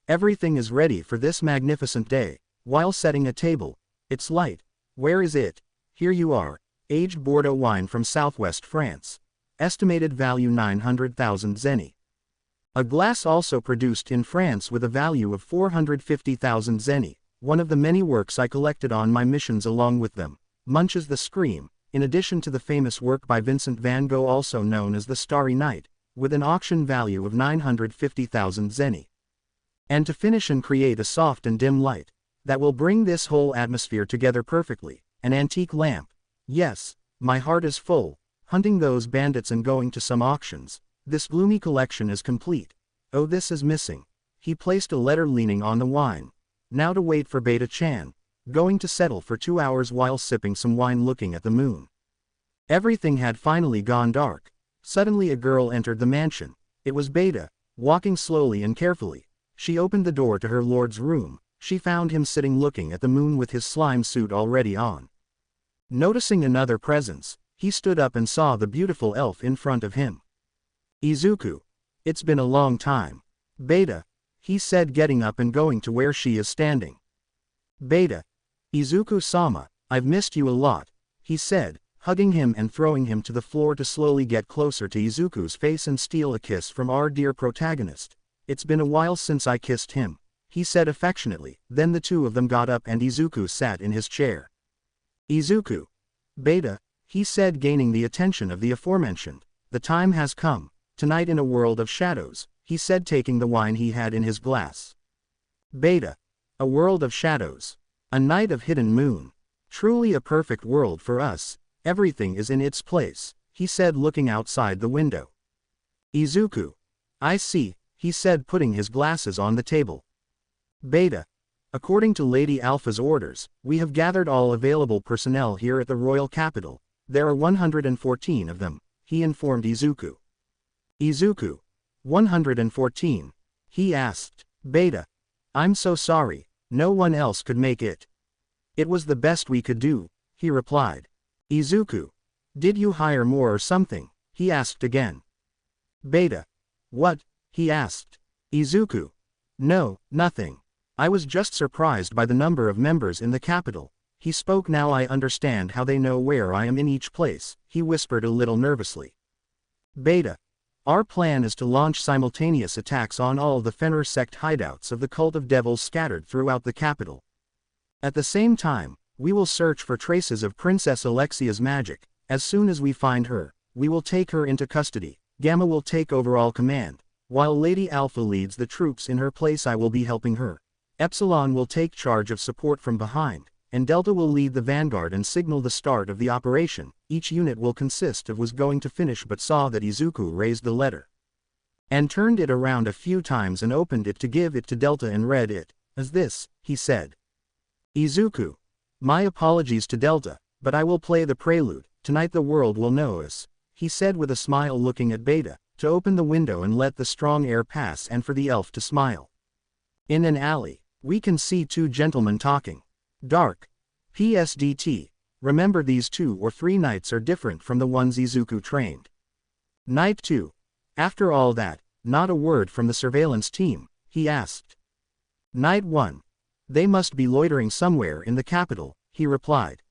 Everything is ready for this magnificent day. While setting a table. It's light. Where is it? Here you are. Aged Bordeaux wine from southwest France. Estimated value 900,000 zeni. A glass also produced in France with a value of 450,000 zeni. One of the many works I collected on my missions. Along with them, Munch's The Scream, in addition to the famous work by Vincent van Gogh also known as The Starry Night, with an auction value of 950,000 zeni. And to finish and create a soft and dim light that will bring this whole atmosphere together perfectly, an antique lamp. Yes, my heart is full, hunting those bandits and going to some auctions. This gloomy collection is complete. Oh, this is missing. He placed a letter leaning on the wine. Now to wait for Beta-chan. Going to settle for 2 hours while sipping some wine looking at the moon. Everything had finally gone dark. Suddenly a girl entered the mansion. It was Beta, walking slowly and carefully. She opened the door to her lord's room. She found him sitting looking at the moon with his slime suit already on. Noticing another presence, he stood up and saw the beautiful elf in front of him. Izuku. It's been a long time. Beta. He said, getting up and going to where she is standing. Beta. Izuku-sama, I've missed you a lot, he said, hugging him and throwing him to the floor to slowly get closer to Izuku's face and steal a kiss from our dear protagonist. It's been a while since I kissed him, he said affectionately. Then the 2 of them got up and Izuku sat in his chair. Izuku. Beta, he said, gaining the attention of the aforementioned. The time has come. Tonight in a world of shadows, he said, taking the wine he had in his glass. Beta. A world of shadows. A night of hidden moon. Truly a perfect world for us. Everything is in its place, he said, looking outside the window. Izuku. I see, he said, putting his glasses on the table. Beta. According to Lady Alpha's orders, we have gathered all available personnel here at the royal capital. There are 114 of them, he informed Izuku. Izuku. 114? He asked. Beta. I'm so sorry, no one else could make it. It was the best we could do, he replied. Izuku. Did you hire more or something? He asked again. Beta. What? He asked. Izuku. No, nothing. I was just surprised by the number of members in the capital. He spoke. Now I understand how they know where I am in each place, he whispered a little nervously. Beta. Our plan is to launch simultaneous attacks on all the Fenrir sect hideouts of the cult of devils scattered throughout the capital. At the same time, we will search for traces of Princess Alexia's magic. As soon as we find her, we will take her into custody. Gamma will take overall command, while Lady Alpha leads the troops in her place. I will be helping her. Epsilon will take charge of support from behind, and Delta will lead the vanguard and signal the start of the operation. Each unit will consist of was going to finish but saw that Izuku raised the letter and turned it around a few times and opened it to give it to Delta and read it. As this, he said. Izuku. My apologies to Delta, but I will play the prelude. Tonight the world will know us, he said with a smile, looking at Beta, to open the window and let the strong air pass and for the elf to smile. In an alley, we can see 2 gentlemen talking. Dark. PSDT. Remember, these 2 or 3 knights are different from the ones Izuku trained. Night 2. After all that, not a word from the surveillance team, he asked. Night 1. They must be loitering somewhere in the capital, he replied.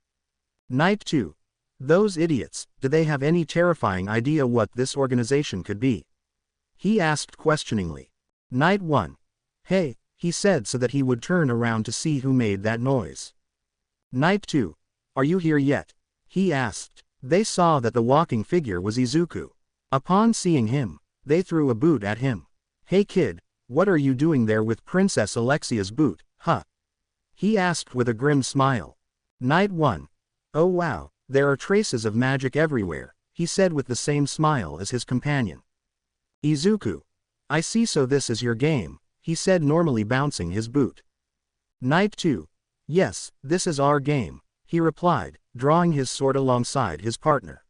Night 2. Those idiots, do they have any terrifying idea what this organization could be? He asked questioningly. Night 1. Hey, he said so that he would turn around to see who made that noise. Night 2. Are you here yet? He asked. They saw that the walking figure was Izuku. Upon seeing him, they threw a boot at him. Hey kid, what are you doing there with Princess Alexia's boot, huh? He asked with a grim smile. Night 1. Oh wow, there are traces of magic everywhere, he said with the same smile as his companion. Izuku. I see, so this is your game, he said normally, bouncing his boot. Night 2. Yes, this is our game, he replied, drawing his sword alongside his partner.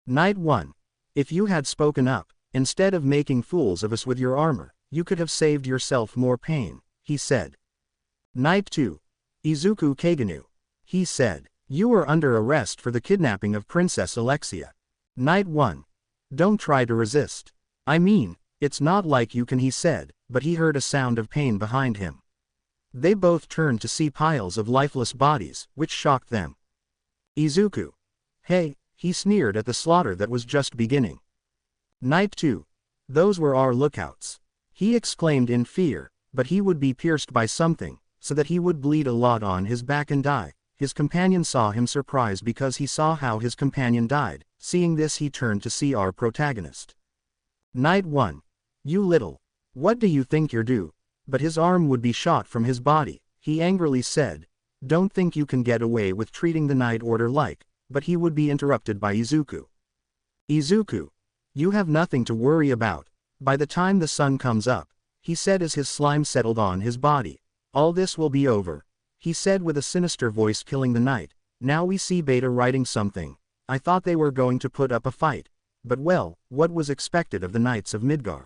Night 1. If you had spoken up, instead of making fools of us with your armor, you could have saved yourself more pain, he said. Night 2. Izuku Kaganu. He said. You are under arrest for the kidnapping of Princess Alexia. Night 1. Don't try to resist. I mean, it's not like you can, he said, but he heard a sound of pain behind him. They both turned to see piles of lifeless bodies, which shocked them. Izuku. Hey, he sneered at the slaughter that was just beginning. Night 2. Those were our lookouts. He exclaimed in fear, but he would be pierced by something, so that he would bleed a lot on his back and die. His companion saw him surprised because he saw how his companion died. Seeing this, he turned to see our protagonist. Night 1. You little. What do you think you're do? But his arm would be shot from his body, he angrily said. Don't think you can get away with treating the Night Order like, but he would be interrupted by Izuku. Izuku. You have nothing to worry about. By the time the sun comes up, he said as his slime settled on his body. All this will be over. He said with a sinister voice, killing the knight. Now we see Beta writing something. I thought they were going to put up a fight. But well, what was expected of the Knights of Midgar?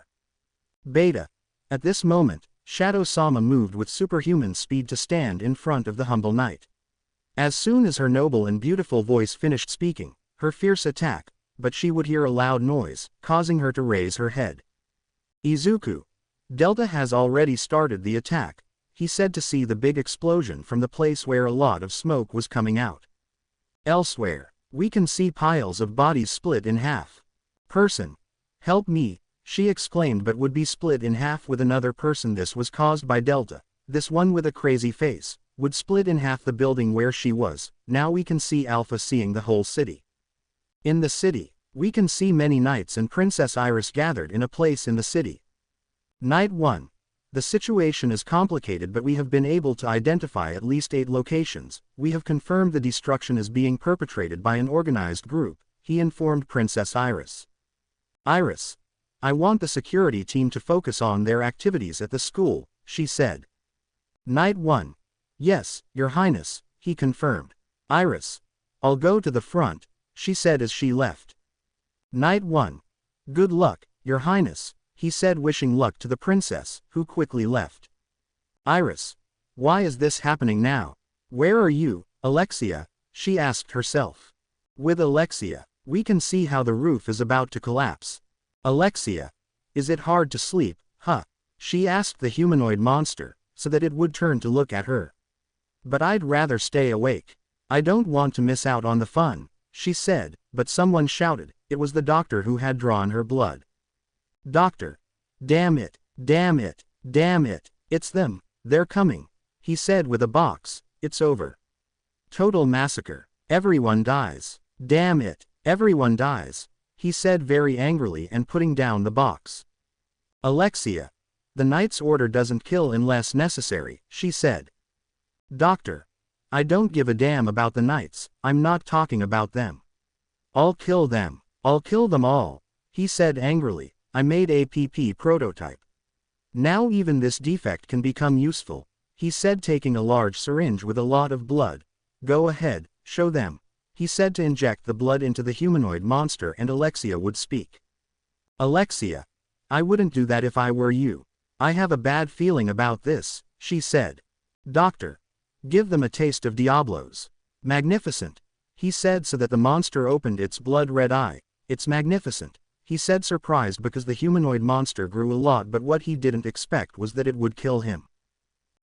Beta. At this moment, Shadow-sama moved with superhuman speed to stand in front of the humble knight. As soon as her noble and beautiful voice finished speaking, her fierce attack, but she would hear a loud noise, causing her to raise her head. Izuku. Delta has already started the attack, he said to see the big explosion from the place where a lot of smoke was coming out. Elsewhere, we can see piles of bodies split in half. Person. Help me, she exclaimed, but would be split in half with another person. This was caused by Delta. This one with a crazy face would split in half the building where she was. Now we can see Alpha seeing the whole city. In the city, we can see many knights and Princess Iris gathered in a place in the city. Night 1. The situation is complicated, but we have been able to identify at least 8 locations. We have confirmed the destruction is being perpetrated by an organized group, he informed Princess Iris. Iris. I want the security team to focus on their activities at the school, she said. Night 1. Yes, Your Highness, he confirmed. Iris. I'll go to the front, she said as she left. Night 1. Good luck, Your Highness, he said, wishing luck to the princess, who quickly left. Iris. Why is this happening now? Where are you, Alexia? She asked herself. With Alexia, we can see how the roof is about to collapse. Alexia. Is it hard to sleep, huh? She asked the humanoid monster, so that it would turn to look at her. But I'd rather stay awake. I don't want to miss out on the fun, she said, but someone shouted. It was the doctor who had drawn her blood. Doctor. Damn it, damn it, damn it, it's them, they're coming, he said with a box. It's over. Total massacre. Everyone dies. Damn it, everyone dies, he said very angrily and putting down the box. Alexia. The Knight's order doesn't kill unless necessary, she said. Doctor. I don't give a damn about the Knights, I'm not talking about them. I'll kill them. I'll kill them all, he said angrily. I made a PP prototype. Now even this defect can become useful, he said, taking a large syringe with a lot of blood. Go ahead, show them, he said to inject the blood into the humanoid monster, and Alexia would speak. Alexia. I wouldn't do that if I were you. I have a bad feeling about this, she said. Doctor. Give them a taste of Diablos. Magnificent, he said so that the monster opened its blood-red eye. It's magnificent, he said surprised because the humanoid monster grew a lot but what he didn't expect was that it would kill him.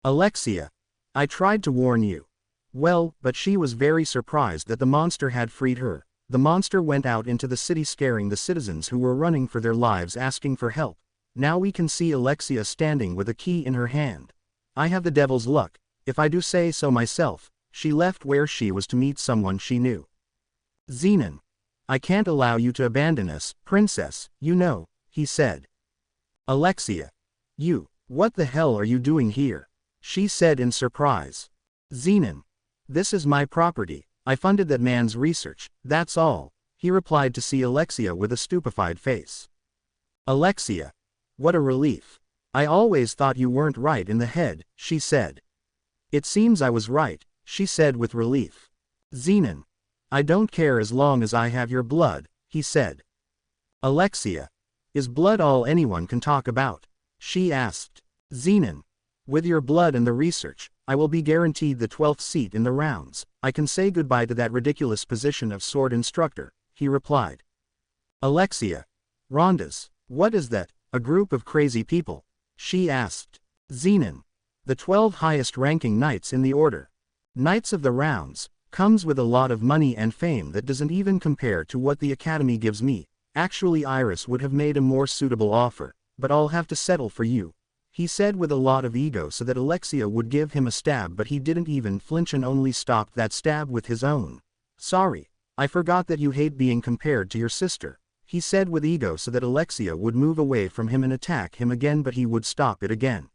Alexia. I tried to warn you. Well, but she was very surprised that the monster had freed her. The monster went out into the city scaring the citizens who were running for their lives asking for help. Now we can see Alexia standing with a key in her hand. I have the devil's luck, if I do say so myself. She left where she was to meet someone she knew. Zenan. I can't allow you to abandon us, princess, you know, he said. Alexia. You, what the hell are you doing here? She said in surprise. Zenan. This is my property, I funded that man's research, that's all, he replied to see Alexia with a stupefied face. Alexia. What a relief. I always thought you weren't right in the head, she said. It seems I was right, she said with relief. Zenan. I don't care as long as I have your blood, he said. Alexia. Is blood all anyone can talk about? She asked. Zenan. With your blood and the research, I will be guaranteed the 12th seat in the rounds. I can say goodbye to that ridiculous position of sword instructor, he replied. Alexia. Rondas. What is that, a group of crazy people? She asked. Zenan. The 12 highest ranking knights in the order. Knights of the rounds, comes with a lot of money and fame that doesn't even compare to what the academy gives me. Actually Iris would have made a more suitable offer, but I'll have to settle for you, he said with a lot of ego so that Alexia would give him a stab but he didn't even flinch and only stopped that stab with his own. Sorry, I forgot that you hate being compared to your sister, he said with ego so that Alexia would move away from him and attack him again but he would stop it again.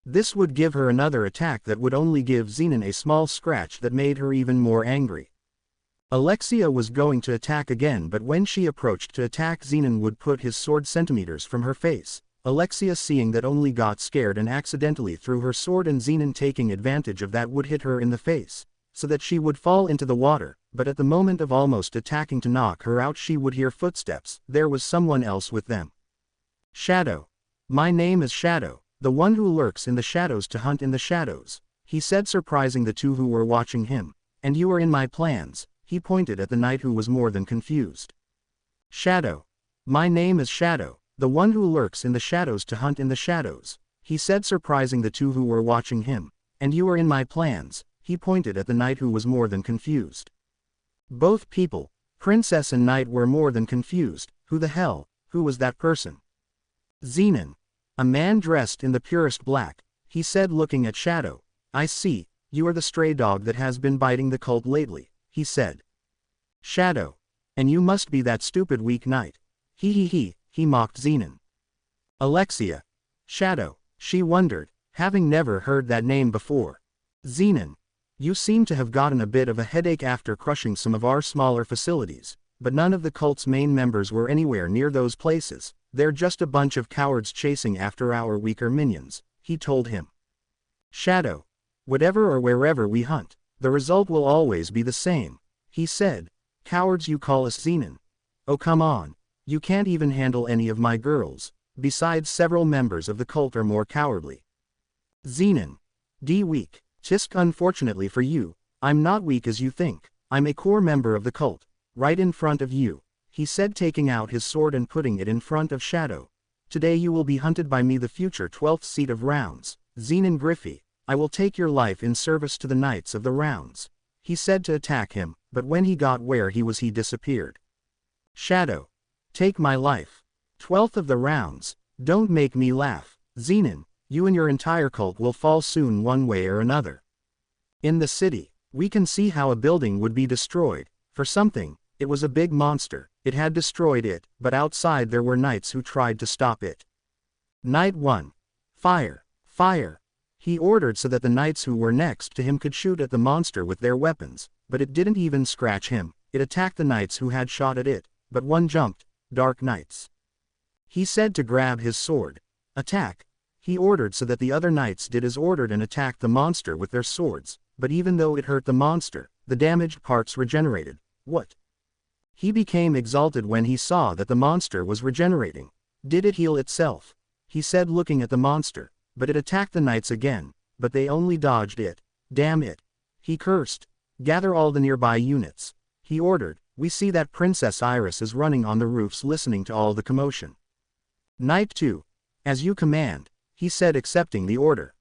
This would give her another attack that would only give Zenan a small scratch that made her even more angry. Alexia was going to attack again but when she approached to attack Zenan would put his sword centimeters from her face. Alexia seeing that only got scared and accidentally threw her sword and Zenan taking advantage of that would hit her in the face, so that she would fall into the water, but at the moment of almost attacking to knock her out she would hear footsteps. There was someone else with them. Shadow. My name is Shadow, the one who lurks in the shadows to hunt in the shadows, he said surprising the two who were watching him. And you are in my plans, he pointed at the knight who was more than confused. Shadow. My name is Shadow, the one who lurks in the shadows to hunt in the shadows, he said surprising the two who were watching him. And you are in my plans, he pointed at the knight who was more than confused. Both people, princess and knight, were more than confused. Who the hell, who was that person? Zenan. A man dressed in the purest black, he said looking at Shadow. I see, you are the stray dog that has been biting the cult lately, he said. Shadow. And you must be that stupid weak knight. He mocked Zenan. Alexia. Shadow, she wondered, having never heard that name before. Zenan. You seem to have gotten a bit of a headache after crushing some of our smaller facilities, but none of the cult's main members were anywhere near those places. They're just a bunch of cowards chasing after our weaker minions, he told him. Shadow. Whatever or wherever we hunt, the result will always be the same, he said. Cowards you call us, Zenan? Oh come on. You can't even handle any of my girls, besides several members of the cult are more cowardly. Zenan. Weak. Tisk, unfortunately for you, I'm not weak as you think. I'm a core member of the cult, right in front of you, he said taking out his sword and putting it in front of Shadow. Today you will be hunted by me, the future 12th seat of rounds, Zenan Griffey. I will take your life in service to the knights of the rounds, he said to attack him, but when he got where he was he disappeared. Shadow. Take my life. 12th of the rounds, don't make me laugh, Zenan, you and your entire cult will fall soon one way or another. In the city, we can see how a building would be destroyed, for something, it was a big monster, it had destroyed it, but outside there were knights who tried to stop it. Knight 1. Fire, fire. He ordered so that the knights who were next to him could shoot at the monster with their weapons, but it didn't even scratch him, it attacked the knights who had shot at it, but one jumped. Dark Knights. He said to grab his sword. Attack. He ordered so that the other knights did as ordered and attacked the monster with their swords, but even though it hurt the monster, the damaged parts regenerated. What? He became exalted when he saw that the monster was regenerating. Did it heal itself? He said looking at the monster, but it attacked the knights again, but they only dodged it. Damn it. He cursed. Gather all the nearby units. He ordered. We see that Princess Iris is running on the roofs listening to all the commotion. Night 2. As you command, he said, accepting the order.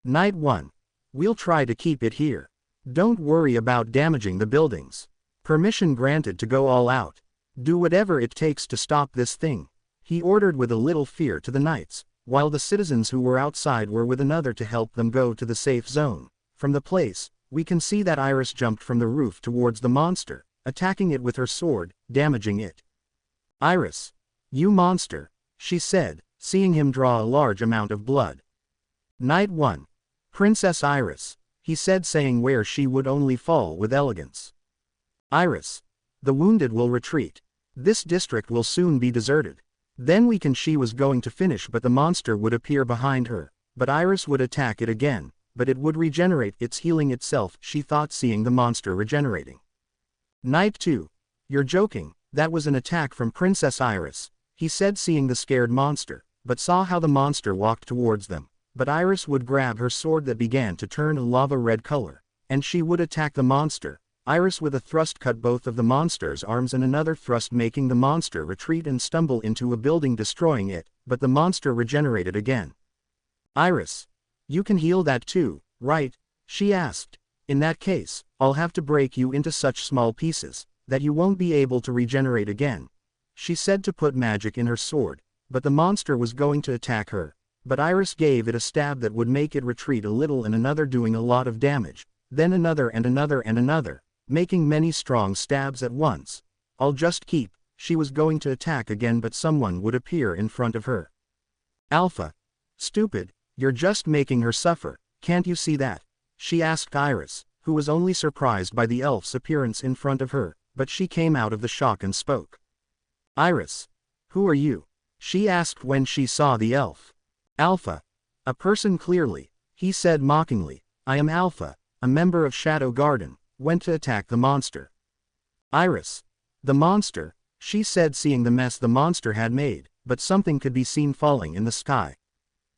Night 1. We'll try to keep it here. Don't worry about damaging the buildings. Permission granted to go all out. Do whatever it takes to stop this thing, he ordered with a little fear to the knights, while the citizens who were outside were with another to help them go to the safe zone. From the place, we can see that Iris jumped from the roof towards the monster, attacking it with her sword, damaging it. Iris. You monster, she said, seeing him draw a large amount of blood. Night 1. Princess Iris, he said, saying where she would only fall with elegance. Iris. The wounded will retreat. This district will soon be deserted. Then we can. She was going to finish, but the monster would appear behind her, but Iris would attack it again, but it would regenerate. It's healing itself, she thought, seeing the monster regenerating. Night 2. You're joking, that was an attack from Princess Iris, he said, seeing the scared monster, but saw how the monster walked towards them. But Iris would grab her sword that began to turn a lava red color, and she would attack the monster. Iris with a thrust cut both of the monster's arms and another thrust, making the monster retreat and stumble into a building, destroying it, but the monster regenerated again. Iris. You can heal that too, right? She asked. In that case, I'll have to break you into such small pieces, that you won't be able to regenerate again. She said to put magic in her sword, but the monster was going to attack her. But Iris gave it a stab that would make it retreat a little, and another, doing a lot of damage, then another and another and another, making many strong stabs at once. I'll just keep. She was going to attack again, but someone would appear in front of her. Alpha. Stupid, you're just making her suffer, can't you see that? She asked Iris, who was only surprised by the elf's appearance in front of her, but she came out of the shock and spoke. Iris. Who are you? She asked when she saw the elf. Alpha. A person, clearly, he said mockingly. I am Alpha, a member of Shadow Garden, went to attack the monster. Iris. The monster, she said, seeing the mess the monster had made, but something could be seen falling in the sky.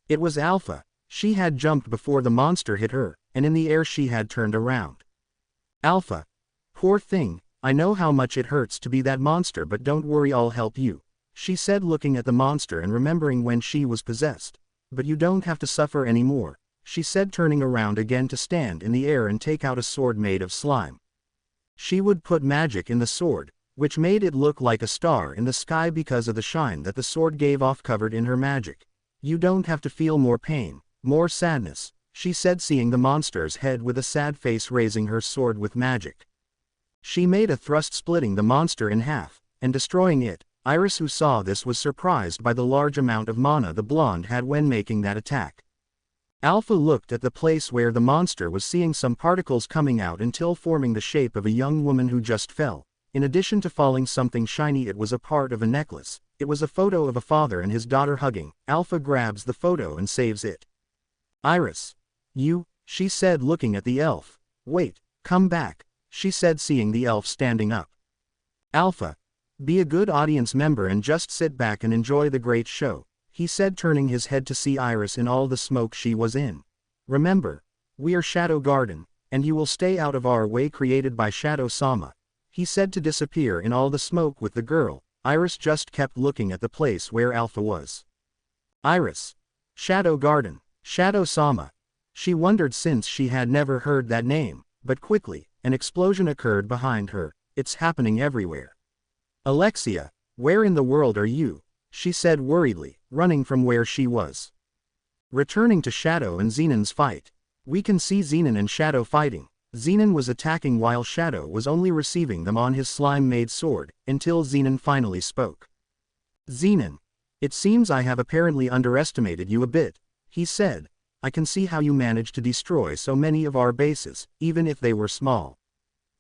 It was Alpha. She had jumped before the monster hit her, and in the air she had turned around. Alpha. Poor thing, I know how much it hurts to be that monster, but don't worry, I'll help you, she said, looking at the monster and remembering when she was possessed. But you don't have to suffer anymore, she said, turning around again to stand in the air and take out a sword made of slime. She would put magic in the sword, which made it look like a star in the sky because of the shine that the sword gave off, covered in her magic. You don't have to feel more pain, more sadness, she said, seeing the monster's head with a sad face, raising her sword with magic. She made a thrust, splitting the monster in half, and destroying it. Iris, who saw this, was surprised by the large amount of mana the blonde had when making that attack. Alpha looked at the place where the monster was, seeing some particles coming out until forming the shape of a young woman who just fell. In addition to falling something shiny, it was a part of a necklace. It was a photo of a father and his daughter hugging. Alpha grabs the photo and saves it. Iris. You, she said, looking at the elf. Wait, come back, she said, seeing the elf standing up. Alpha. Be a good audience member and just sit back and enjoy the great show, he said, turning his head to see Iris in all the smoke she was in. Remember, we are Shadow Garden, and you will stay out of our way, created by Shadow-sama, he said, to disappear in all the smoke with the girl. Iris just kept looking at the place where Alpha was. Iris. Shadow Garden, Shadow-sama. She wondered, since she had never heard that name, but quickly, an explosion occurred behind her. It's happening everywhere. Alexia, where in the world are you? She said worriedly, running from where she was. Returning to Shadow and Zenan's fight. We can see Zenan and Shadow fighting. Zenan was attacking while Shadow was only receiving them on his slime-made sword, until Zenan finally spoke. Zenan. It seems I have apparently underestimated you a bit, he said. I can see how you managed to destroy so many of our bases, even if they were small.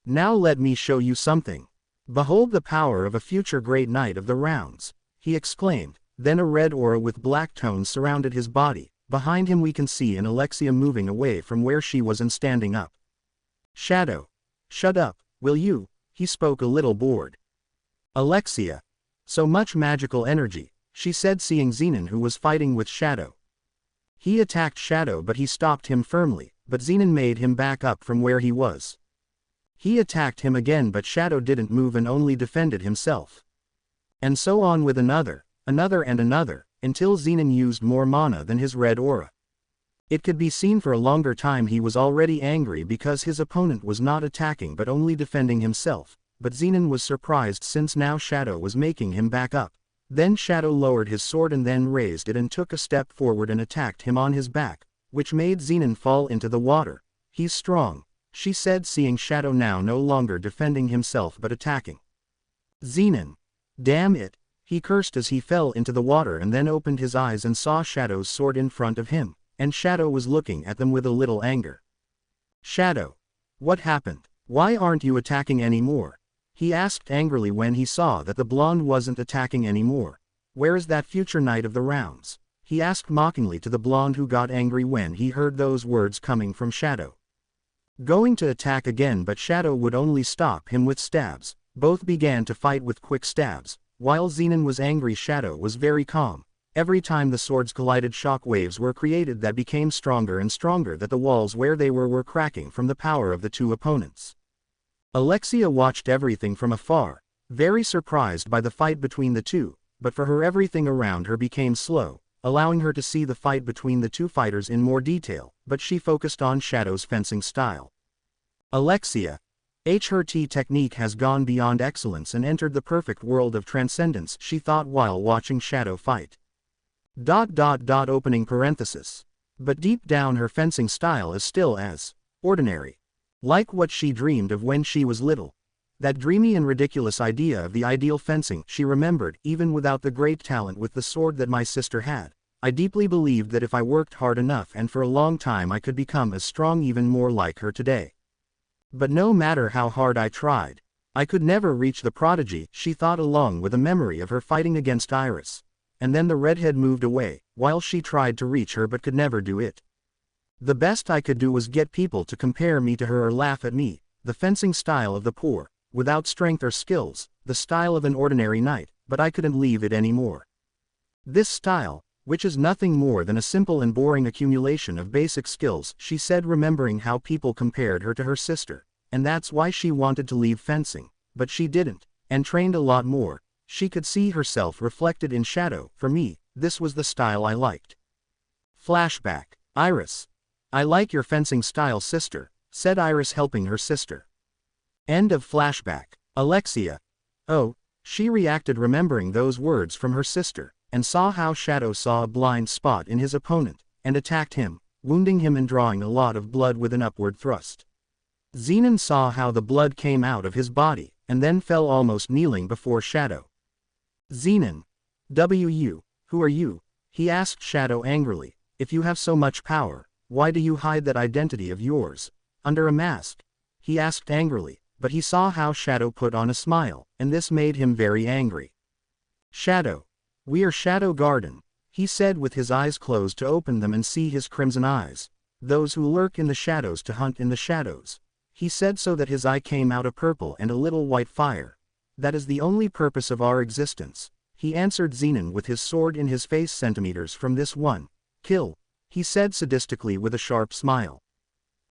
Now let me show you something. Behold the power of a future great knight of the rounds, he exclaimed. Then a red aura with black tones surrounded his body. Behind him we can see an Alexia moving away from where she was and standing up. Shadow. Shut up, will you? He spoke, a little bored. Alexia. So much magical energy, she said, seeing Zenan, who was fighting with Shadow. He attacked Shadow, but he stopped him firmly, but Zenan made him back up from where he was. He attacked him again, but Shadow didn't move and only defended himself. And so on with another, and another, until Zenan used more mana than his red aura. It could be seen for a longer time he was already angry because his opponent was not attacking but only defending himself, but Zenan was surprised since now Shadow was making him back up. Then Shadow lowered his sword and then raised it and took a step forward and attacked him on his back, which made Zenan fall into the water. "He's strong," she said, seeing Shadow now no longer defending himself but attacking. "Zenan. Damn it," he cursed as he fell into the water and then opened his eyes and saw Shadow's sword in front of him, and Shadow was looking at them with a little anger. "Shadow. What happened? Why aren't you attacking anymore?" he asked angrily when he saw that the blonde wasn't attacking anymore. "Where is that future knight of the rounds?" he asked mockingly to the blonde, who got angry when he heard those words coming from Shadow. Going to attack again, but Shadow would only stop him with stabs. Both began to fight with quick stabs. While Zenan was angry, Shadow was very calm. Every time the swords collided, shock waves were created that became stronger and stronger, that the walls where they were cracking from the power of the two opponents. Alexia watched everything from afar, very surprised by the fight between the two, but for her everything around her became slow, allowing her to see the fight between the two fighters in more detail, but she focused on Shadow's fencing style. Alexia. Her technique has gone beyond excellence and entered the perfect world of transcendence, she thought while watching Shadow fight. Opening parenthesis. But deep down her fencing style is still as ordinary. Like what she dreamed of when she was little. That dreamy and ridiculous idea of the ideal fencing, she remembered, even without the great talent with the sword that my sister had. I deeply believed that if I worked hard enough and for a long time I could become as strong, even more like her today. But no matter how hard I tried, I could never reach the prodigy, she thought, along with a memory of her fighting against Iris. And then the redhead moved away, while she tried to reach her but could never do it. The best I could do was get people to compare me to her or laugh at me, the fencing style of the poor, without strength or skills, the style of an ordinary knight, but I couldn't leave it anymore. This style, which is nothing more than a simple and boring accumulation of basic skills, she said, remembering how people compared her to her sister, and that's why she wanted to leave fencing, but she didn't, and trained a lot more. She could see herself reflected in Shadow. For me, this was the style I liked. Flashback. Iris. I like your fencing style, sister, said Iris, helping her sister. End of flashback. Alexia. Oh, she reacted, remembering those words from her sister, and saw how Shadow saw a blind spot in his opponent, and attacked him, wounding him and drawing a lot of blood with an upward thrust. Zenan saw how the blood came out of his body, and then fell almost kneeling before Shadow. Zenan. Who are you? He asked Shadow angrily. If you have so much power, why do you hide that identity of yours under a mask? He asked angrily, but he saw how Shadow put on a smile, and this made him very angry. Shadow. We are Shadow Garden, he said with his eyes closed to open them and see his crimson eyes. Those who lurk in the shadows to hunt in the shadows. He said so that his eye came out a purple and a little white fire. That is the only purpose of our existence, he answered Zenan with his sword in his face, centimeters from this one. Kill, he said sadistically with a sharp smile.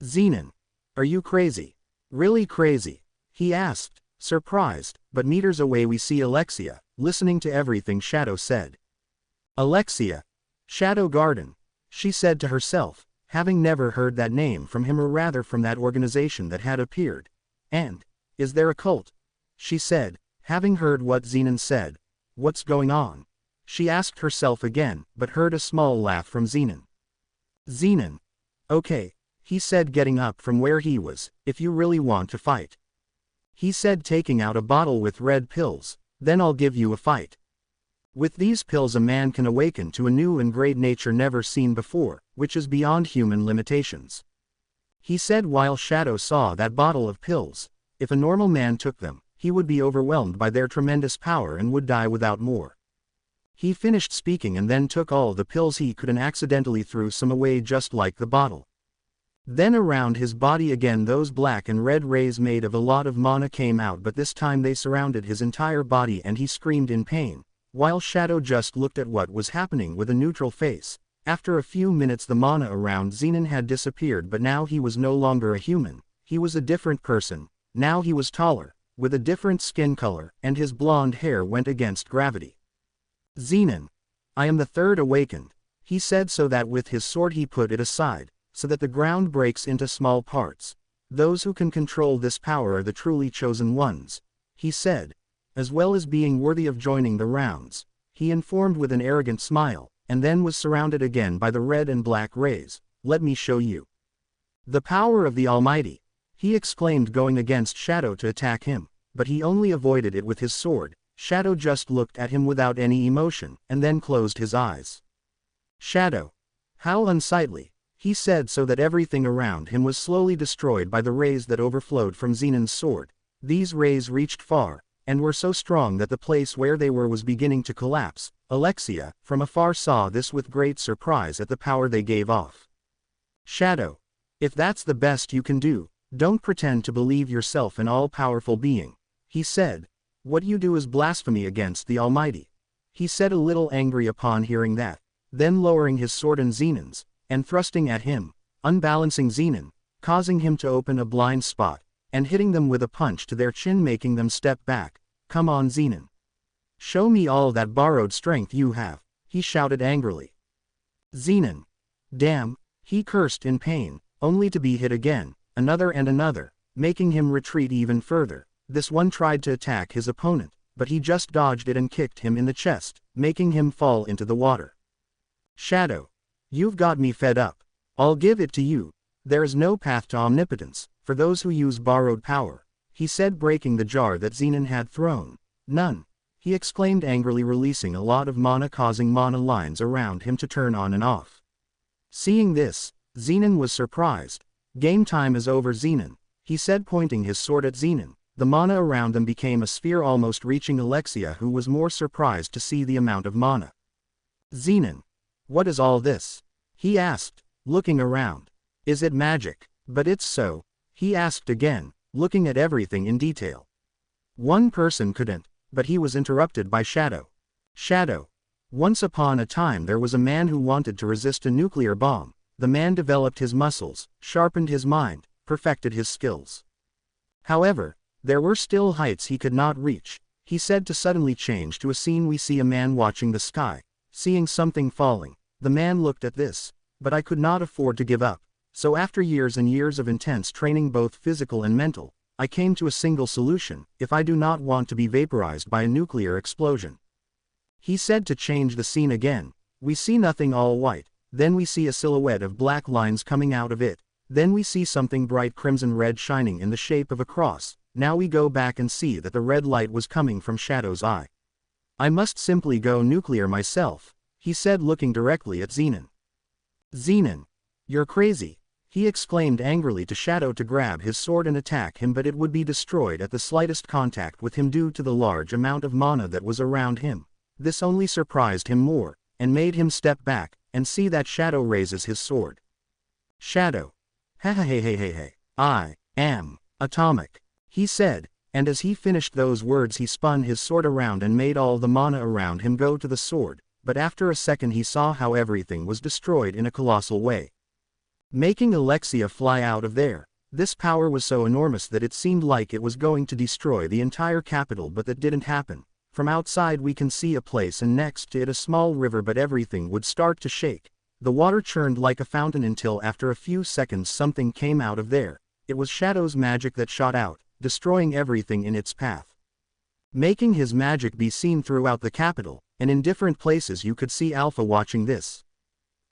Zenan. Are you crazy? Really crazy? He asked, surprised, but meters away we see Alexia, listening to everything Shadow said. Alexia. Shadow Garden, she said to herself, having never heard that name from him, or rather from that organization that had appeared. And, is there a cult? She said, having heard what Zenan said. What's going on? She asked herself again, but heard a small laugh from Zenan. Zenan. Okay, he said, getting up from where he was, if you really want to fight. He said, taking out a bottle with red pills, then I'll give you a fight. With these pills a man can awaken to a new and great nature never seen before, which is beyond human limitations. He said while Shadow saw that bottle of pills. If a normal man took them, he would be overwhelmed by their tremendous power and would die without more. He finished speaking and then took all the pills he could and accidentally threw some away, just like the bottle. Then around his body again those black and red rays made of a lot of mana came out, but this time they surrounded his entire body and he screamed in pain, while Shadow just looked at what was happening with a neutral face. After a few minutes the mana around Zenan had disappeared, but now he was no longer a human, he was a different person. Now he was taller, with a different skin color, and his blonde hair went against gravity. Zenan. I am the third awakened, he said, so that with his sword he put it aside, so that the ground breaks into small parts. Those who can control this power are the truly chosen ones, he said. As well as being worthy of joining the rounds, he informed with an arrogant smile, and then was surrounded again by the red and black rays. Let me show you the power of the Almighty, he exclaimed, going against Shadow to attack him, but he only avoided it with his sword. Shadow just looked at him without any emotion, and then closed his eyes. Shadow. How unsightly, he said, so that everything around him was slowly destroyed by the rays that overflowed from Zenan's sword. These rays reached far, and were so strong that the place where they were was beginning to collapse. Alexia, from afar, saw this with great surprise at the power they gave off. Shadow. If that's the best you can do, don't pretend to believe yourself an all-powerful being, he said. What you do is blasphemy against the Almighty, he said, a little angry upon hearing that. Then lowering his sword in Zenan's, and thrusting at him, unbalancing Zenan, causing him to open a blind spot, and hitting them with a punch to their chin, making them step back. Come on, Zenan. Show me all that borrowed strength you have, he shouted angrily. Zenan. Damn, he cursed in pain, only to be hit again, another and another, making him retreat even further. This one tried to attack his opponent, but he just dodged it and kicked him in the chest, making him fall into the water. Shadow. You've got me fed up. I'll give it to you. There is no path to omnipotence for those who use borrowed power, he said, breaking the jar that Zenan had thrown. None, he exclaimed angrily, releasing a lot of mana, causing mana lines around him to turn on and off. Seeing this, Zenan was surprised. Game time is over, Zenan, he said, pointing his sword at Zenan. The mana around them became a sphere, almost reaching Alexia, who was more surprised to see the amount of mana. Zenan. What is all this? He asked, looking around. Is it magic? But it's so, he asked again, looking at everything in detail. One person couldn't, but he was interrupted by Shadow. Shadow. Once upon a time there was a man who wanted to resist a nuclear bomb. The man developed his muscles, sharpened his mind, perfected his skills. However, there were still heights he could not reach, he said, to suddenly change to a scene. We see a man watching the sky, seeing something falling. The man looked at this, but I could not afford to give up. So after years and years of intense training, both physical and mental, I came to a single solution: if I do not want to be vaporized by a nuclear explosion. He said, to change the scene again. We see nothing, all white, then we see a silhouette of black lines coming out of it, then we see something bright crimson red shining in the shape of a cross. Now we go back and see that the red light was coming from Shadow's eye. I must simply go nuclear myself, he said, looking directly at Zenan. Zenan. You're crazy, he exclaimed angrily to Shadow to grab his sword and attack him, but it would be destroyed at the slightest contact with him due to the large amount of mana that was around him. This only surprised him more, and made him step back, and see that Shadow raises his sword. Shadow. Hey, I am atomic, he said, and as he finished those words he spun his sword around and made all the mana around him go to the sword, but after a second he saw how everything was destroyed in a colossal way, making Alexia fly out of there. This power was so enormous that it seemed like it was going to destroy the entire capital, but that didn't happen. From outside we can see a place and next to it a small river, but everything would start to shake. The water churned like a fountain until after a few seconds something came out of there. It was Shadow's magic that shot out, destroying everything in its path, making his magic be seen throughout the capital, and in different places you could see Alpha watching this.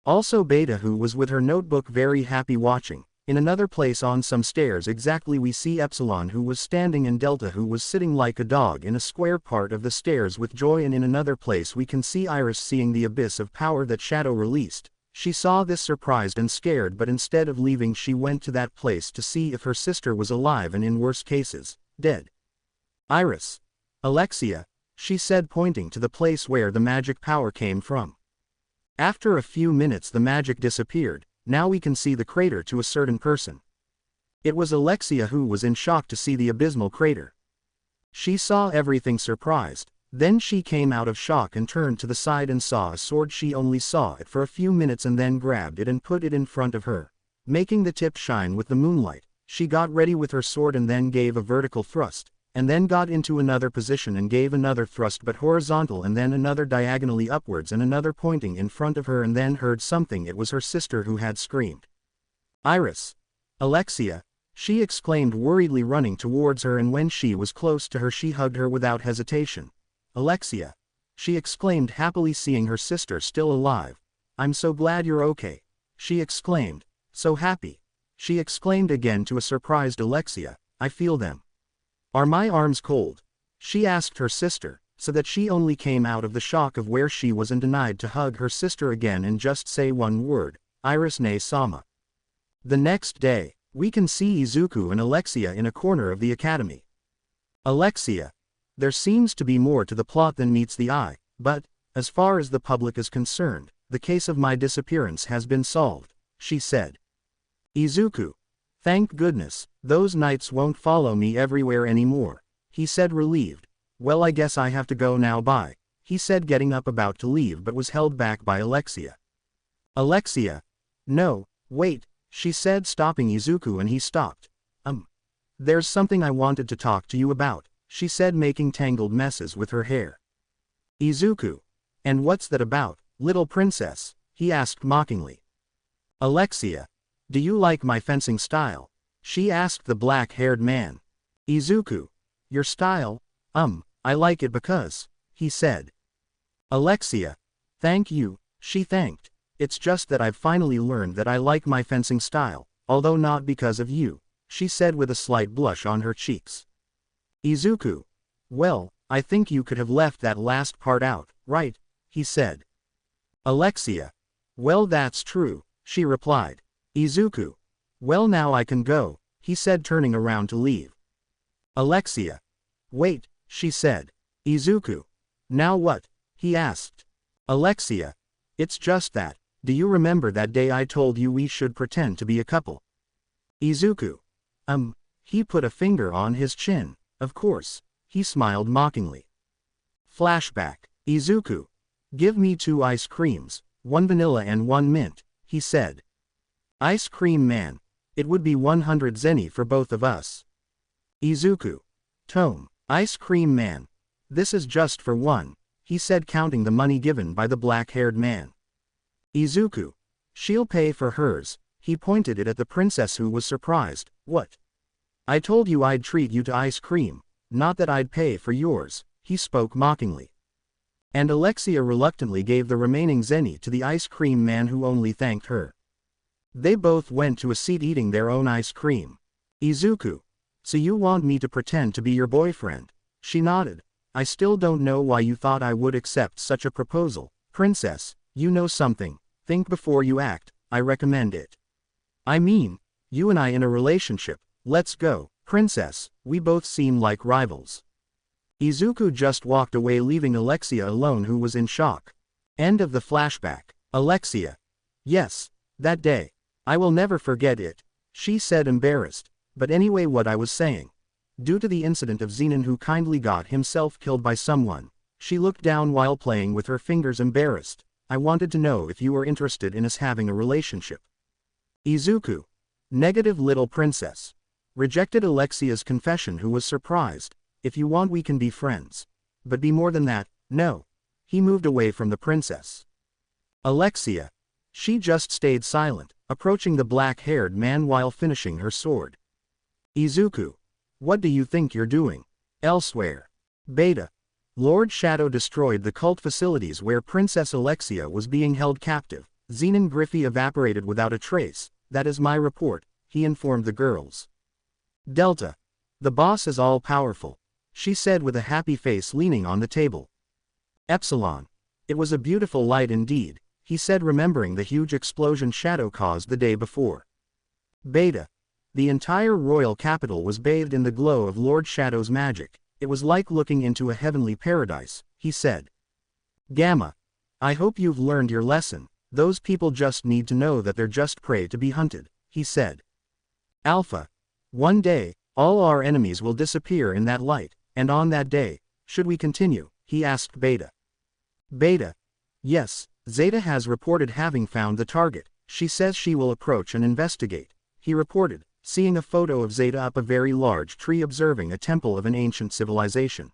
Also Beta, who was with her notebook very happy watching. In another place on some stairs exactly we see Epsilon, who was standing, and Delta, who was sitting like a dog in a square part of the stairs with joy, and in another place we can see Iris seeing the abyss of power that Shadow released. She saw this surprised and scared, but instead of leaving she went to that place to see if her sister was alive and, in worst cases, dead. Iris. Alexia, she said, pointing to the place where the magic power came from. After a few minutes the magic disappeared. Now we can see the crater to a certain person. It was Alexia, who was in shock to see the abysmal crater. She saw everything surprised. Then she came out of shock and turned to the side and saw a sword. She only saw it for a few minutes and then grabbed it and put it in front of her, making the tip shine with the moonlight. She got ready with her sword and then gave a vertical thrust, and then got into another position and gave another thrust but horizontal and then another diagonally upwards and another pointing in front of her and then heard something. It was her sister who had screamed. "Iris! Alexia!" she exclaimed worriedly, running towards her, and when she was close to her she hugged her without hesitation. "Alexia!" she exclaimed happily, seeing her sister still alive. "I'm so glad you're okay," she exclaimed. "So happy," she exclaimed again to a surprised Alexia. "I feel them. Are my arms cold?" she asked her sister, so that she only came out of the shock of where she was and denied to hug her sister again and just say one word, "Iris ne sama." The next day, we can see Izuku and Alexia in a corner of the academy. "Alexia, there seems to be more to the plot than meets the eye, but, as far as the public is concerned, the case of my disappearance has been solved," she said. "Izuku, thank goodness, those knights won't follow me everywhere anymore," he said, relieved. "Well, I guess I have to go now, bye," he said, getting up about to leave but was held back by Alexia. "Alexia, no, wait," she said, stopping Izuku, and he stopped. There's something I wanted to talk to you about," she said, making tangled messes with her hair. "Izuku, and what's that about, little princess?" he asked mockingly. "Alexia, do you like my fencing style?" she asked the black-haired man. "Izuku, your style? I like it because," he said. "Alexia, thank you," she thanked. "It's just that I've finally learned that I like my fencing style, although not because of you," she said with a slight blush on her cheeks. "Izuku, well, I think you could have left that last part out, right?" he said. Alexia, "Well, that's true," she replied. Izuku, "Well, now I can go," he said, turning around to leave. Alexia, "Wait," she said. Izuku, "Now what?" he asked. Alexia, "It's just that, do you remember that day I told you we should pretend to be a couple?" Izuku, he put a finger on his chin. "Of course," he smiled mockingly. Flashback. Izuku, "Give me 2 ice creams, 1 vanilla and 1 mint," he said. Ice cream man, "It would be 100 zeni for both of us." Izuku, "Tome, ice cream man, this is just for 1, he said, counting the money given by the black-haired man. Izuku, "She'll pay for hers," he pointed it at the princess, who was surprised. "What? I told you I'd treat you to ice cream, not that I'd pay for yours," he spoke mockingly. And Alexia reluctantly gave the remaining zeni to the ice cream man, who only thanked her. They both went to a seat eating their own ice cream. Izuku, "So you want me to pretend to be your boyfriend?" She nodded. "I still don't know why you thought I would accept such a proposal, princess. You know something, think before you act, I recommend it. I mean, you and I in a relationship, let's go, princess, we both seem like rivals." Izuku just walked away, leaving Alexia alone, who was in shock. End of the flashback. Alexia, "Yes, that day. I will never forget it," she said, embarrassed. "But anyway, what I was saying. Due to the incident of Zenan, who kindly got himself killed by someone," she looked down while playing with her fingers, embarrassed. "I wanted to know if you were interested in us having a relationship." Izuku, "Negative, little princess," rejected Alexia's confession, who was surprised. "If you want, we can be friends. But be more than that, no." He moved away from the princess. Alexia, she just stayed silent, approaching the black-haired man while finishing her sword. Izuku, "What do you think you're doing?" Elsewhere. Beta. Lord Shadow destroyed the cult facilities where Princess Alexia was being held captive. Zenan Griffey evaporated without a trace. "That is my report," he informed the girls. Delta. "The boss is all-powerful," she said with a happy face, leaning on the table. Epsilon. "It was a beautiful light indeed," he said, remembering the huge explosion Shadow caused the day before. Beta. "The entire royal capital was bathed in the glow of Lord Shadow's magic. It was like looking into a heavenly paradise," he said. Gamma. "I hope you've learned your lesson. Those people just need to know that they're just prey to be hunted," he said. Alpha. "One day, all our enemies will disappear in that light, and on that day, should we continue, he asked Beta. Beta. Yes, Zeta has reported having found the target. She says she will approach and investigate, he reported, seeing a photo of Zeta up a very large tree observing a temple of an ancient civilization.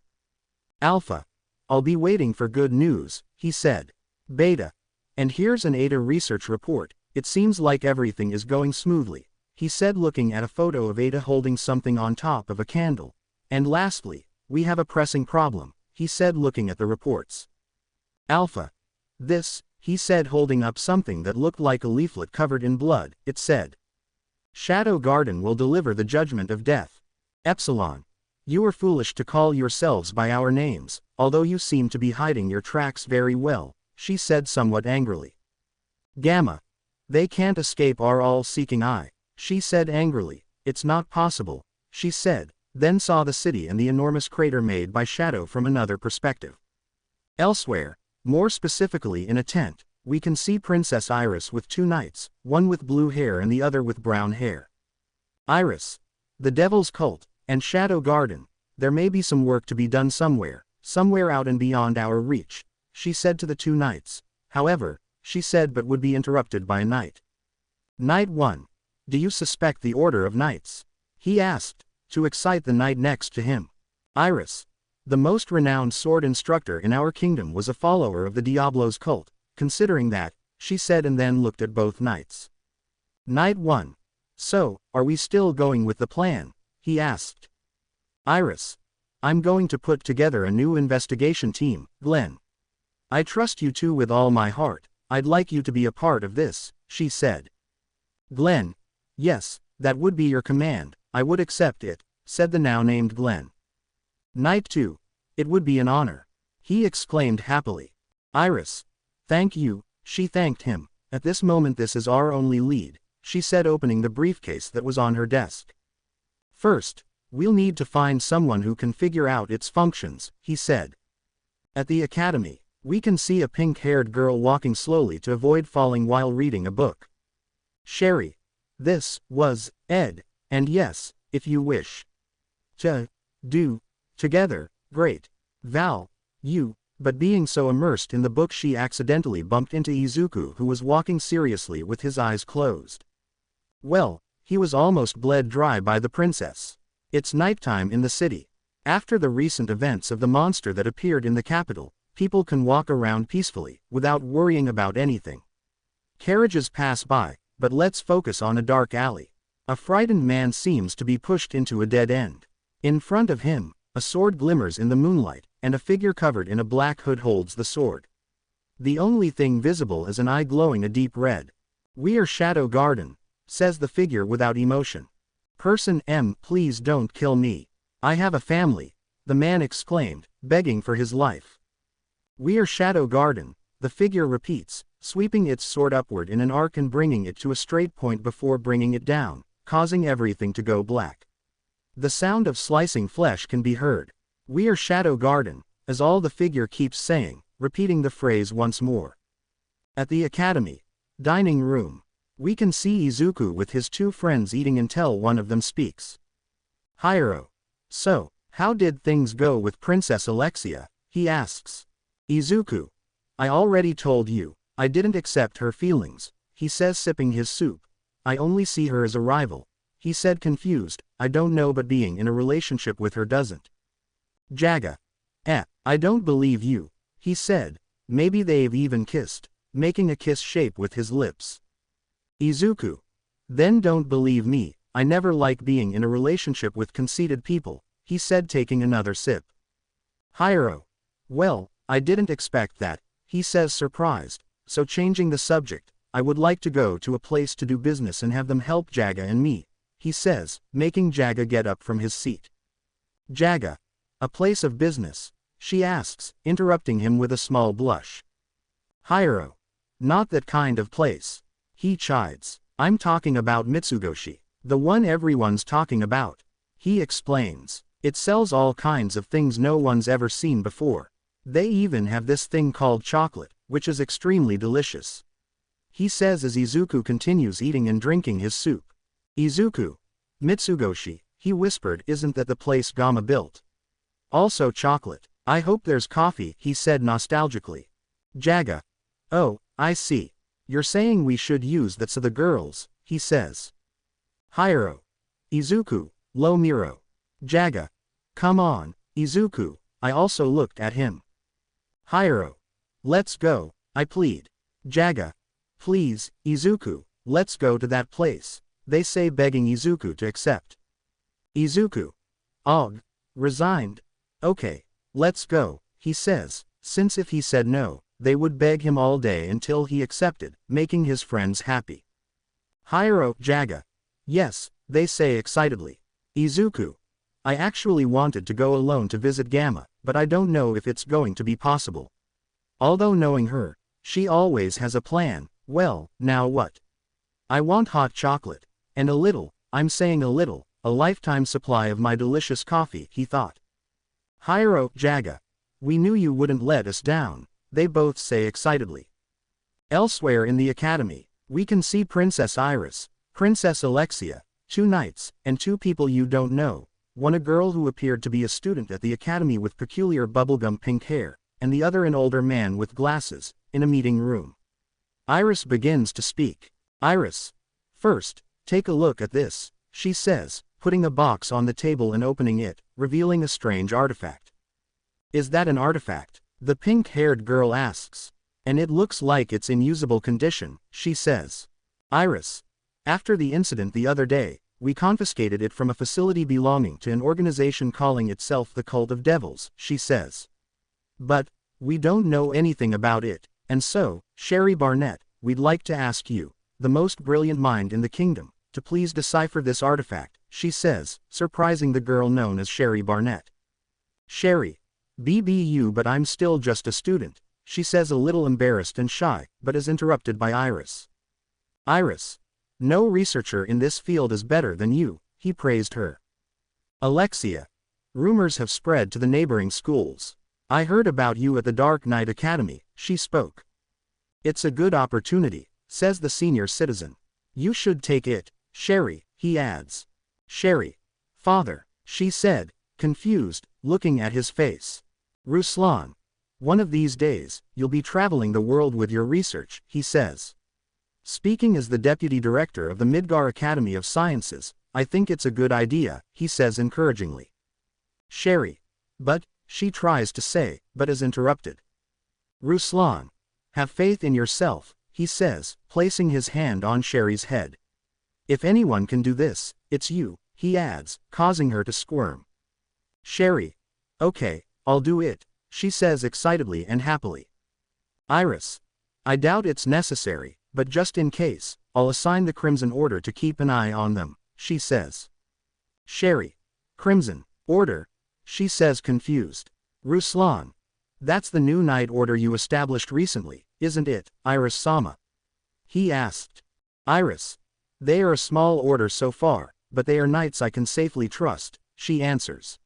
Alpha. I'll be waiting for good news, he said. Beta. And here's an Ada research report. It seems like everything is going smoothly, he said, looking at a photo of Ada holding something on top of a candle. And lastly, we have a pressing problem, he said, looking at the reports. Alpha. This, he said, holding up something that looked like a leaflet covered in blood. It said, Shadow Garden will deliver the judgment of death. Epsilon. You are foolish to call yourselves by our names, although you seem to be hiding your tracks very well, she said somewhat angrily. Gamma. They can't escape our all-seeking eye, she said angrily. It's not possible, she said, then saw the city and the enormous crater made by Shadow from another perspective. Elsewhere, more specifically in a tent, we can see Princess Iris with two knights, one with blue hair and the other with brown hair. Iris. The Devil's Cult, and Shadow Garden. There may be some work to be done somewhere out and beyond our reach, she said to the two knights. However, she said, but would be interrupted by a knight. Knight 1. Do you suspect the Order of Knights? He asked, to excite the knight next to him. Iris. The most renowned sword instructor in our kingdom was a follower of the Diablo's cult, considering that, she said, and then looked at both knights. Knight 1. So, are we still going with the plan? He asked. Iris. I'm going to put together a new investigation team, Glenn. I trust you two with all my heart. I'd like you to be a part of this, she said. Glenn. Yes, that would be your command. I would accept it, said the now named Glenn. Knight 2. It would be an honor, he exclaimed happily. Iris. Thank you, she thanked him. At this moment, this is our only lead, she said, opening the briefcase that was on her desk. First, we'll need to find someone who can figure out its functions, he said. At the academy, we can see a pink-haired girl walking slowly to avoid falling while reading a book. Sherry. This was Ed, and yes, if you wish to do together, great. Val. You. But being so immersed in the book, she accidentally bumped into Izuku, who was walking seriously with his eyes closed. Well, he was almost bled dry by the princess. It's nighttime in the city. After the recent events of the monster that appeared in the capital, people can walk around peacefully, without worrying about anything. Carriages pass by, but let's focus on a dark alley. A frightened man seems to be pushed into a dead end. In front of him, a sword glimmers in the moonlight, and a figure covered in a black hood holds the sword. The only thing visible is an eye glowing a deep red. We are Shadow Garden, says the figure without emotion. Person M, please don't kill me. I have a family, the man exclaimed, begging for his life. We are Shadow Garden, the figure repeats, sweeping its sword upward in an arc and bringing it to a straight point before bringing it down, causing everything to go black. The sound of slicing flesh can be heard. We are Shadow Garden, as all the figure keeps saying, repeating the phrase once more. At the academy dining room, we can see Izuku with his two friends eating until one of them speaks. Hiro. So, how did things go with Princess Alexia? He asks. Izuku. I already told you, I didn't accept her feelings, he says, sipping his soup. I only see her as a rival, he said, confused. I don't know, but being in a relationship with her doesn't. Jaga. I don't believe you, he said. Maybe they've even kissed, making a kiss shape with his lips. Izuku. Then don't believe me. I never like being in a relationship with conceited people, he said, taking another sip. Hiro. Well, I didn't expect that, he says, surprised. So changing the subject, I would like to go to a place to do business and have them help Jaga and me, he says, making Jaga get up from his seat. Jaga. A place of business? She asks, interrupting him with a small blush. Hiro. Not that kind of place. He chides. I'm talking about Mitsugoshi, the one everyone's talking about. He explains. It sells all kinds of things no one's ever seen before. They even have this thing called chocolate, which is extremely delicious. He says as Izuku continues eating and drinking his soup. Izuku. Mitsugoshi, he whispered, isn't that the place Gamma built? Also chocolate. I hope there's coffee, he said nostalgically. Jaga. Oh, I see. You're saying we should use that to the girls, he says. Hiro. Izuku, Lo Miro. Jaga. Come on, Izuku, I also looked at him. Hiro. Let's go, I plead. Jaga. Please, Izuku, let's go to that place, they say, begging Izuku to accept. Izuku. Og. Resigned. Okay, let's go, he says, since if he said no, they would beg him all day until he accepted, making his friends happy. Hiro. Jaga. Yes, they say excitedly. Izuku. I actually wanted to go alone to visit Gamma, but I don't know if it's going to be possible. Although knowing her, she always has a plan. Well, now what? I want hot chocolate. And a little, I'm saying a little, a lifetime supply of my delicious coffee, he thought. Hiro. Jaga. We knew you wouldn't let us down, they both say excitedly. Elsewhere in the academy, we can see Princess Iris, Princess Alexia, 2 knights, and 2 people you don't know, one a girl who appeared to be a student at the academy with peculiar bubblegum pink hair, and the other an older man with glasses, in a meeting room. Iris begins to speak. Iris. First, take a look at this, she says, putting a box on the table and opening it, revealing a strange artifact. Is that an artifact? The pink-haired girl asks. And it looks like it's in usable condition, she says. Iris. After the incident the other day, we confiscated it from a facility belonging to an organization calling itself the Cult of Devils, she says. But, we don't know anything about it, and so, Sherry Barnett, we'd like to ask you, the most brilliant mind in the kingdom, to please decipher this artifact, she says, surprising the girl known as Sherry Barnett. Sherry. BBU, but I'm still just a student, she says, a little embarrassed and shy, but is interrupted by Iris. Iris. No researcher in this field is better than you, he praised her. Alexia. Rumors have spread to the neighboring schools. I heard about you at the Dark Knight Academy, she spoke. It's a good opportunity, says the senior citizen. You should take it, Sherry, he adds. Sherry. Father, she said, confused, looking at his face. Ruslan. One of these days, you'll be traveling the world with your research, he says. Speaking as the deputy director of the Midgar Academy of Sciences, I think it's a good idea, he says encouragingly. Sherry. But, she tries to say, but is interrupted. Ruslan. Have faith in yourself, he says, placing his hand on Sherry's head. If anyone can do this, it's you, he adds, causing her to squirm. Sherry. Okay, I'll do it, she says excitedly and happily. Iris. I doubt it's necessary, but just in case, I'll assign the Crimson Order to keep an eye on them, she says. Sherry. Crimson Order? She says confused. Ruslan. That's the new Knight Order you established recently, isn't it, Iris-sama? He asked. Iris. They are a small order so far, but they are knights I can safely trust, she answers.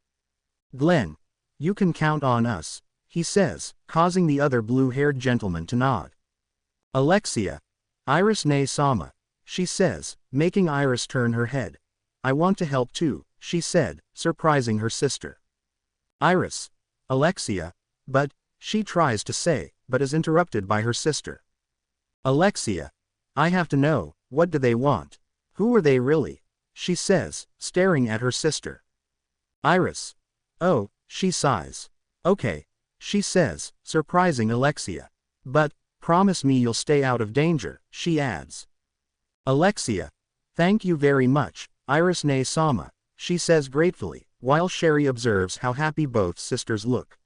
Glenn. You can count on us, he says, causing the other blue-haired gentleman to nod. Alexia. Iris-sama, she says, making Iris turn her head. I want to help too, she said, surprising her sister. Iris. Alexia. But, she tries to say, but is interrupted by her sister. Alexia. I have to know, what do they want? Who are they really? She says, staring at her sister. Iris. Oh, she sighs. Okay, she says, surprising Alexia. But, promise me you'll stay out of danger, she adds. Alexia. Thank you very much, Iris-sama, she says gratefully, while Sherry observes how happy both sisters look.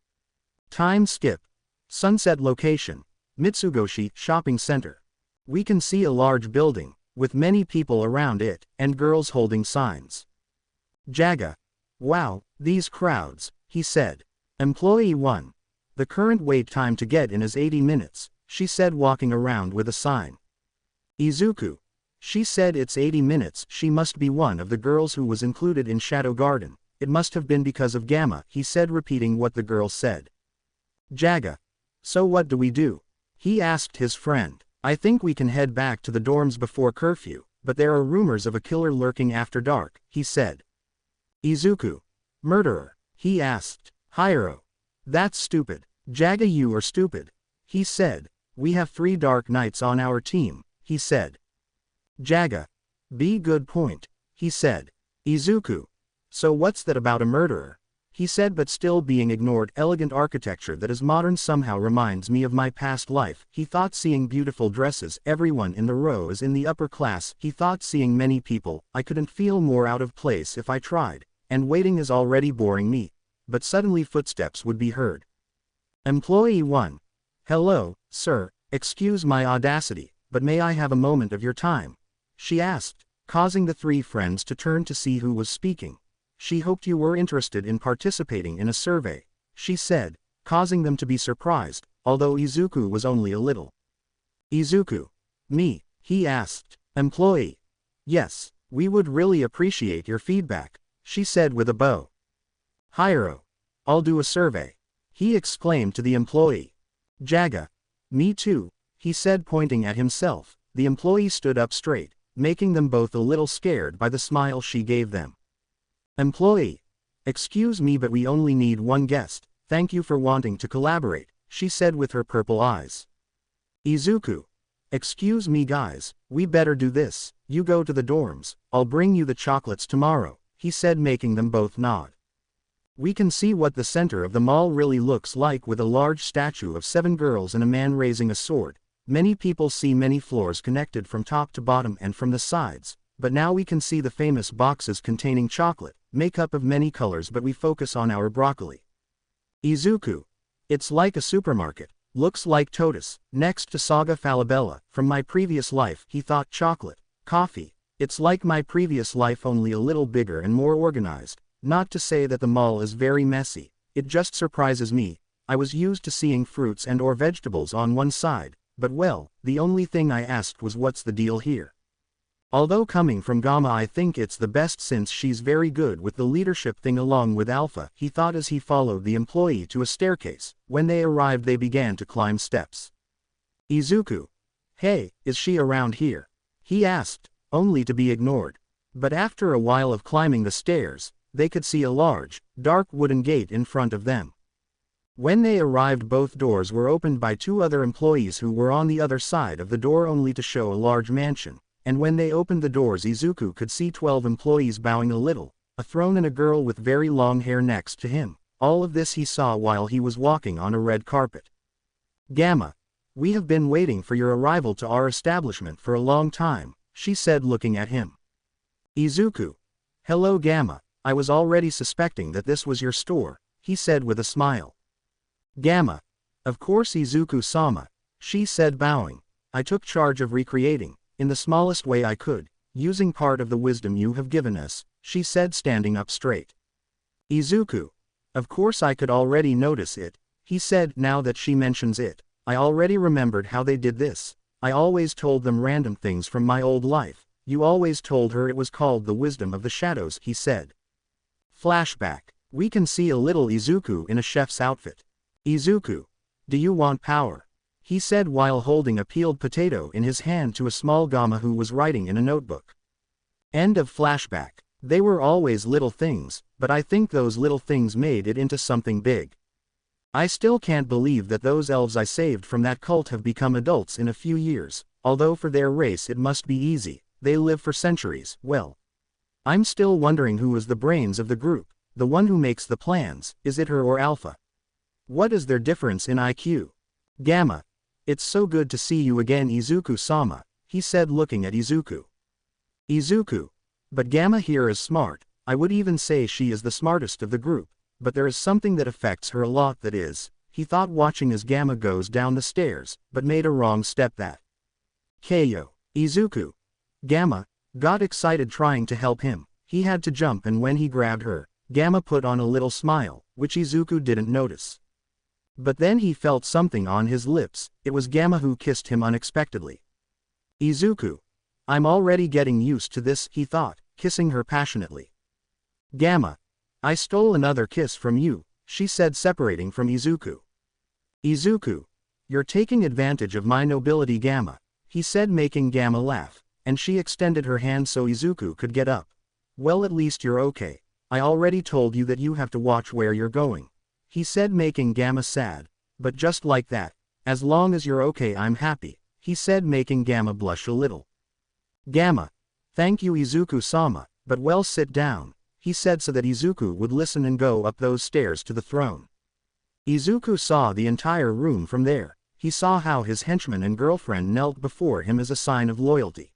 Time skip. Sunset location. Mitsugoshi Shopping Center. We can see a large building, with many people around it, and girls holding signs. Jaga. Wow, these crowds, he said. Employee 1. The current wait time to get in is 80 minutes, she said, walking around with a sign. Izuku. She said it's 80 minutes, she must be one of the girls who was included in Shadow Garden, it must have been because of Gamma, he said, repeating what the girl said. Jaga. So what do we do? He asked his friend. I think we can head back to the dorms before curfew, but there are rumors of a killer lurking after dark, he said. Izuku. Murderer? He asked. Hiro. That's stupid. Jaga, you are stupid. He said. We have 3 dark knights on our team, he said. Jaga. Be good point, he said. Izuku. So what's that about a murderer? He said, but still being ignored. Elegant architecture that is modern somehow reminds me of my past life. He thought, seeing beautiful dresses, everyone in the row is in the upper class. He thought, seeing many people, I couldn't feel more out of place if I tried, and waiting is already boring me. But suddenly footsteps would be heard. Employee 1. Hello, sir, excuse my audacity, but may I have a moment of your time? She asked, causing the 3 friends to turn to see who was speaking. She hoped you were interested in participating in a survey, she said, causing them to be surprised, although Izuku was only a little. Izuku. Me, he asked. Employee. Yes, we would really appreciate your feedback, she said with a bow. Hiro. I'll do a survey, he exclaimed to the employee. Jaga. Me too, he said, pointing at himself. The employee stood up straight, making them both a little scared by the smile she gave them. Employee. Excuse me, but we only need 1 guest. Thank you for wanting to collaborate, she said with her purple eyes. Izuku. Excuse me guys, we better do this. You go to the dorms, I'll bring you the chocolates tomorrow, he said, making them both nod. We can see what the center of the mall really looks like, with a large statue of 7 girls and a man raising a sword. Many people see many floors connected from top to bottom and from the sides, but now we can see the famous boxes containing chocolate, makeup of many colors, but we focus on our broccoli. Izuku. It's like a supermarket, looks like Totus, next to Saga Falabella. From my previous life, he thought. Chocolate, coffee, it's like my previous life, only a little bigger and more organized. Not to say that the mall is very messy, it just surprises me. I was used to seeing fruits and or vegetables on one side, but well, the only thing I asked was what's the deal here. Although coming from Gamma, I think it's the best since she's very good with the leadership thing along with Alpha, he thought as he followed the employee to a staircase. When they arrived, they began to climb steps. Izuku. Hey, is she around here? He asked, only to be ignored. But after a while of climbing the stairs, they could see a large, dark wooden gate in front of them. When they arrived, both doors were opened by 2 other employees who were on the other side of the door, only to show a large mansion. And when they opened the doors, Izuku could see 12 employees bowing a little, a throne and a girl with very long hair next to him. All of this he saw while he was walking on a red carpet. Gamma. We have been waiting for your arrival to our establishment for a long time, she said, looking at him. Izuku. Hello Gamma, I was already suspecting that this was your store, he said with a smile. Gamma. Of course Izuku-sama, she said, bowing. I took charge of recreating, in the smallest way I could, using part of the wisdom you have given us, she said, standing up straight. Izuku. Of course I could already notice it, he said. Now that she mentions it, I already remembered how they did this. I always told them random things from my old life. You always told her it was called the wisdom of the shadows, he said. Flashback. We can see a little Izuku in a chef's outfit. Izuku. Do you want power? He said while holding a peeled potato in his hand to a small Gamma who was writing in a notebook. End of flashback. They were always little things, but I think those little things made it into something big. I still can't believe that those elves I saved from that cult have become adults in a few years, although for their race it must be easy, they live for centuries. Well, I'm still wondering who is the brains of the group, the one who makes the plans. Is it her or Alpha? What is their difference in IQ? Gamma. It's so good to see you again, Izuku-sama, he said, looking at Izuku. Izuku. But Gamma here is smart. I would even say she is the smartest of the group, but there is something that affects her a lot, that is, he thought, watching as Gamma goes down the stairs, but made a wrong step. That Ko. Izuku. Gamma got excited trying to help him. He had to jump, and when he grabbed her, Gamma put on a little smile, which Izuku didn't notice. But then he felt something on his lips. It was Gamma who kissed him unexpectedly. Izuku. I'm already getting used to this, he thought, kissing her passionately. Gamma. I stole another kiss from you, she said, separating from Izuku. Izuku. You're taking advantage of my nobility, Gamma, he said, making Gamma laugh, and she extended her hand so Izuku could get up. Well, at least you're okay. I already told you that you have to watch where you're going. he said, making Gamma sad. But just like that. As long as you're okay, I'm happy, he said, making Gamma blush a little. Gamma. Thank you, Izuku-sama, but well, sit down, he said so that Izuku would listen and go up those stairs to the throne. Izuku saw the entire room from there. He saw how his henchman and girlfriend knelt before him as a sign of loyalty.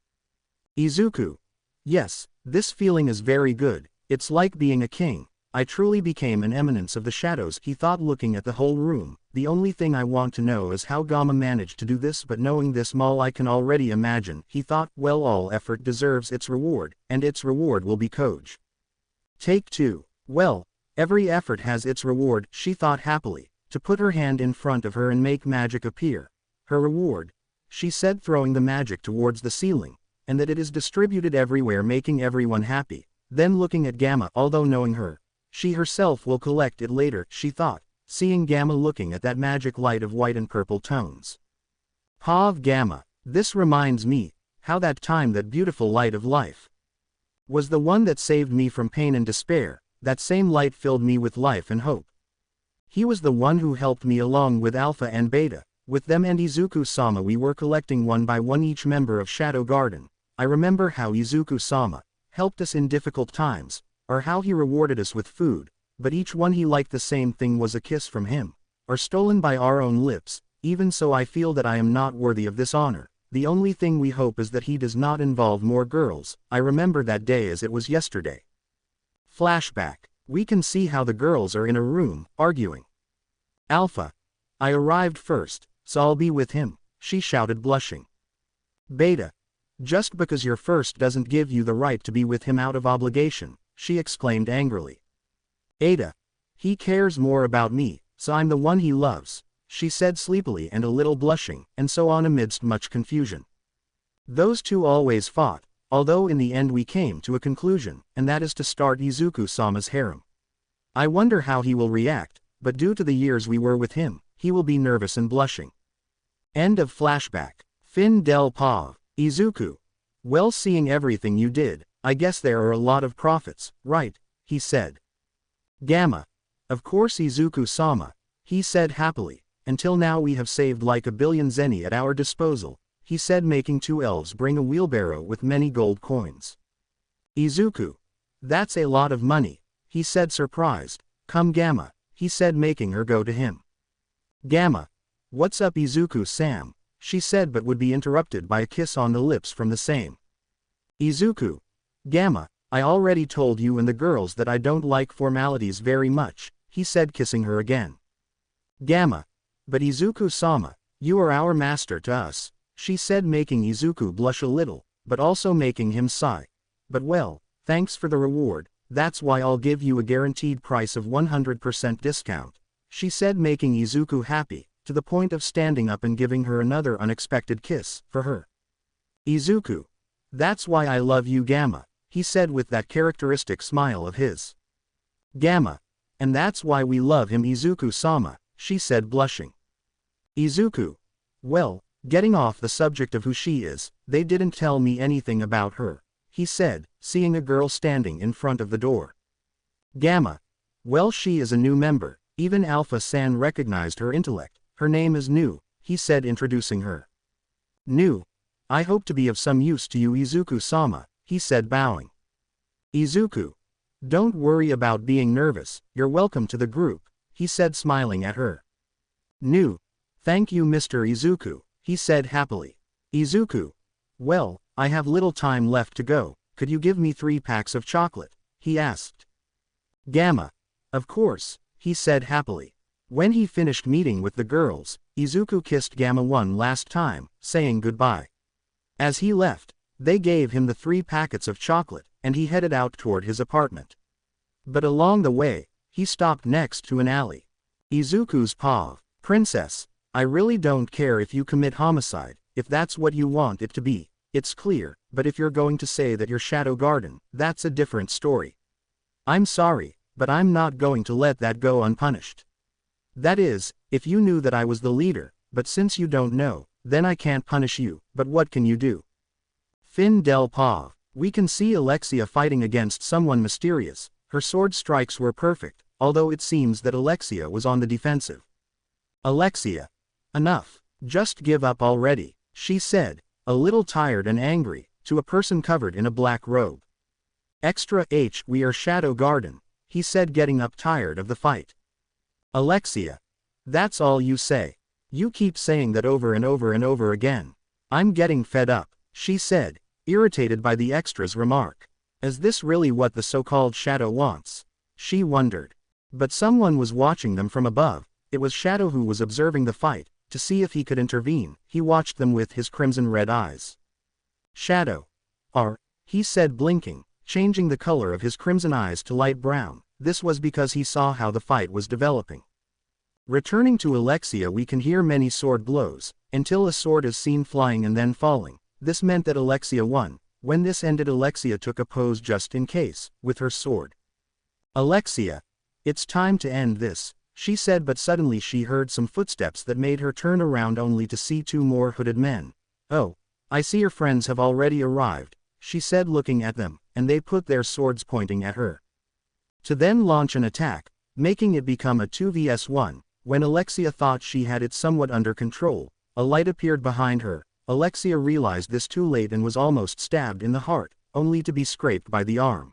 Izuku. Yes, this feeling is very good, it's like being a king. I truly became an eminence of the shadows, he thought, looking at the whole room. The only thing I want to know is how Gamma managed to do this, but knowing this mall I can already imagine, he thought. Well, all effort deserves its reward, and its reward will be Koji. Take 2. Well, every effort has its reward, she thought happily, to put her hand in front of her and make magic appear. Her reward, she said, throwing the magic towards the ceiling, and that it is distributed everywhere, making everyone happy. Then looking at Gamma, although knowing her, she herself will collect it later, she thought, seeing Gamma looking at that magic light of white and purple tones. Pav Gamma, this reminds me, how that time that beautiful light of life was the one that saved me from pain and despair. That same light filled me with life and hope. He was the one who helped me along with Alpha and Beta. With them and Izuku-sama we were collecting one by one each member of Shadow Garden. I remember how Izuku-sama helped us in difficult times, or how he rewarded us with food, but each one he liked the same thing was a kiss from him, or stolen by our own lips. Even so, I feel that I am not worthy of this honor. The only thing we hope is that he does not involve more girls. I remember that day as it was yesterday. Flashback. We can see how the girls are in a room, arguing. Alpha. I arrived first, so I'll be with him, she shouted, blushing. Beta. Just because you're first doesn't give you the right to be with him out of obligation, she exclaimed angrily. Ada. He cares more about me, so I'm the one he loves, she said sleepily and a little blushing, and so on amidst much confusion. Those two always fought, although in the end we came to a conclusion, and that is to start Izuku-sama's harem. I wonder how he will react, but due to the years we were with him, he will be nervous and blushing. End of flashback. Fin del Pav. Izuku. Well, seeing everything you did, I guess there are a lot of profits, right? He said. Gamma. Of course, Izuku-sama, he said happily. Until now we have saved like 1 billion zeni at our disposal, he said, making 2 elves bring a wheelbarrow with many gold coins. Izuku. That's a lot of money, he said, surprised. Come Gamma, he said, making her go to him. Gamma. What's up, Izuku-sam, she said, but would be interrupted by a kiss on the lips from the same. Izuku. Gamma, I already told you and the girls that I don't like formalities very much, he said, kissing her again. Gamma. But Izuku-sama, you are our master to us, she said, making Izuku blush a little, but also making him sigh. But well, thanks for the reward, that's why I'll give you a guaranteed price of 100% discount, she said, making Izuku happy, to the point of standing up and giving her another unexpected kiss, for her. Izuku. That's why I love you, Gamma, he said with that characteristic smile of his. Gamma. And that's why we love him, Izuku-sama, she said, blushing. Izuku. Well, getting off the subject of who she is, they didn't tell me anything about her, he said, seeing a girl standing in front of the door. Gamma. Well, she is a new member, even Alpha-san recognized her intellect. Her name is Nu, he said, introducing her. Nu. I hope to be of some use to you, Izuku-sama, he said, bowing. Izuku. Don't worry about being nervous, you're welcome to the group, he said, smiling at her. Nu. Thank you, Mr. Izuku, he said happily. Izuku. Well, I have little time left to go, could you give me 3 packs of chocolate, he asked. Gamma. Of course, he said happily. When he finished meeting with the girls, Izuku kissed Gamma one last time, saying goodbye. As he left, they gave him the 3 packets of chocolate, and he headed out toward his apartment. But along the way, he stopped next to an alley. Izuku's pav. Princess, I really don't care if you commit homicide, if that's what you want it to be, it's clear, but if you're going to say that you're Shadow Garden, that's a different story. I'm sorry, but I'm not going to let that go unpunished. That is, if you knew that I was the leader, but since you don't know, then I can't punish you, but what can you do? Fin del Pav. We can see Alexia fighting against someone mysterious, her sword strikes were perfect, although it seems that Alexia was on the defensive. Alexia. Enough. Just give up already, she said, a little tired and angry, to a person covered in a black robe. Extra H, we are Shadow Garden, he said, getting up, tired of the fight. Alexia. That's all you say. You keep saying that over and over and over again. I'm getting fed up, she said, irritated by the extra's remark. Is this really what the so-called Shadow wants? She wondered. But someone was watching them from above. It was Shadow who was observing the fight, to see if he could intervene. He watched them with his crimson-red eyes. Shadow. He said, blinking, changing the color of his crimson eyes to light brown. This was because he saw how the fight was developing. Returning to Alexia, we can hear many sword blows, until a sword is seen flying and then falling. This meant that Alexia won. When this ended, Alexia took a pose just in case, with her sword. Alexia. It's time to end this, she said, but suddenly she heard some footsteps that made her turn around only to see two more hooded men. Oh, I see your friends have already arrived, she said, looking at them, and they put their swords pointing at her. To then launch an attack, making it become a 2vs1. When Alexia thought she had it somewhat under control, a light appeared behind her. Alexia realized this too late and was almost stabbed in the heart, only to be scraped by the arm.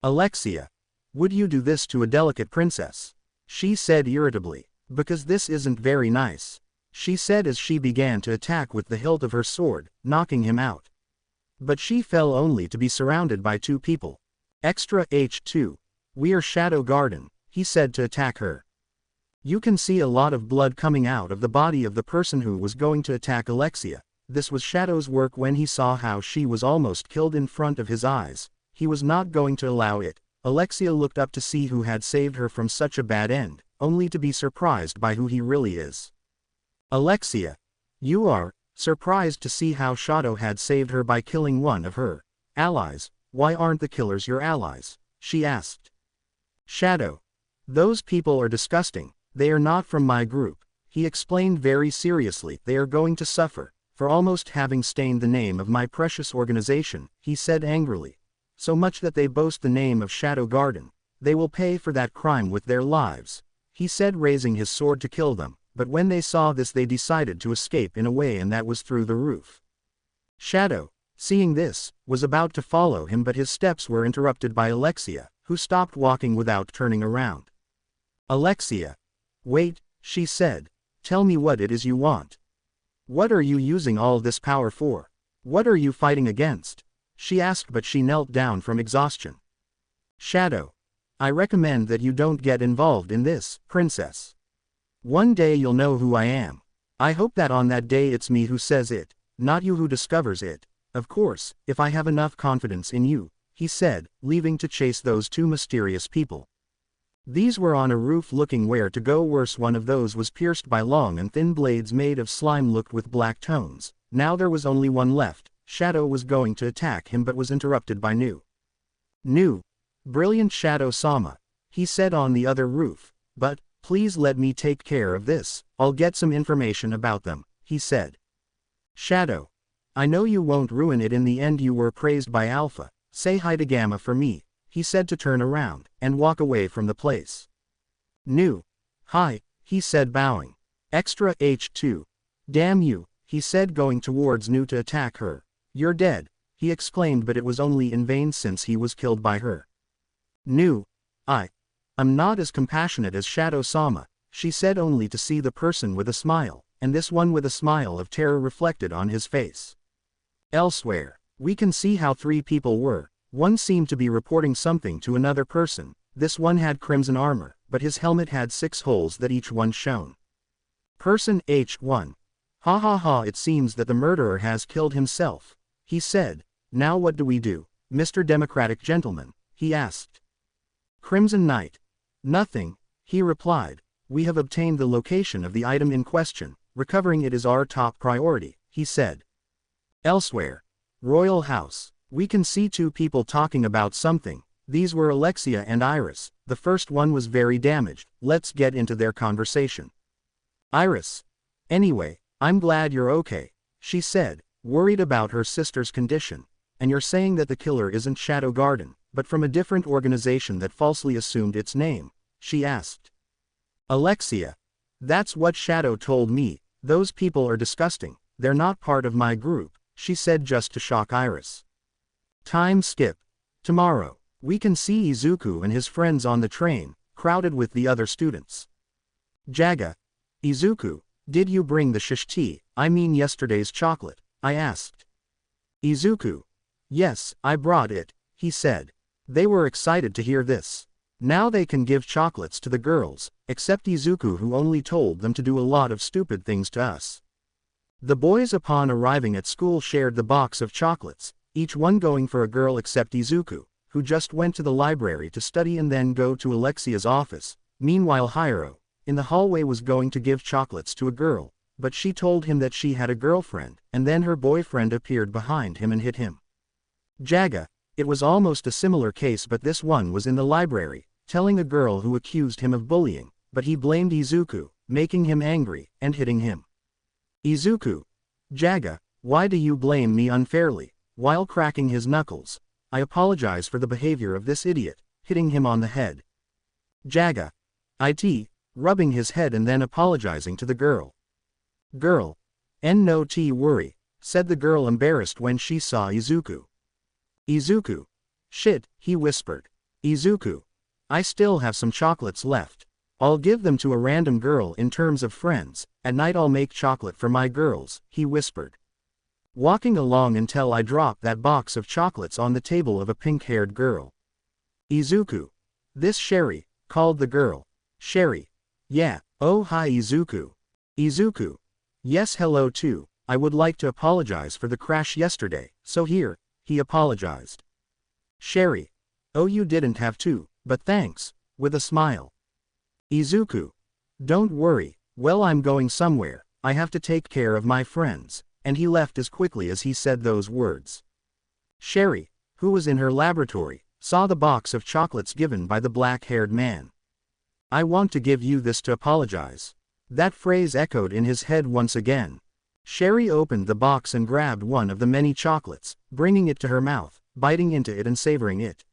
Alexia. Would you do this to a delicate princess? She said irritably. Because this isn't very nice, she said as she began to attack with the hilt of her sword, knocking him out. But she fell only to be surrounded by two people. Extra H2. We are Shadow Garden, he said to attack her. You can see a lot of blood coming out of the body of the person who was going to attack Alexia. This was Shadow's work. When he saw how she was almost killed in front of his eyes, he was not going to allow it. Alexia looked up to see who had saved her from such a bad end, only to be surprised by who he really is. Alexia. You are surprised to see how Shadow had saved her by killing one of her allies. Why aren't the killers your allies? She asked. Shadow. Those people are disgusting. They are not from my group, he explained very seriously. They are going to suffer, for almost having stained the name of my precious organization, he said angrily. So much that they boast the name of Shadow Garden. They will pay for that crime with their lives, he said, raising his sword to kill them. But when they saw this, they decided to escape in a way, and that was through the roof. Shadow, seeing this, was about to follow him, but his steps were interrupted by Alexia, who stopped walking without turning around. Alexia. Wait, she said. Tell me what it is you want. What are you using all this power for? What are you fighting against? She asked, but she knelt down from exhaustion. Shadow. I recommend that you don't get involved in this, princess. One day you'll know who I am. I hope that on that day it's me who says it, not you who discovers it. Of course, if I have enough confidence in you, he said, leaving to chase those two mysterious people. These were on a roof looking where to go. Worse, one of those was pierced by long and thin blades made of slime looked with black tones. Now there was only one left. Shadow was going to attack him but was interrupted by New. Brilliant Shadow-sama, he said on the other roof. But, please let me take care of this. I'll get some information about them, he said. Shadow. I know you won't ruin it in the end. You were praised by Alpha. Say hi to Gamma for me, he said to turn around and walk away from the place. Hi, he said, bowing. Extra H2. Damn you, he said, going towards New to attack her. You're dead, he exclaimed, but it was only in vain since he was killed by her. I'm not as compassionate as Shadow-sama, she said, only to see the person with a smile, and this one with a smile of terror reflected on his face. Elsewhere, we can see how three people were. One seemed to be reporting something to another person. This one had crimson armor, but his helmet had 6 holes that each one shone. Person H1. Ha ha ha, it seems that the murderer has killed himself, he said. Now what do we do, Mr. Democratic Gentleman, he asked. Crimson Knight. Nothing, he replied. We have obtained the location of the item in question. Recovering it is our top priority, he said. Elsewhere. Royal House. We can see two people talking about something. These were Alexia and Iris. The first one was very damaged. Let's get into their conversation. Iris. Anyway, I'm glad you're okay, she said, worried about her sister's condition. And you're saying that the killer isn't Shadow Garden, but from a different organization that falsely assumed its name, she asked. Alexia. That's what Shadow told me, those people are disgusting, they're not part of my group, she said just to shock Iris. Time skip. Tomorrow, we can see Izuku and his friends on the train, crowded with the other students. Jaga. Izuku, did you bring the shish tea, I mean yesterday's chocolate, I asked. Izuku. Yes, I brought it, he said. They were excited to hear this. Now they can give chocolates to the girls, except Izuku who only told them to do a lot of stupid things to us. The boys upon arriving at school shared the box of chocolates, each one going for a girl except Izuku, who just went to the library to study and then go to Alexia's office. Meanwhile Hiro, in the hallway, was going to give chocolates to a girl, but she told him that she had a girlfriend, and then her boyfriend appeared behind him and hit him. Jaga. It was almost a similar case, but this one was in the library, telling a girl who accused him of bullying, but he blamed Izuku, making him angry, and hitting him. Izuku. Jaga, why do you blame me unfairly? While cracking his knuckles, I apologize for the behavior of this idiot, hitting him on the head. Jaga. It, rubbing his head and then apologizing to the girl. Girl. No worry, said the girl, embarrassed when she saw Izuku. Izuku. Shit, he whispered. Izuku. I still have some chocolates left. I'll give them to a random girl in terms of friends, at night I'll make chocolate for my girls, he whispered. Walking along until I dropped that box of chocolates on the table of a pink-haired girl. Izuku. This Sherry, called the girl. Sherry. Yeah, oh hi Izuku. Izuku. Yes, hello too, I would like to apologize for the crash yesterday, so here, he apologized. Sherry. Oh, you didn't have to, but thanks, with a smile. Izuku. Don't worry, well, I'm going somewhere, I have to take care of my friends, and he left as quickly as he said those words. Sherry, who was in her laboratory, saw the box of chocolates given by the black-haired man. I want to give you this to apologize. That phrase echoed in his head once again. Sherry opened the box and grabbed one of the many chocolates, bringing it to her mouth, biting into it and savoring it.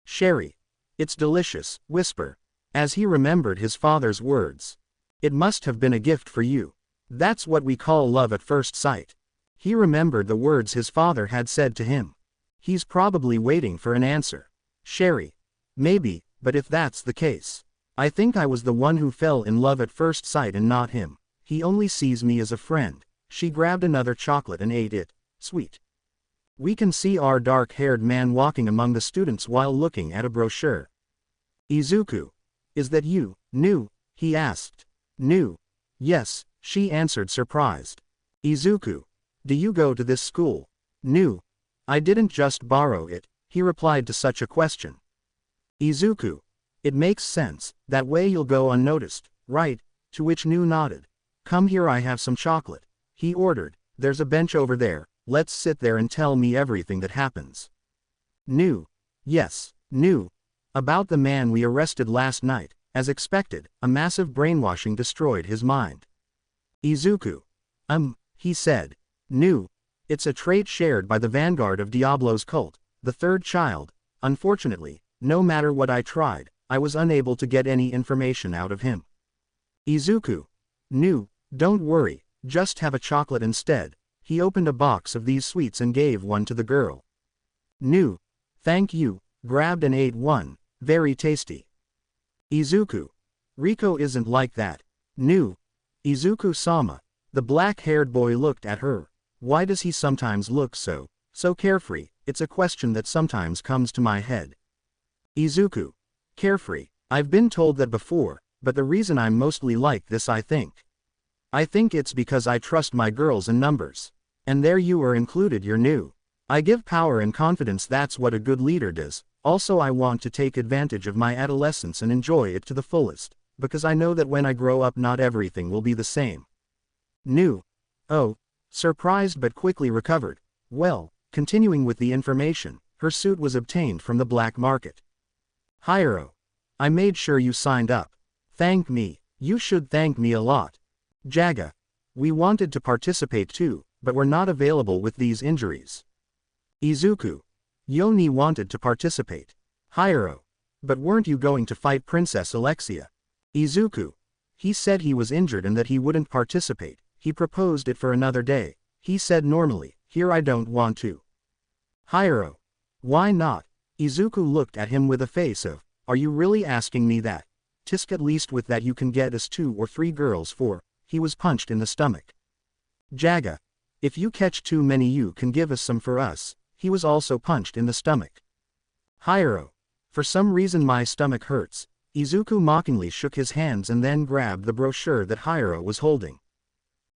Sherry. It's delicious, whisper. As he remembered his father's words. It must have been a gift for you. That's what we call love at first sight. He remembered the words his father had said to him. He's probably waiting for an answer. Sherry. Maybe, but if that's the case, I think I was the one who fell in love at first sight and not him. He only sees me as a friend. She grabbed another chocolate and ate it. Sweet. We can see our dark-haired man walking among the students while looking at a brochure. Izuku. Is that you, new? He asked. New? Yes, she answered, surprised. Izuku. Do you go to this school? New? I didn't just borrow it, he replied to such a question. Izuku. It makes sense, that way you'll go unnoticed, right? To which New nodded. Come here, I have some chocolate, he ordered. There's a bench over there, let's sit there and tell me everything that happens. New. Yes, New. About the man we arrested last night. As expected, a massive brainwashing destroyed his mind. Izuku. He said. New. It's a trait shared by the vanguard of Diablo's cult, the third child. Unfortunately, no matter what I tried, I was unable to get any information out of him. Izuku. New. Don't worry, just have a chocolate instead. He opened a box of these sweets and gave one to the girl. New. Thank you, grabbed and ate one, very tasty. Izuku. Riko isn't like that. New. Izuku-sama. The black-haired boy looked at her. Why does he sometimes look so carefree? It's a question that sometimes comes to my head. Izuku. Carefree. I've been told that before, but the reason I'm mostly like this, I think it's because I trust my girls in numbers. And there you are included, you're new. I give power and confidence, that's what a good leader does. Also, I want to take advantage of my adolescence and enjoy it to the fullest, because I know that when I grow up not everything will be the same. New. Oh. Surprised but quickly recovered. Well, continuing with the information, her suit was obtained from the black market. Hiro. I made sure you signed up. Thank me. You should thank me a lot. Jaga. We wanted to participate too, but we're not available with these injuries. Izuku. Yoni wanted to participate. Hiro. But weren't you going to fight Princess Alexia? Izuku. He said he was injured and that he wouldn't participate. He proposed it for another day. He said normally, here I don't want to. Hiro. Why not? Izuku looked at him with a face of, are you really asking me that? Tisk at least with that you can get us 2 or 3 girls for. He was punched in the stomach. Jaga. If you catch too many you can give us some for us. He was also punched in the stomach. Hiro. For some reason my stomach hurts. Izuku mockingly shook his hands and then grabbed the brochure that Hiro was holding.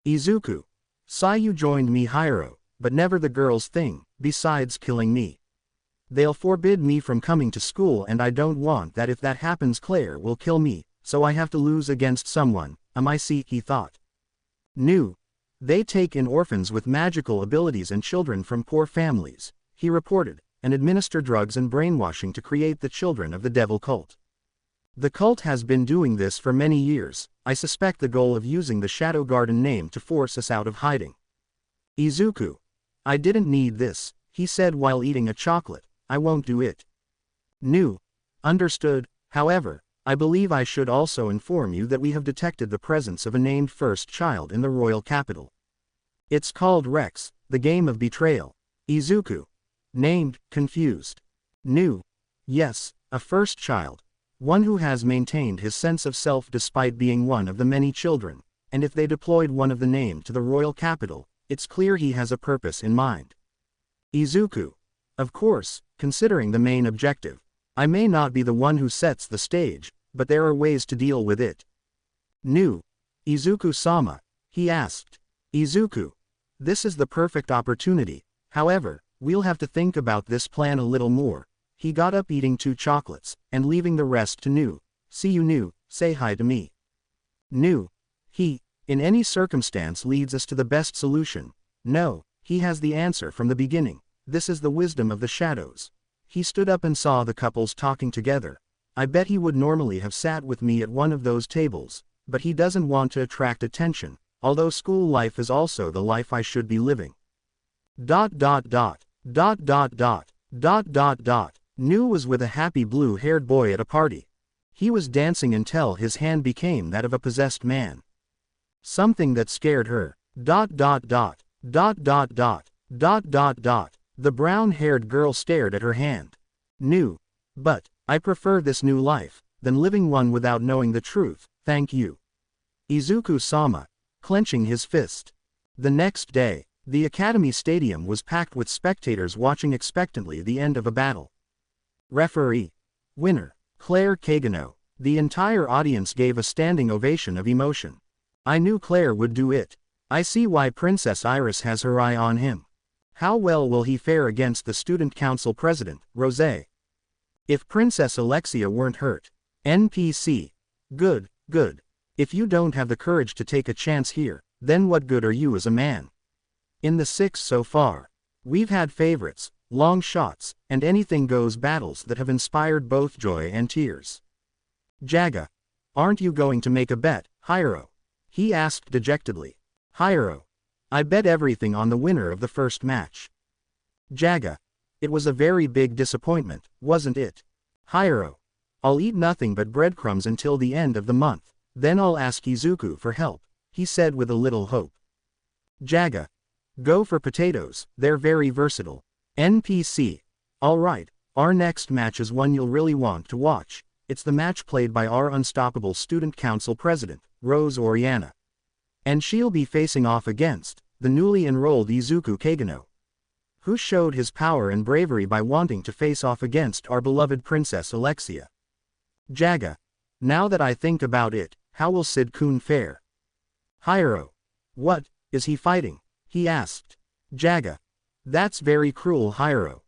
Izuku. Sai you joined me Hiro, but never the girls thing, besides killing me. They'll forbid me from coming to school and I don't want that. If that happens Clare will kill me, so I have to lose against someone, he thought. New. They take in orphans with magical abilities and children from poor families, he reported, and administer drugs and brainwashing to create the children of the devil cult. The cult has been doing this for many years. I suspect the goal of using the Shadow Garden name to force us out of hiding. Izuku. I didn't need this, he said while eating a chocolate. I won't do it. New. Understood. However, I believe I should also inform you that we have detected the presence of a named first child in the royal capital. It's called Rex, the game of betrayal. Izuku. Named, confused. New. Yes, a first child. One who has maintained his sense of self despite being one of the many children, and if they deployed one of the name to the royal capital, it's clear he has a purpose in mind. Izuku. Of course, considering the main objective. I may not be the one who sets the stage, but there are ways to deal with it. New. Izuku-sama, he asked. Izuku. This is the perfect opportunity, however, we'll have to think about this plan a little more. He got up eating 2 chocolates, and leaving the rest to New. See you New, say hi to me. New. He, in any circumstance leads us to the best solution. No, he has the answer from the beginning. This is the wisdom of the shadows. He stood up and saw the couples talking together. I bet he would normally have sat with me at one of those tables, but he doesn't want to attract attention, although school life is also the life I should be living. ... New was with a happy blue-haired boy at a party. He was dancing until his hand became that of a possessed man. Something that scared her. ... The brown-haired girl stared at her hand. New. But, I prefer this new life, than living one without knowing the truth, thank you. Izuku-sama. Clenching his fist. The next day, the academy stadium was packed with spectators watching expectantly the end of a battle. Referee. Winner. Clare Kagano. The entire audience gave a standing ovation of emotion. I knew Clare would do it. I see why Princess Iris has her eye on him. How well will he fare against the student council president, Rosé? If Princess Alexia weren't hurt. NPC. Good, good. If you don't have the courage to take a chance here, then what good are you as a man? In the 6 so far, we've had favorites, long shots, and anything goes battles that have inspired both joy and tears. Jaga. Aren't you going to make a bet, Hiro? He asked dejectedly. Hiro. I bet everything on the winner of the first match. Jaga. It was a very big disappointment, wasn't it? Hiro. I'll eat nothing but breadcrumbs until the end of the month, then I'll ask Izuku for help, he said with a little hope. Jaga. Go for potatoes, they're very versatile. NPC. Alright, our next match is one you'll really want to watch. It's the match played by our unstoppable student council president, Rose Oriana. And she'll be facing off against the newly enrolled Izuku Kagano, who showed his power and bravery by wanting to face off against our beloved Princess Alexia. Jaga. Now that I think about it, how will Sid-kun fare? Hiro. What, is he fighting? He asked. Jaga. That's very cruel Hiro. ...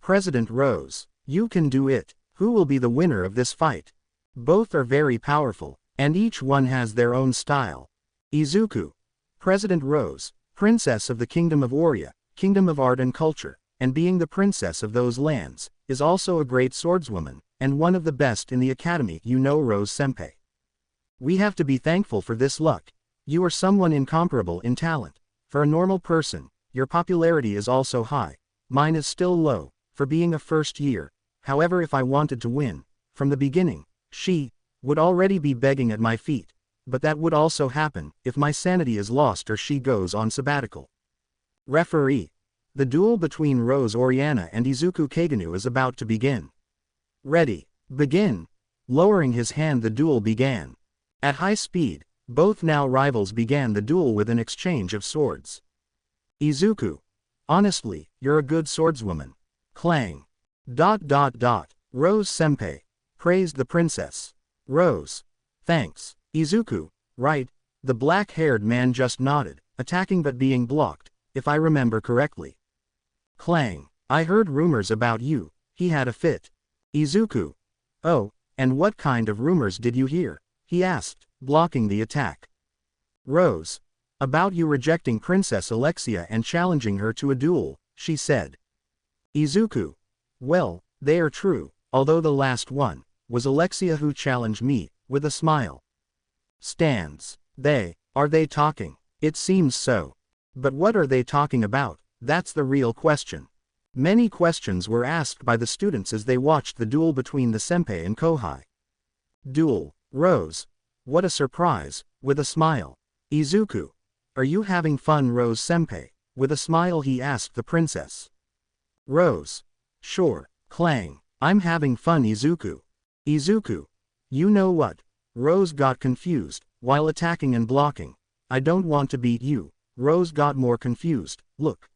President Rose. You can do it. Who will be the winner of this fight? Both are very powerful, and each one has their own style. Izuku. President Rose, Princess of the Kingdom of Oria, Kingdom of Art and Culture, and being the princess of those lands, is also a great swordswoman, and one of the best in the academy, you know Rose-senpai. We have to be thankful for this luck. You are someone incomparable in talent. For a normal person, your popularity is also high. Mine is still low, for being a first year. However, if I wanted to win, from the beginning, she would already be begging at my feet. But that would also happen if my sanity is lost or she goes on sabbatical. Referee. The duel between Rose Oriana and Izuku Kagenu is about to begin. Ready. Begin. Lowering his hand, the duel began. At high speed, both now rivals began the duel with an exchange of swords. Izuku. Honestly, you're a good swordswoman. Clang. Rose Senpai. Praised the princess. Rose. Thanks. Izuku. Right. The black-haired man just nodded, attacking but being blocked, if I remember correctly. Clang. I heard rumors about you. He had a fit. Izuku. Oh, and what kind of rumors did you hear? He asked, blocking the attack. Rose. About you rejecting Princess Alexia and challenging her to a duel, she said. Izuku. Well, they are true, although the last one was Alexia who challenged me, with a smile. Stands. Are they talking? It seems so. But what are they talking about? That's the real question. Many questions were asked by the students as they watched the duel between the senpai and Kohai. Duel. Rose. What a surprise, with a smile. Izuku. Are you having fun, Rose Senpai? With a smile he asked the princess. Rose. Sure. Clang. I'm having fun, Izuku. Izuku. You know what? Rose got confused, while attacking and blocking. I don't want to beat you. Rose got more confused. Look.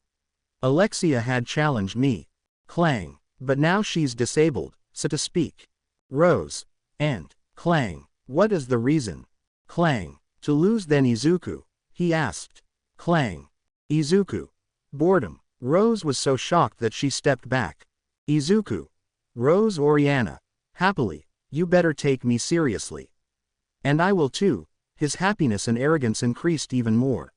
Alexia had challenged me. Clang. But now she's disabled, so to speak. Rose. And. Clang. What is the reason? Clang. To lose then, Izuku? He asked. Clang. Izuku. Boredom. Rose was so shocked that she stepped back. Izuku. Rose Oriana. Happily. You better take me seriously. And I will too. His happiness and arrogance increased even more.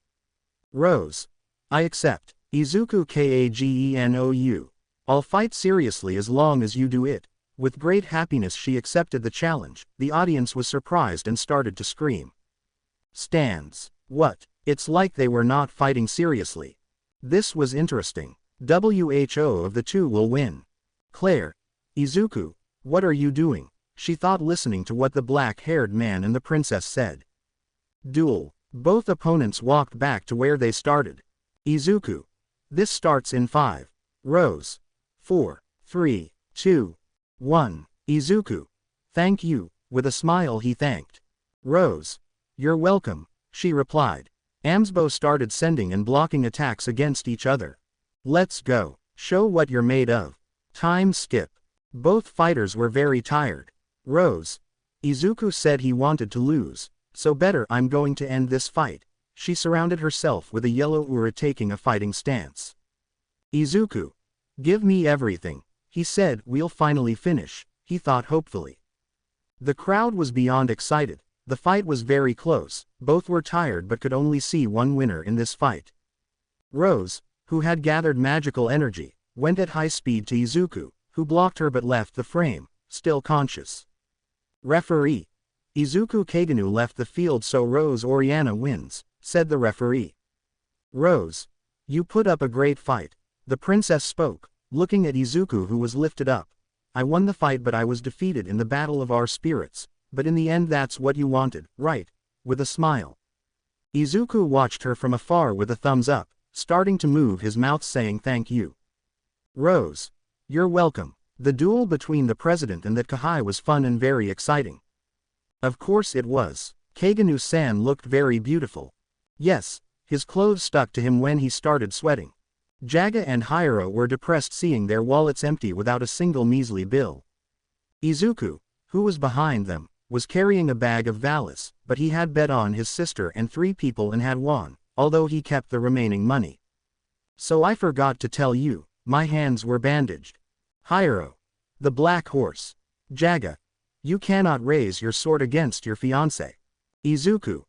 Rose. I accept. Izuku Kagenou. I'll fight seriously as long as you do it. With great happiness she accepted the challenge. The audience was surprised and started to scream. Stands. What? It's like they were not fighting seriously. This was interesting. WHO of the two will win. Clare. Izuku. What are you doing? She thought, listening to what the black-haired man and the princess said. Duel. Both opponents walked back to where they started. Izuku. This starts in 5. Rose. 4, 3, 2, 1. Izuku. Thank you. With a smile he thanked. Rose. You're welcome, she replied. Amsbo started sending and blocking attacks against each other. Let's go. Show what you're made of. Time skip. Both fighters were very tired. Rose. Izuku said he wanted to lose, so better I'm going to end this fight. She surrounded herself with a yellow aura, taking a fighting stance. Izuku. Give me everything. He said, we'll finally finish, he thought hopefully. The crowd was beyond excited. The fight was very close, both were tired but could only see one winner in this fight. Rose, who had gathered magical energy, went at high speed to Izuku, who blocked her but left the frame, still conscious. Referee. Izuku Kagenu left the field, so Rose Oriana wins, said the referee. Rose. You put up a great fight. The princess spoke, looking at Izuku, who was lifted up. I won the fight but I was defeated in the battle of our spirits, but in the end that's what you wanted, right? With a smile. Izuku watched her from afar with a thumbs up, starting to move his mouth saying thank you. Rose. You're welcome. The duel between the president and that Kohai was fun and very exciting. Of course it was. Kagenu-san looked very beautiful. Yes, his clothes stuck to him when he started sweating. Jaga and Hiro were depressed seeing their wallets empty without a single measly bill. Izuku, who was behind them, was carrying a bag of Valis, but he had bet on his sister and 3 people and had won, although he kept the remaining money. So I forgot to tell you, my hands were bandaged. Hiro. The black horse. Jaga. You cannot raise your sword against your fiancé. Izuku.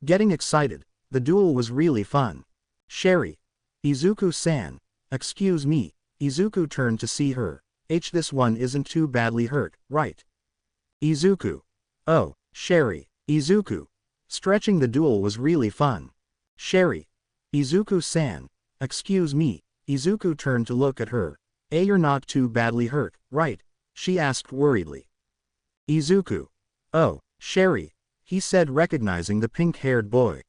Getting excited. The duel was really fun. Sherry. Izuku-san. Excuse me. Izuku turned to see her. This one isn't too badly hurt, right? Izuku. Oh, Sherry. Izuku. Stretching. The duel was really fun. Sherry. Izuku-san. Excuse me. Izuku turned to look at her. You're not too badly hurt, right? She asked worriedly. Izuku. Oh, Sherry, he said, recognizing the pink-haired boy.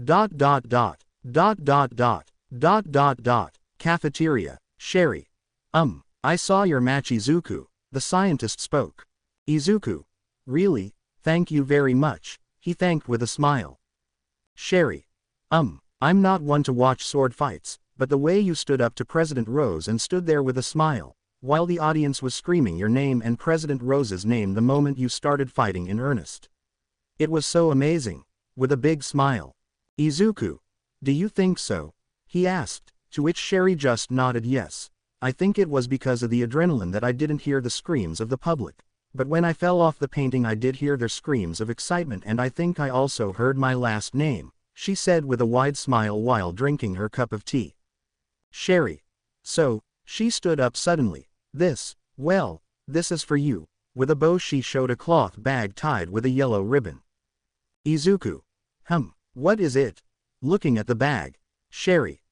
Dot dot dot, dot dot dot, dot dot dot, cafeteria, Sherry. I saw your match, Izuku, the scientist spoke. Izuku. Really? Thank you very much, he thanked with a smile. Sherry. I'm not one to watch sword fights, but the way you stood up to President Rose and stood there with a smile, while the audience was screaming your name and President Rose's name the moment you started fighting in earnest. It was so amazing. With a big smile. Izuku. Do you think so? He asked, to which Sherry just nodded yes. I think it was because of the adrenaline that I didn't hear the screams of the public. But when I fell off the painting I did hear their screams of excitement, and I think I also heard my last name, she said with a wide smile while drinking her cup of tea. Sherry. So, she stood up suddenly. This is for you. With a bow she showed a cloth bag tied with a yellow ribbon. Izuku. What is it? Looking at the bag. Sherry.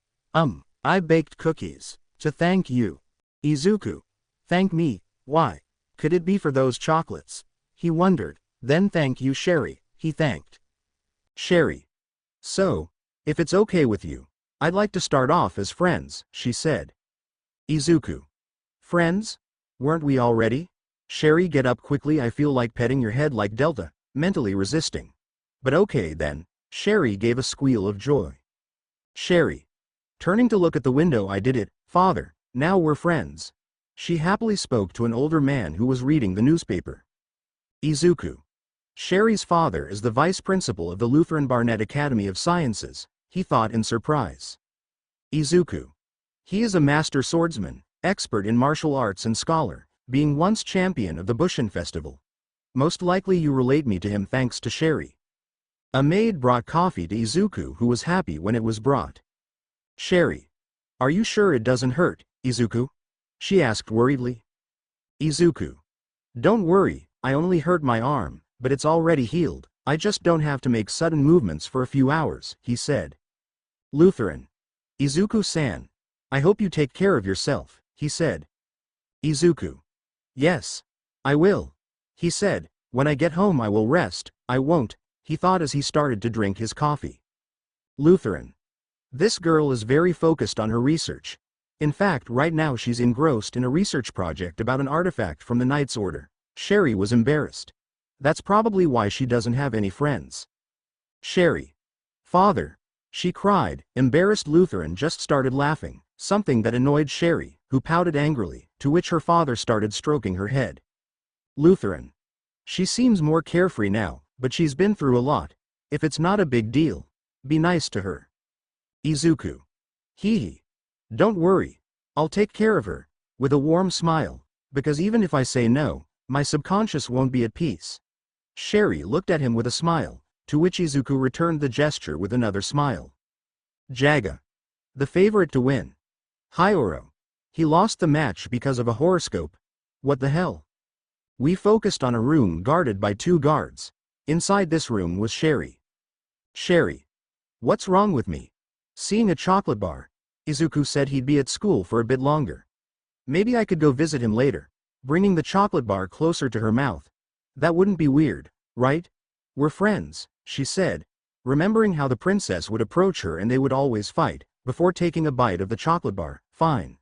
I baked cookies. To thank you. Izuku. Thank me, why? Could it be for those chocolates? He wondered. Then thank you, Sherry, he thanked. Sherry. So, if it's okay with you, I'd like to start off as friends, she said. Izuku. Friends? Weren't we already? Sherry, get up quickly, I feel like petting your head like Delta, mentally resisting. But okay then, Sherry gave a squeal of joy. Sherry. Turning to look at the window, I did it, father, now we're friends. She happily spoke to an older man who was reading the newspaper. Izuku. Sherry's father is the vice principal of the Lutheran Barnett Academy of Sciences, he thought in surprise. Izuku. He is a master swordsman, expert in martial arts and scholar, being once champion of the Bushin Festival. Most likely you relate me to him thanks to Sherry. A maid brought coffee to Izuku, who was happy when it was brought. Sherry. Are you sure it doesn't hurt, Izuku? She asked worriedly. Izuku. Don't worry, I only hurt my arm, but it's already healed, I just don't have to make sudden movements for a few hours, he said. Lutheran. Izuku-san. I hope you take care of yourself, he said. Izuku. Yes. I will. He said, when I get home I will rest, I won't, he thought as he started to drink his coffee. Lutheran. This girl is very focused on her research. In fact, right now she's engrossed in a research project about an artifact from the Knight's Order. Sherry was embarrassed. That's probably why she doesn't have any friends. Sherry. Father. She cried, embarrassed. Lutheran just started laughing, something that annoyed Sherry, who pouted angrily, to which her father started stroking her head. Lutheran. She seems more carefree now, but she's been through a lot. If it's not a big deal, be nice to her. Izuku. Hee. Don't worry. I'll take care of her, with a warm smile, because even if I say no, my subconscious won't be at peace. Sherry looked at him with a smile, to which Izuku returned the gesture with another smile. Jaga. The favorite to win. Hyoro. He lost the match because of a horoscope. What the hell? We focused on a room guarded by 2 guards. Inside this room was Sherry. Sherry. What's wrong with me? Seeing a chocolate bar. Izuku said he'd be at school for a bit longer. Maybe I could go visit him later. Bringing the chocolate bar closer to her mouth. That wouldn't be weird, right? We're friends, she said, remembering how the princess would approach her and they would always fight, before taking a bite of the chocolate bar. Fine.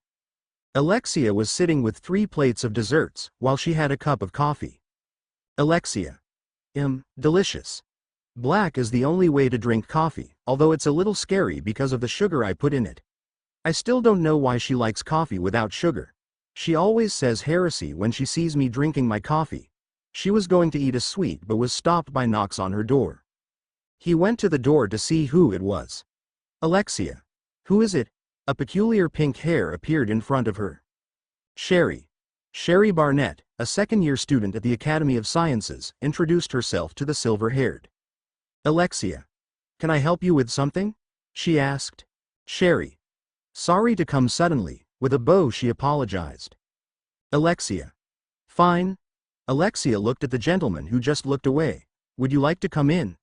Alexia was sitting with 3 plates of desserts, while she had a cup of coffee. Alexia. Delicious. Black is the only way to drink coffee, although it's a little scary because of the sugar I put in it. I still don't know why she likes coffee without sugar. She always says heresy when she sees me drinking my coffee. She was going to eat a sweet but was stopped by knocks on her door. He went to the door to see who it was. Alexia. Who is it? A peculiar pink hair appeared in front of her. Sherry. Sherry Barnett, a second-year student at the Academy of Sciences, introduced herself to the silver-haired. Alexia. Can I help you with something? She asked. Sherry. Sorry to come suddenly, with a bow she apologized. Alexia. Fine. Alexia looked at the gentleman who just looked away. Would you like to come in?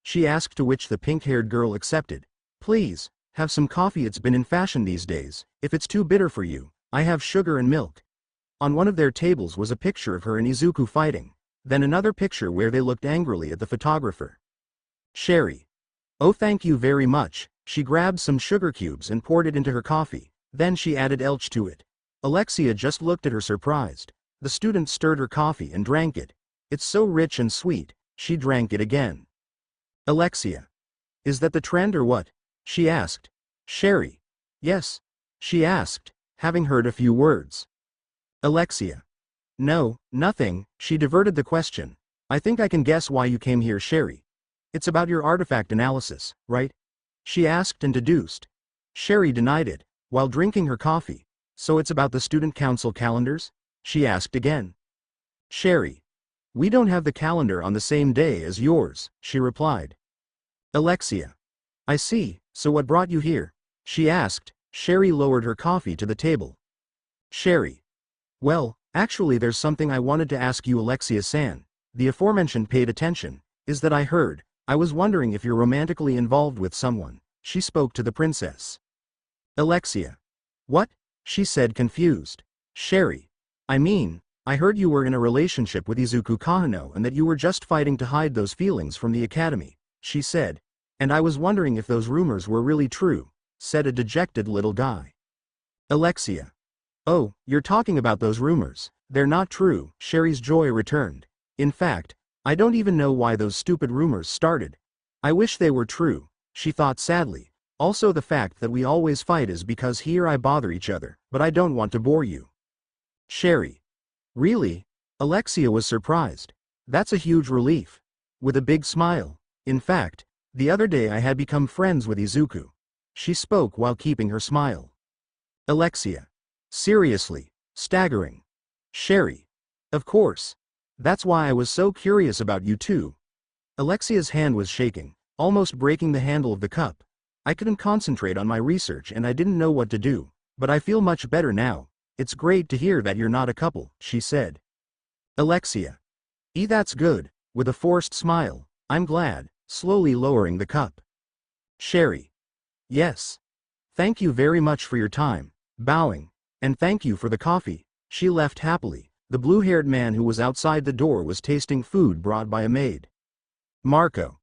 She asked, to which the pink-haired girl accepted. Please, have some coffee. It's been in fashion these days. If it's too bitter for you, I have sugar and milk. On one of their tables was a picture of her and Izuku fighting, then another picture where they looked angrily at the photographer. Sherry. Oh, thank you very much. She grabbed some sugar cubes and poured it into her coffee, then she added elch to it. Alexia just looked at her surprised. The student stirred her coffee and drank it. It's so rich and sweet. She drank it again. Alexia. Is that the trend or what? She asked. Sherry. Yes. She asked, having heard a few words. Alexia. No, nothing. She diverted the question. I think I can guess why you came here, Sherry. It's about your artifact analysis, right? She asked and deduced. Sherry denied it, while drinking her coffee. So it's about the student council calendars? She asked again. Sherry. We don't have the calendar on the same day as yours, she replied. Alexia. I see, so what brought you here? She asked. Sherry lowered her coffee to the table. Sherry. Well, actually there's something I wanted to ask you, Alexia-san. The aforementioned paid attention, is that I heard. I was wondering if you're romantically involved with someone. She spoke to the princess. Alexia. What? She said confused. Sherry. I mean, I heard you were in a relationship with Izuku Kahano and that you were just fighting to hide those feelings from the academy, she said. And I was wondering if those rumors were really true, said a dejected little guy. Alexia. Oh, you're talking about those rumors. They're not true, Sherry's joy returned. In fact, I don't even know why those stupid rumors started. I wish they were true, she thought sadly. Also the fact that we always fight is because here I bother each other, but I don't want to bore you. Sherry. Really? Alexia was surprised. That's a huge relief. With a big smile. In fact, the other day I had become friends with Izuku. She spoke while keeping her smile. Alexia. Seriously, staggering. Sherry. Of course. That's why I was so curious about you too. Alexia's hand was shaking, almost breaking the handle of the cup. I couldn't concentrate on my research and I didn't know what to do, but I feel much better now. It's great to hear that you're not a couple, she said. Alexia. That's good, with a forced smile. I'm glad, slowly lowering the cup. Sherry. Yes. Thank you very much for your time, bowing, and thank you for the coffee. She left happily. The blue-haired man who was outside the door was tasting food brought by a maid. Marco.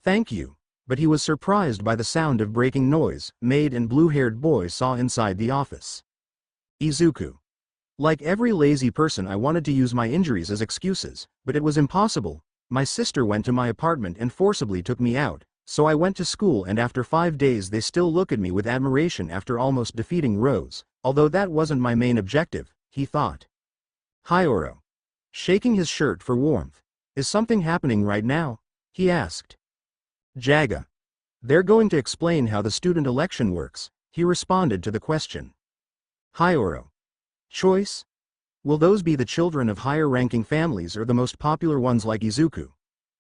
Thank you, but he was surprised by the sound of breaking noise maid and blue-haired boy saw inside the office. Izuku. Like every lazy person, I wanted to use my injuries as excuses, but it was impossible. My sister went to my apartment and forcibly took me out, so I went to school and after 5 days they still look at me with admiration after almost defeating Rose, although that wasn't my main objective, he thought. Hyoro. Shaking his shirt for warmth. Is something happening right now? He asked. Jaga. They're going to explain how the student election works, he responded to the question. Hyoro. Choice? Will those be the children of higher-ranking families or the most popular ones like Izuku?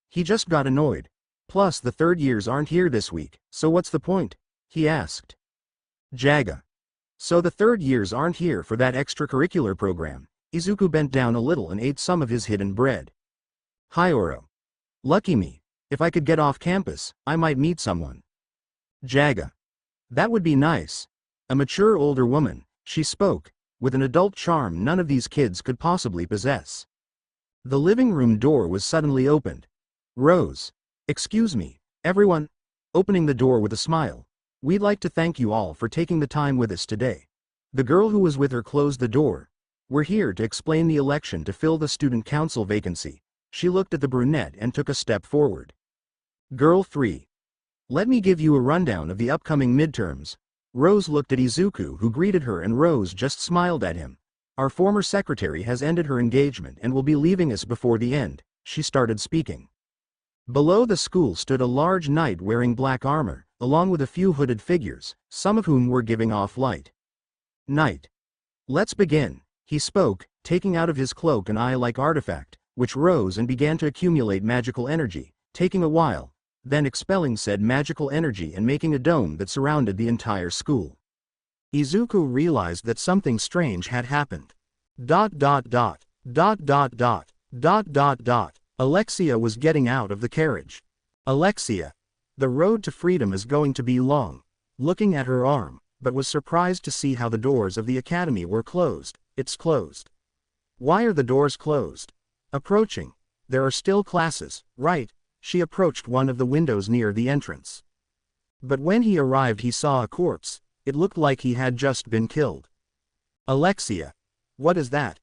He just got annoyed. Plus the third years aren't here this week, so what's the point? He asked. Jaga. So the third years aren't here for that extracurricular program. Izuku bent down a little and ate some of his hidden bread. Hyoro. Lucky me. If I could get off campus, I might meet someone. Jaga. That would be nice. A mature older woman, she spoke, with an adult charm none of these kids could possibly possess. The living room door was suddenly opened. Rose. Excuse me, everyone. Opening the door with a smile. We'd like to thank you all for taking the time with us today. The girl who was with her closed the door. We're here to explain the election to fill the student council vacancy. She looked at the brunette and took a step forward. Girl 3. Let me give you a rundown of the upcoming midterms. Rose looked at Izuku who greeted her and Rose just smiled at him. Our former secretary has ended her engagement and will be leaving us before the end, she started speaking. Below the school stood a large knight wearing black armor, along with a few hooded figures, some of whom were giving off light. Knight. Let's begin. He spoke, taking out of his cloak an eye-like artifact, which rose and began to accumulate magical energy, taking a while, then expelling said magical energy and making a dome that surrounded the entire school. Izuku realized that something strange had happened. ... Alexia was getting out of the carriage. Alexia. The road to freedom is going to be long. looking at her arm, but was surprised to see how the doors of the academy were closed. It's closed. Why are the doors closed? Approaching. There are still classes, right? She approached one of the windows near the entrance. But when he arrived he saw a corpse. It looked like he had just been killed. Alexia. What is that? ...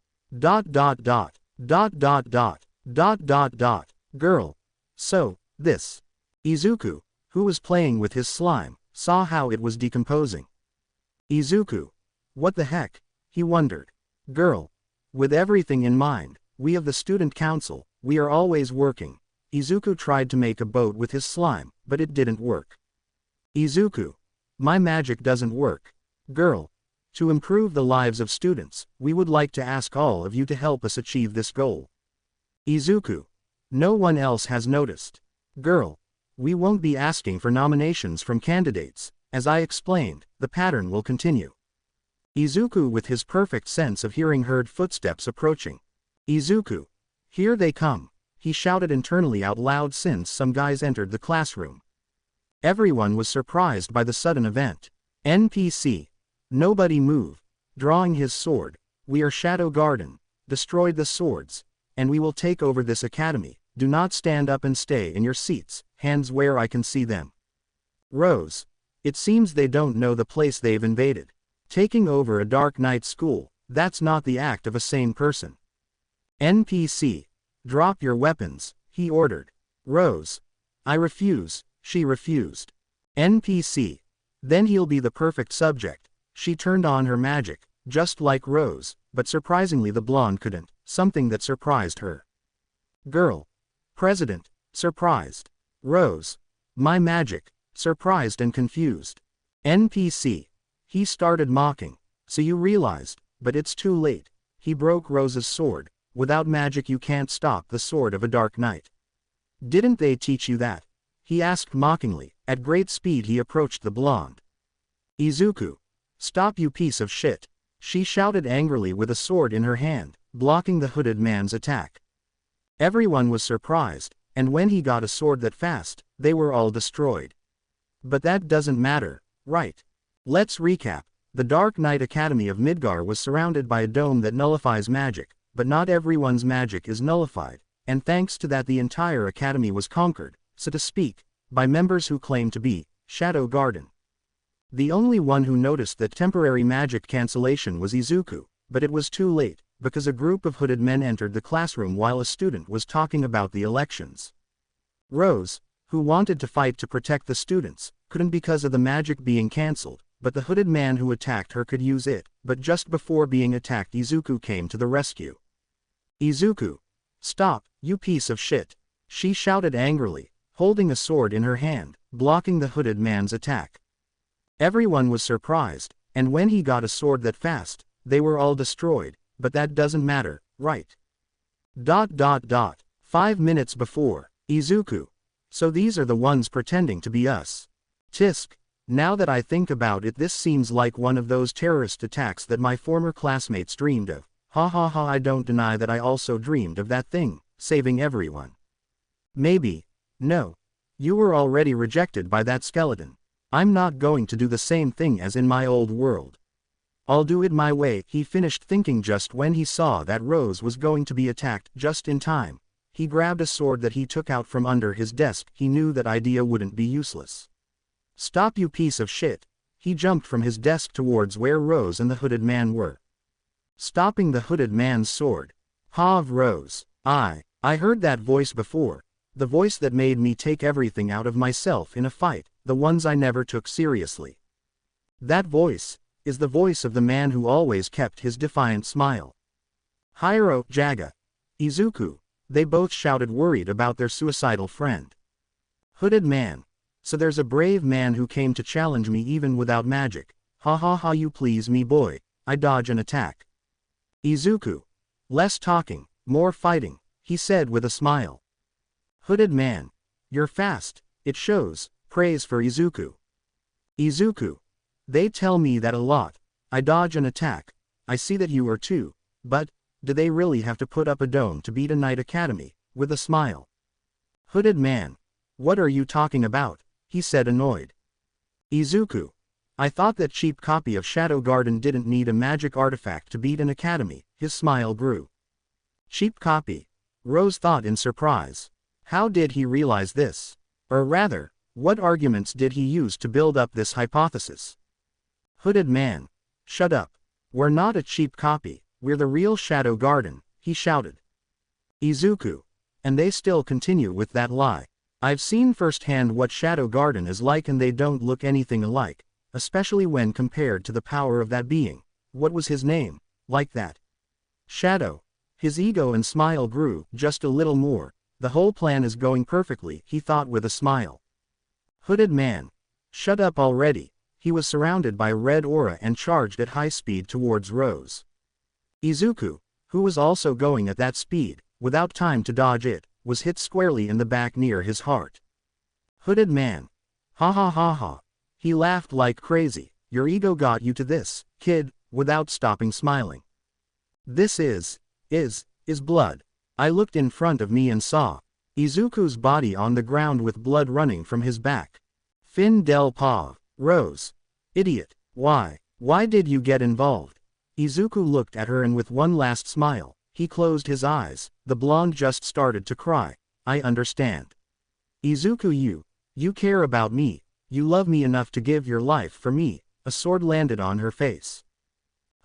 Girl. So, this. Izuku, who was playing with his slime, saw how it was decomposing. Izuku. What the heck? He wondered. Girl. With everything in mind, we of the student council, we are always working. Izuku tried to make a boat with his slime, but it didn't work. Izuku. My magic doesn't work. Girl. To improve the lives of students, we would like to ask all of you to help us achieve this goal. Izuku. No one else has noticed. Girl. We won't be asking for nominations from candidates. As I explained, the pattern will continue. Izuku with his perfect sense of hearing heard footsteps approaching. Izuku. Here they come. He shouted internally out loud since some guys entered the classroom. Everyone was surprised by the sudden event. NPC. Nobody move. Drawing his sword. We are Shadow Garden. Destroyed the swords. And we will take over this academy. Do not stand up and stay in your seats, hands where I can see them. Rose. It seems they don't know the place they've invaded. Taking over a Dark Knight school, that's not the act of a sane person. NPC. Drop your weapons, he ordered. Rose. I refuse, she refused. NPC. Then he'll be the perfect subject. She turned on her magic, just like Rose, but surprisingly the blonde couldn't, something that surprised her. Girl. President. Surprised. Rose. My magic. Surprised and confused. NPC. He started mocking. So you realized, but it's too late. He broke Rose's sword. Without magic you can't stop the sword of a Dark Knight. Didn't they teach you that? He asked mockingly. At great speed he approached the blonde. Izuku. Stop you piece of shit. She shouted angrily with a sword in her hand, blocking the hooded man's attack. Everyone was surprised, and when he got a sword that fast, they were all destroyed. But that doesn't matter, right? Let's recap. The Dark Knight Academy of Midgar was surrounded by a dome that nullifies magic, but not everyone's magic is nullified, and thanks to that the entire academy was conquered, so to speak, by members who claim to be Shadow Garden. The only one who noticed that temporary magic cancellation was Izuku, but it was too late, because a group of hooded men entered the classroom while a student was talking about the elections. Rose, who wanted to fight to protect the students, couldn't because of the magic being cancelled, but the hooded man who attacked her could use it, but just before being attacked Izuku came to the rescue. Izuku. Stop, you piece of shit. She shouted angrily, holding a sword in her hand, blocking the hooded man's attack. Everyone was surprised, and when he got a sword that fast, they were all destroyed, but that doesn't matter, right? 5 minutes before, Izuku. So these are the ones pretending to be us. Tisk. Now that I think about it, this seems like one of those terrorist attacks that my former classmates dreamed of. Ha ha ha, I don't deny that I also dreamed of that thing, saving everyone. Maybe. No. You were already rejected by that skeleton. I'm not going to do the same thing as in my old world. I'll do it my way, he finished thinking just when he saw that Rose was going to be attacked just in time. He grabbed a sword that he took out from under his desk. He knew that idea wouldn't be useless. Stop, you piece of shit. He jumped from his desk towards where Rose and the hooded man were. Stopping the hooded man's sword. Hav Rose. I heard that voice before. The voice that made me take everything out of myself in a fight, the ones I never took seriously. That voice is the voice of the man who always kept his defiant smile. Hiro, Jaga. Izuku. They both shouted, worried about their suicidal friend. Hooded man. So there's a brave man who came to challenge me even without magic. Ha ha ha, you please me boy. I dodge an attack. Izuku. Less talking, more fighting, he said with a smile. Hooded man. You're fast, it shows. Praise for Izuku. Izuku. They tell me that a lot. I dodge an attack. I see that you are too, but, do they really have to put up a dome to beat a Knight Academy? With a smile. Hooded man. What are you talking about? He said, annoyed. Izuku. I thought that cheap copy of Shadow Garden didn't need a magic artifact to beat an academy. His smile grew. Cheap copy? Rose thought in surprise. How did he realize this? Or rather, what arguments did he use to build up this hypothesis? Hooded man. Shut up. We're not a cheap copy, we're the real Shadow Garden, he shouted. Izuku. And they still continue with that lie. I've seen firsthand what Shadow Garden is like and they don't look anything alike, especially when compared to the power of that being. What was his name? Like that. Shadow. His ego and smile grew just a little more. The whole plan is going perfectly, he thought with a smile. Hooded man. Shut up already. He was surrounded by red aura and charged at high speed towards Rose. Izuku, who was also going at that speed, without time to dodge it, was hit squarely in the back near his heart. Hooded man. Ha ha ha ha. He laughed like crazy. Your ego got you to this, kid, without stopping smiling. This is blood. I looked in front of me and saw Izuku's body on the ground with blood running from his back. Fin del Pav. Rose. Idiot. Why did you get involved? Izuku looked at her and with one last smile, he closed his eyes. The blonde just started to cry. I understand. Izuku, you care about me. You love me enough to give your life for me. A sword landed on her face.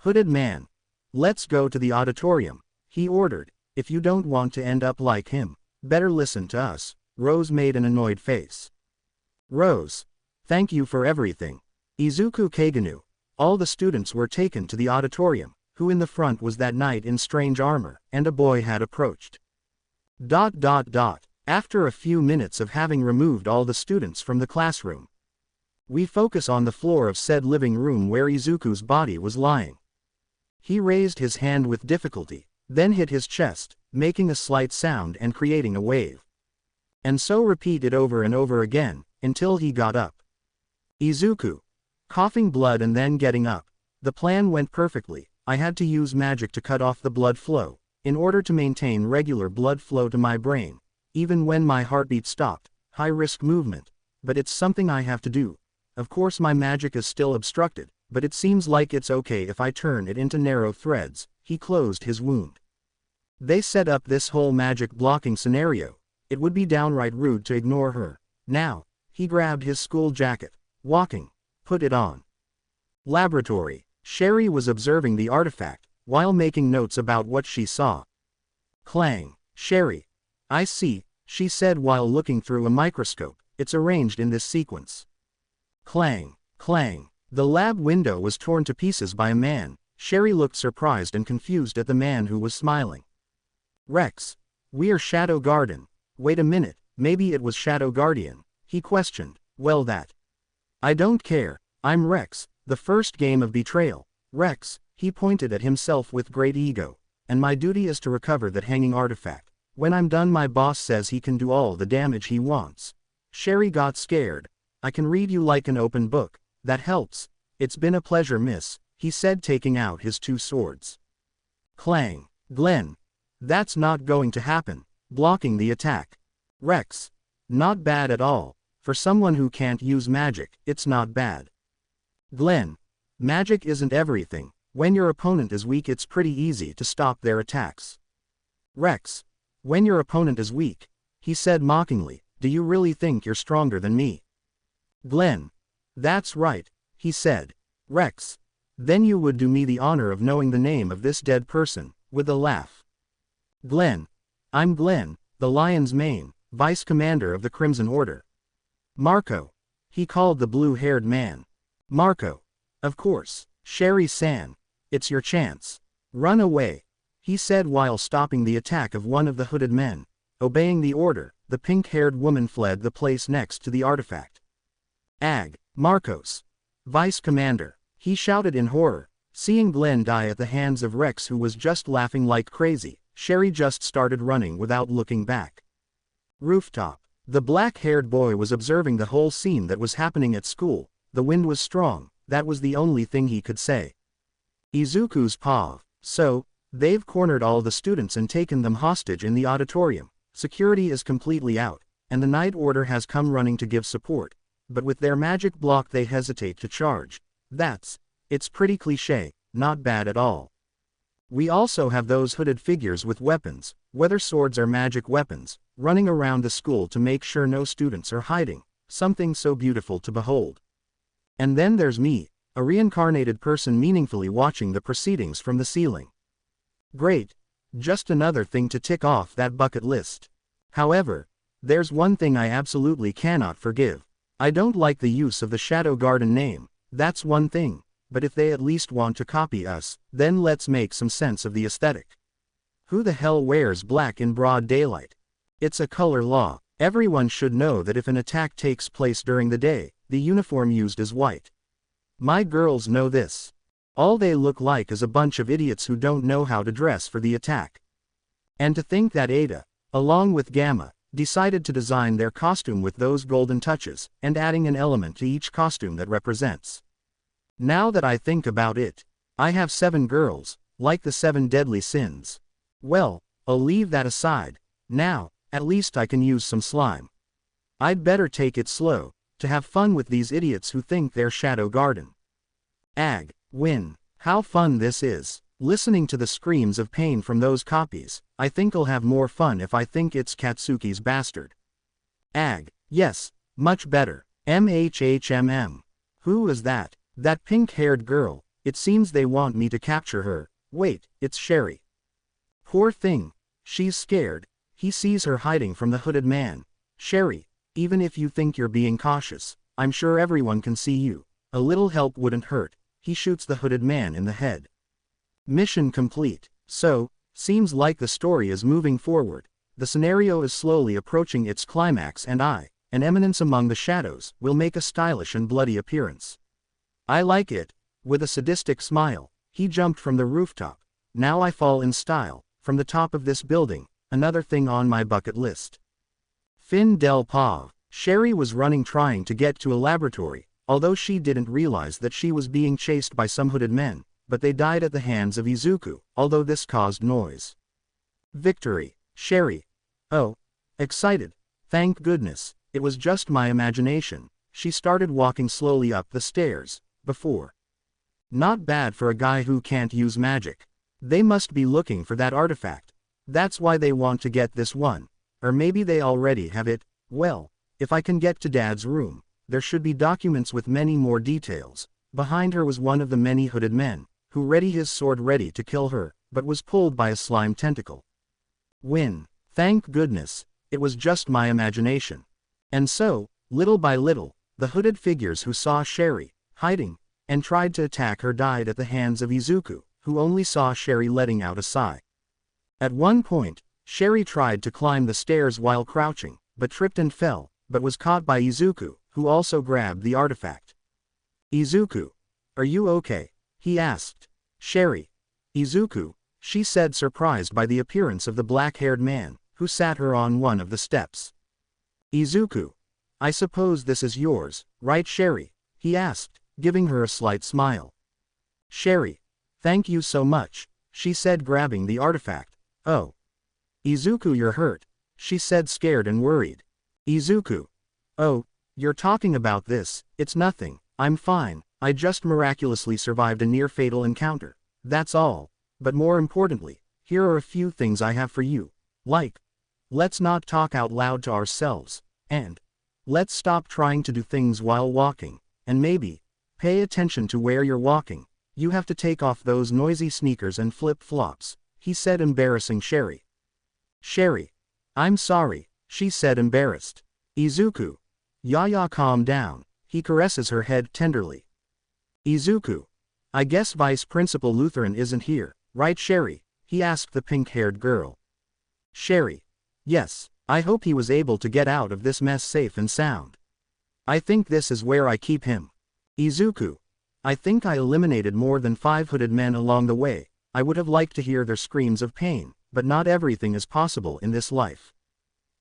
Hooded man. Let's go to the auditorium, he ordered. If you don't want to end up like him, better listen to us. Rose made an annoyed face. Rose. Thank you for everything. Izuku Kaganu. All the students were taken to the auditorium. Who in the front was that knight in strange armor, and a boy had approached. After a few minutes of having removed all the students from the classroom, we focus on the floor of said living room where Izuku's body was lying. He raised his hand with difficulty, then hit his chest, making a slight sound and creating a wave. And so repeated over and over again, until he got up. Izuku. Coughing blood and then getting up. The plan went perfectly. I had to use magic to cut off the blood flow, in order to maintain regular blood flow to my brain, even when my heartbeat stopped. High-risk movement. But it's something I have to do. Of course my magic is still obstructed, but it seems like it's okay if I turn it into narrow threads. He closed his wound. They set up this whole magic blocking scenario. It would be downright rude to ignore her. Now, he grabbed his school jacket. Walking. Put it on. Laboratory. Sherry was observing the artifact, while making notes about what she saw. Clang. Sherry. I see, she said while looking through a microscope. It's arranged in this sequence. Clang. Clang. The lab window was torn to pieces by a man. Sherry looked surprised and confused at the man who was smiling. Rex. We're Shadow Garden. Wait a minute, maybe it was Shadow Guardian, he questioned. Well that. I don't care, I'm Rex, the first game of betrayal. Rex, he pointed at himself with great ego. And my duty is to recover that hanging artifact. When I'm done my boss says he can do all the damage he wants. Sherry got scared. I can read you like an open book. That helps. It's been a pleasure, miss, he said taking out his two swords. Clang. Glenn. That's not going to happen. Blocking the attack. Rex. Not bad at all. For someone who can't use magic, it's not bad. Glenn. Magic isn't everything. When your opponent is weak it's pretty easy to stop their attacks. Rex. When your opponent is weak, he said mockingly, do you really think you're stronger than me? Glenn. That's right, he said. Rex. Then you would do me the honor of knowing the name of this dead person, with a laugh. Glenn. I'm Glenn, the Lion's Mane, Vice Commander of the Crimson Order. Marco. He called the blue-haired man. Marco. Of course, Sherry-san. It's your chance. Run away, he said while stopping the attack of one of the hooded men. Obeying the order, the pink-haired woman fled the place next to the artifact. Marcos. Vice Commander, he shouted in horror. Seeing Glenn die at the hands of Rex who was just laughing like crazy, Sherry just started running without looking back. Rooftop. The black-haired boy was observing the whole scene that was happening at school. The wind was strong, that was the only thing he could say. Izuku's pav. So, they've cornered all the students and taken them hostage in the auditorium. Security is completely out, and the Night Order has come running to give support. but with their magic block they hesitate to charge. It's pretty cliché, not bad at all. We also have those hooded figures with weapons, whether swords or magic weapons, running around the school to make sure no students are hiding, something so beautiful to behold. And then there's me, a reincarnated person meaningfully watching the proceedings from the ceiling. Great. Just another thing to tick off that bucket list. However, there's one thing I absolutely cannot forgive. I don't like the use of the Shadow Garden name, that's one thing, but if they at least want to copy us, then let's make some sense of the aesthetic. Who the hell wears black in broad daylight? It's a color law. Everyone should know that if an attack takes place during the day, the uniform used is white. My girls know this. All they look like is a bunch of idiots who don't know how to dress for the attack. And to think that Ada, along with Gamma, decided to design their costume with those golden touches, and adding an element to each costume that represents. Now that I think about it, I have 7 girls, like the 7 deadly sins. Well, I'll leave that aside. Now, at least I can use some slime. I'd better take it slow, to have fun with these idiots who think they're Shadow Garden. Win. How fun this is. Listening to the screams of pain from those copies, I think I'll have more fun if I think it's Katsuki's bastard. Yes, much better. MHHMM. Who is that? That pink-haired girl. It seems they want me to capture her. Wait, it's Sherry. Poor thing. She's scared. He sees her hiding from the hooded man. Sherry, even if you think you're being cautious, I'm sure everyone can see you. A little help wouldn't hurt. He shoots the hooded man in the head. Mission complete. So, seems like the story is moving forward. The scenario is slowly approaching its climax and an Eminence among the shadows, will make a stylish and bloody appearance. I like it. With a sadistic smile, he jumped from the rooftop. Now I fall in style, from the top of this building, another thing on my bucket list. Fin del Pav. Sherry was running trying to get to a laboratory, although she didn't realize that she was being chased by some hooded men, but they died at the hands of Izuku, although this caused noise. Victory. Sherry. Oh. Excited. Thank goodness, it was just my imagination. She started walking slowly up the stairs. Not bad for a guy who can't use magic. They must be looking for that artifact. That's why they want to get this one. Or maybe they already have it. Well, if I can get to Dad's room, there should be documents with many more details. Behind her was one of the many hooded men, who ready his sword ready to kill her, but was pulled by a slime tentacle. Win. Thank goodness, it was just my imagination. And so, little by little, the hooded figures who saw Sherry, hiding, and tried to attack her died at the hands of Izuku, who only saw Sherry letting out a sigh. At one point, Sherry tried to climb the stairs while crouching, but tripped and fell, but was caught by Izuku, who also grabbed the artifact. Izuku. Are you okay? He asked. Sherry. Izuku, she said, surprised by the appearance of the black-haired man, who sat her on one of the steps. Izuku. I suppose this is yours, right Sherry? He asked, giving her a slight smile. Sherry. Thank you so much, she said, grabbing the artifact. Oh. Izuku, you're hurt, she said, scared and worried. Izuku. Oh, you're talking about this. It's nothing, I'm fine, I just miraculously survived a near-fatal encounter. That's all. But more importantly, here are a few things I have for you. Like, let's not talk out loud to ourselves, and let's stop trying to do things while walking, and maybe, pay attention to where you're walking. You have to take off those noisy sneakers and flip-flops, he said, embarrassing Sherry. Sherry. I'm sorry, she said, embarrassed. Izuku. Yaya, calm down, he caresses her head tenderly. Izuku. I guess Vice Principal Lutheran isn't here, right Sherry? He asked the pink-haired girl. Sherry. Yes, I hope he was able to get out of this mess safe and sound. I think this is where I keep him. Izuku. I think I eliminated more than 5 hooded men along the way. I would have liked to hear their screams of pain, but not everything is possible in this life.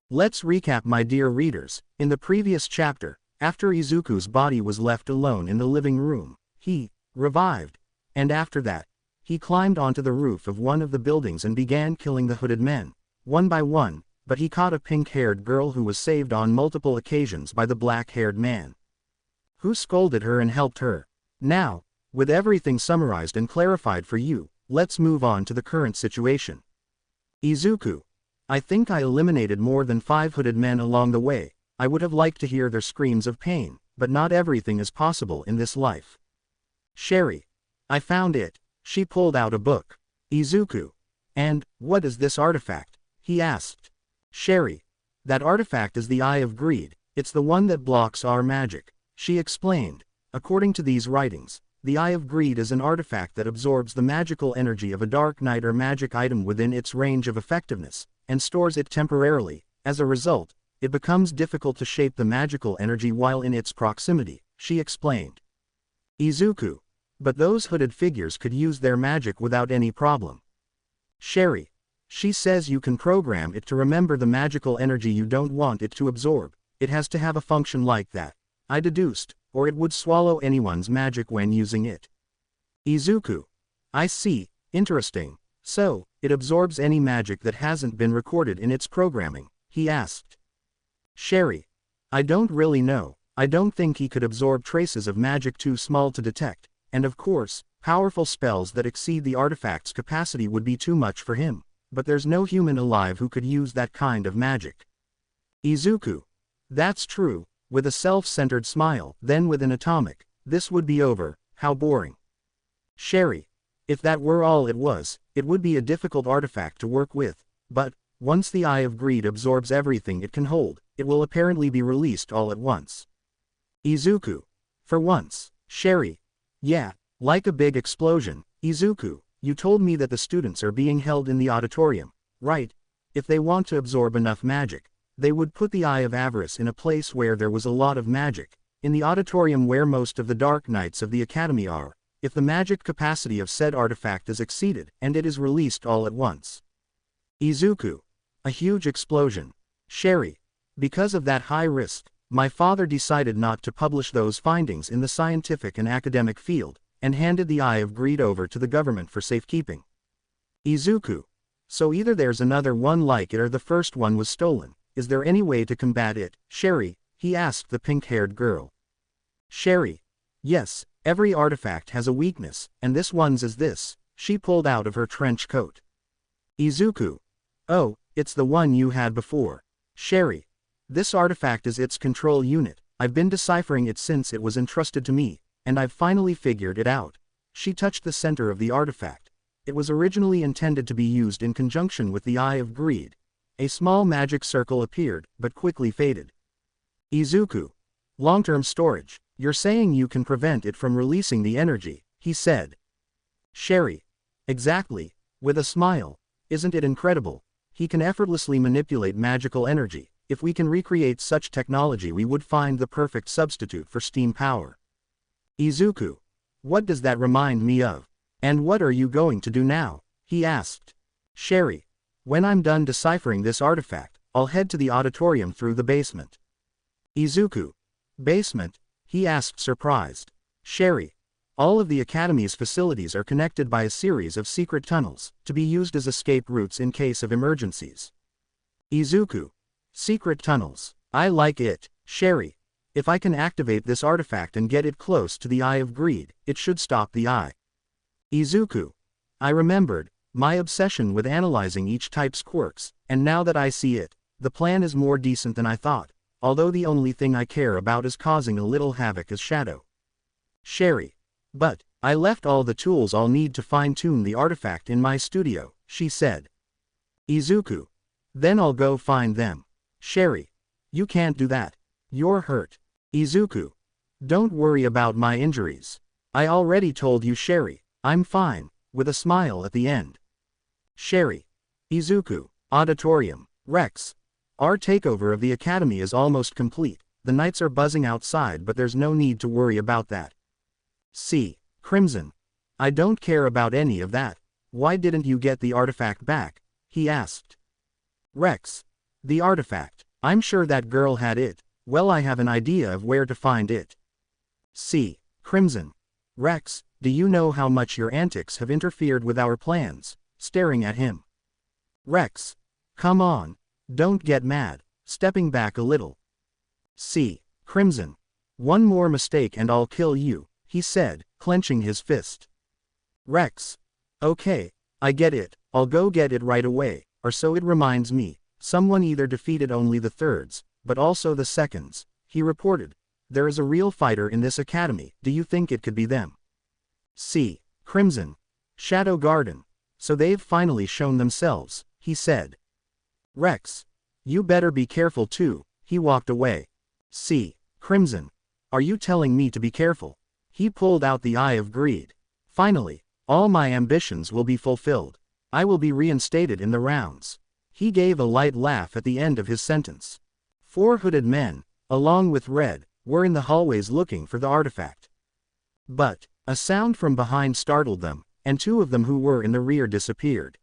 Let's recap, my dear readers. In the previous chapter, after Izuku's body was left alone in the living room, he revived, and after that, he climbed onto the roof of one of the buildings and began killing the hooded men, one by one, but he caught a pink-haired girl who was saved on multiple occasions by the black-haired man. Who scolded her and helped her? Now, with everything summarized and clarified for you, let's move on to the current situation. Izuku. I think I eliminated more than 5 hooded men along the way. I would have liked to hear their screams of pain, but not everything is possible in this life. Sherry. I found it. She pulled out a book. Izuku. And, what is this artifact? He asked. Sherry. That artifact is the Eye of Greed. It's the one that blocks our magic. She explained. According to these writings, the Eye of Greed is an artifact that absorbs the magical energy of a dark knight or magic item within its range of effectiveness, and stores it temporarily. As a result, it becomes difficult to shape the magical energy while in its proximity, she explained. Izuku. But those hooded figures could use their magic without any problem. Sherry. She says you can program it to remember the magical energy you don't want it to absorb. It has to have a function like that. I deduced, or it would swallow anyone's magic when using it. Izuku. I see, interesting. So, it absorbs any magic that hasn't been recorded in its programming, he asked. Sherry. I don't really know. I don't think he could absorb traces of magic too small to detect, and of course, powerful spells that exceed the artifact's capacity would be too much for him, but there's no human alive who could use that kind of magic. Izuku. That's true, with a self-centered smile, then with an atomic, this would be over, how boring. Sherry. If that were all it was, it would be a difficult artifact to work with, but, once the Eye of Greed absorbs everything it can hold, it will apparently be released all at once. Izuku. For once. Sherry. Yeah, like a big explosion. Izuku, you told me that the students are being held in the auditorium, right? If they want to absorb enough magic, they would put the Eye of Avarice in a place where there was a lot of magic, in the auditorium where most of the Dark Knights of the Academy are, if the magic capacity of said artifact is exceeded, and it is released all at once. Izuku. A huge explosion. Sherry. Because of that high risk, my father decided not to publish those findings in the scientific and academic field, and handed the Eye of Greed over to the government for safekeeping. Izuku. So either there's another one like it or the first one was stolen. Is there any way to combat it, Sherry? He asked the pink-haired girl. Sherry. Yes, every artifact has a weakness, and this one's is this. She pulled out of her trench coat. Izuku. Oh, it's the one you had before. Sherry. This artifact is its control unit. I've been deciphering it since it was entrusted to me, and I've finally figured it out. She touched the center of the artifact. It was originally intended to be used in conjunction with the Eye of Greed. A small magic circle appeared, but quickly faded. Izuku. Long-term storage. You're saying you can prevent it from releasing the energy, he said. Sherry. Exactly. With a smile. Isn't it incredible? He can effortlessly manipulate magical energy. If we can recreate such technology, we would find the perfect substitute for steam power. Izuku. What does that remind me of? And what are you going to do now? He asked. Sherry. When I'm done deciphering this artifact, I'll head to the auditorium through the basement. Izuku. Basement? He asked, surprised. Sherry. All of the Academy's facilities are connected by a series of secret tunnels, to be used as escape routes in case of emergencies. Izuku. Secret tunnels. I like it. Sherry. If I can activate this artifact and get it close to the Eye of Greed, it should stop the eye. Izuku. I remembered my obsession with analyzing each type's quirks, and now that I see it, the plan is more decent than I thought, although the only thing I care about is causing a little havoc as Shadow. Sherry. But, I left all the tools I'll need to fine-tune the artifact in my studio, she said. Izuku. Then I'll go find them. Sherry. You can't do that. You're hurt. Izuku. Don't worry about my injuries. I already told you, Sherry. I'm fine, with a smile at the end. Sherry. Izuku. Auditorium. Rex. Our takeover of the Academy is almost complete. The knights are buzzing outside, but there's no need to worry about that. C. Crimson. I don't care about any of that. Why didn't you get the artifact back? He asked. Rex. The artifact. I'm sure that girl had it. Well, I have an idea of where to find it. C. Crimson. Rex, do you know how much your antics have interfered with our plans? Staring at him. Rex. Come on. Don't get mad. Stepping back a little. C. Crimson. One more mistake and I'll kill you, he said, clenching his fist. Rex. Okay, I get it, I'll go get it right away, or so it reminds me. Someone either defeated only the thirds, but also the seconds, he reported. There is a real fighter in this academy, do you think it could be them? See, Crimson. Shadow Garden. So they've finally shown themselves, he said. Rex. You better be careful too, he walked away. See, Crimson. Are you telling me to be careful? He pulled out the eye of greed. Finally, all my ambitions will be fulfilled. I will be reinstated in the rounds. He gave a light laugh at the end of his sentence. 4 hooded men, along with Red, were in the hallways looking for the artifact. But a sound from behind startled them, and 2 of them who were in the rear disappeared.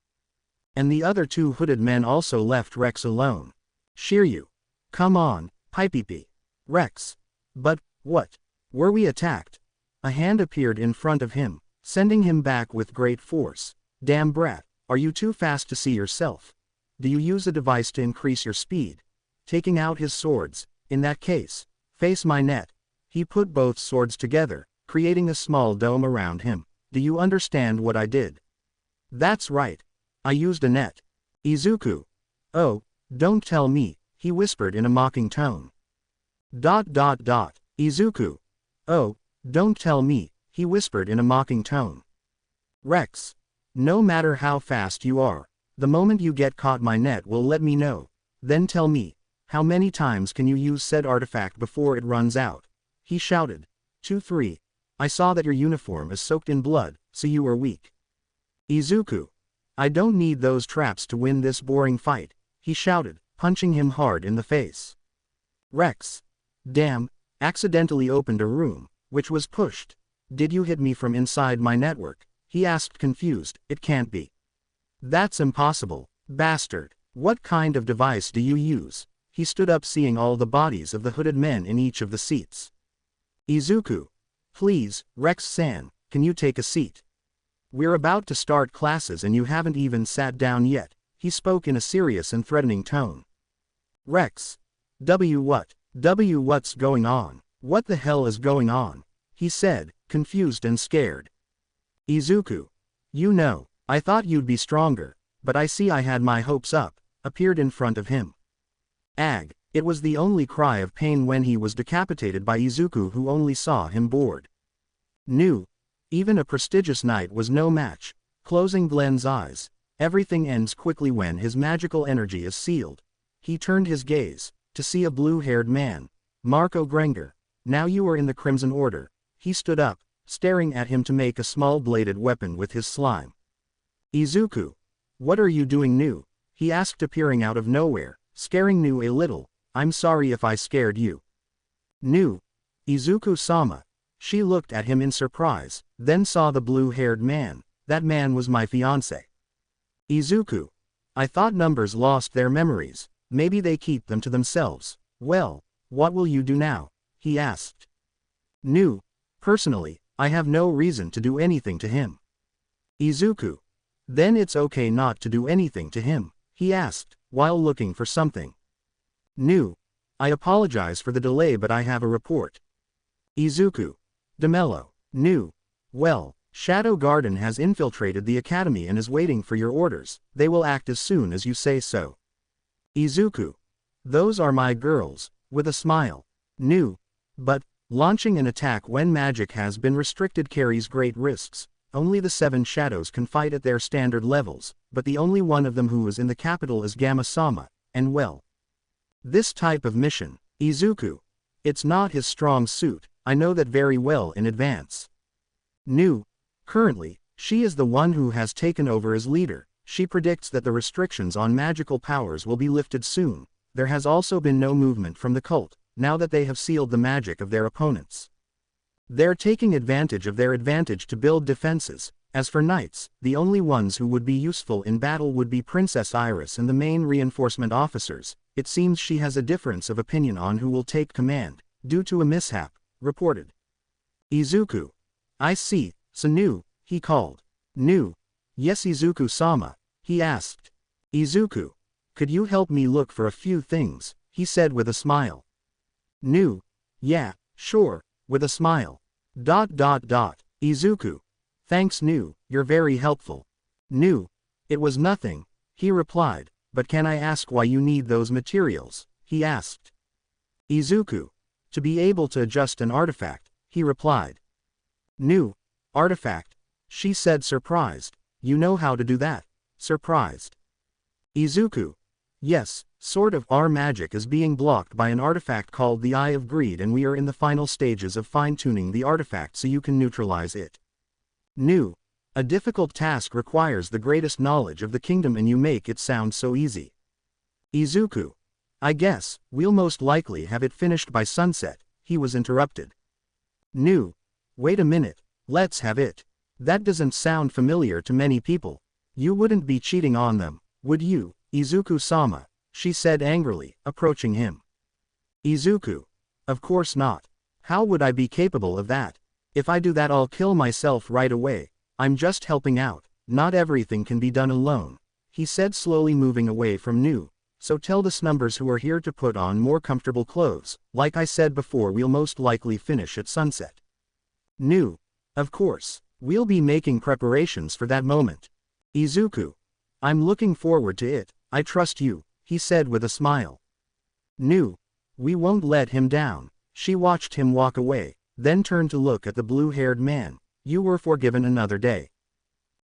And the other 2 hooded men also left Rex alone. Shiryu. Come on, Pipey. Rex. But, what? Were we attacked? A hand appeared in front of him, sending him back with great force. Damn brat, are you too fast to see yourself? Do you use a device to increase your speed? Taking out his swords, in that case, face my net. He put both swords together, creating a small dome around him. Do you understand what I did? That's right. I used a net. Izuku. Oh, don't tell me, he whispered in a mocking tone. Izuku. Oh, don't tell me, he whispered in a mocking tone. Rex. No matter how fast you are, the moment you get caught my net will let me know. Then tell me, how many times can you use said artifact before it runs out? He shouted. 2-3. I saw that your uniform is soaked in blood, so you are weak. Izuku. I don't need those traps to win this boring fight, he shouted, punching him hard in the face. Rex. Damn, accidentally opened a room, which was pushed. Did you hit me from inside my network? He asked confused. It can't be. That's impossible, bastard. What kind of device do you use? He stood up seeing all the bodies of the hooded men in each of the seats. Izuku. Please, Rex-san, can you take a seat? We're about to start classes and you haven't even sat down yet, he spoke in a serious and threatening tone. Rex. What's going on? What the hell is going on? He said, confused and scared. Izuku. You know, I thought you'd be stronger, but I see I had my hopes up, appeared in front of him. Ag. It was the only cry of pain when he was decapitated by Izuku, who only saw him bored. Knew. Even a prestigious knight was no match. Closing Glenn's eyes. Everything ends quickly when his magical energy is sealed. He turned his gaze, to see a blue-haired man. Marco Grenger. Now you are in the Crimson Order. He stood up, staring at him to make a small bladed weapon with his slime. Izuku. What are you doing, New? He asked, appearing out of nowhere, scaring New a little. I'm sorry if I scared you. New. Izuku-sama. She looked at him in surprise, then saw the blue-haired man. That man was my fiancé. Izuku. I thought numbers lost their memories. Maybe they keep them to themselves. Well, what will you do now? He asked. New. Personally, I have no reason to do anything to him. Izuku. Then it's okay not to do anything to him, he asked, while looking for something. New. I apologize for the delay, but I have a report. Izuku. Demello. New. Well, Shadow Garden has infiltrated the academy and is waiting for your orders. They will act as soon as you say so. Izuku. Those are my girls, with a smile. New. But, launching an attack when magic has been restricted carries great risks. Only the 7 shadows can fight at their standard levels, but the only one of them who is in the capital is Gamma-sama, and well. This type of mission, Izuku. It's not his strong suit, I know that very well in advance. New. Currently, she is the one who has taken over as leader. She predicts that the restrictions on magical powers will be lifted soon. There has also been no movement from the cult, now that they have sealed the magic of their opponents. They're taking advantage of their advantage to build defenses. As for knights, the only ones who would be useful in battle would be Princess Iris and the main reinforcement officers. It seems she has a difference of opinion on who will take command, due to a mishap, reported. Izuku. I see, so New, he called. New. Yes, Izuku-sama, he asked. Izuku. Could you help me look for a few things, he said with a smile. New. Yeah, Sure, with a smile. Izuku. Thanks Nu, you're very helpful. Nu. It was nothing, he replied, but can I ask why you need those materials, he asked. Izuku. To be able to adjust an artifact, he replied. Nu. Artifact, she said surprised, you know how to do that, surprised. Izuku. Yes, sort of. Our magic is being blocked by an artifact called the Eye of Greed and we are in the final stages of fine-tuning the artifact so you can neutralize it. Nu. A difficult task requires the greatest knowledge of the kingdom and you make it sound so easy. Izuku. I guess, we'll most likely have it finished by sunset, he was interrupted. Nu. Wait a minute, let's have it. That doesn't sound familiar to many people. You wouldn't be cheating on them, would you, Izuku-sama, she said angrily, approaching him. Izuku. Of course not. How would I be capable of that? If I do that I'll kill myself right away. I'm just helping out, not everything can be done alone, he said slowly moving away from Nu. So tell the Snumbers who are here to put on more comfortable clothes, like I said before we'll most likely finish at sunset. Nu. Of course, we'll be making preparations for that moment. Izuku. I'm looking forward to it, I trust you, he said with a smile. Nu. We won't let him down, she watched him walk away, then turned to look at the blue-haired man. You were forgiven another day.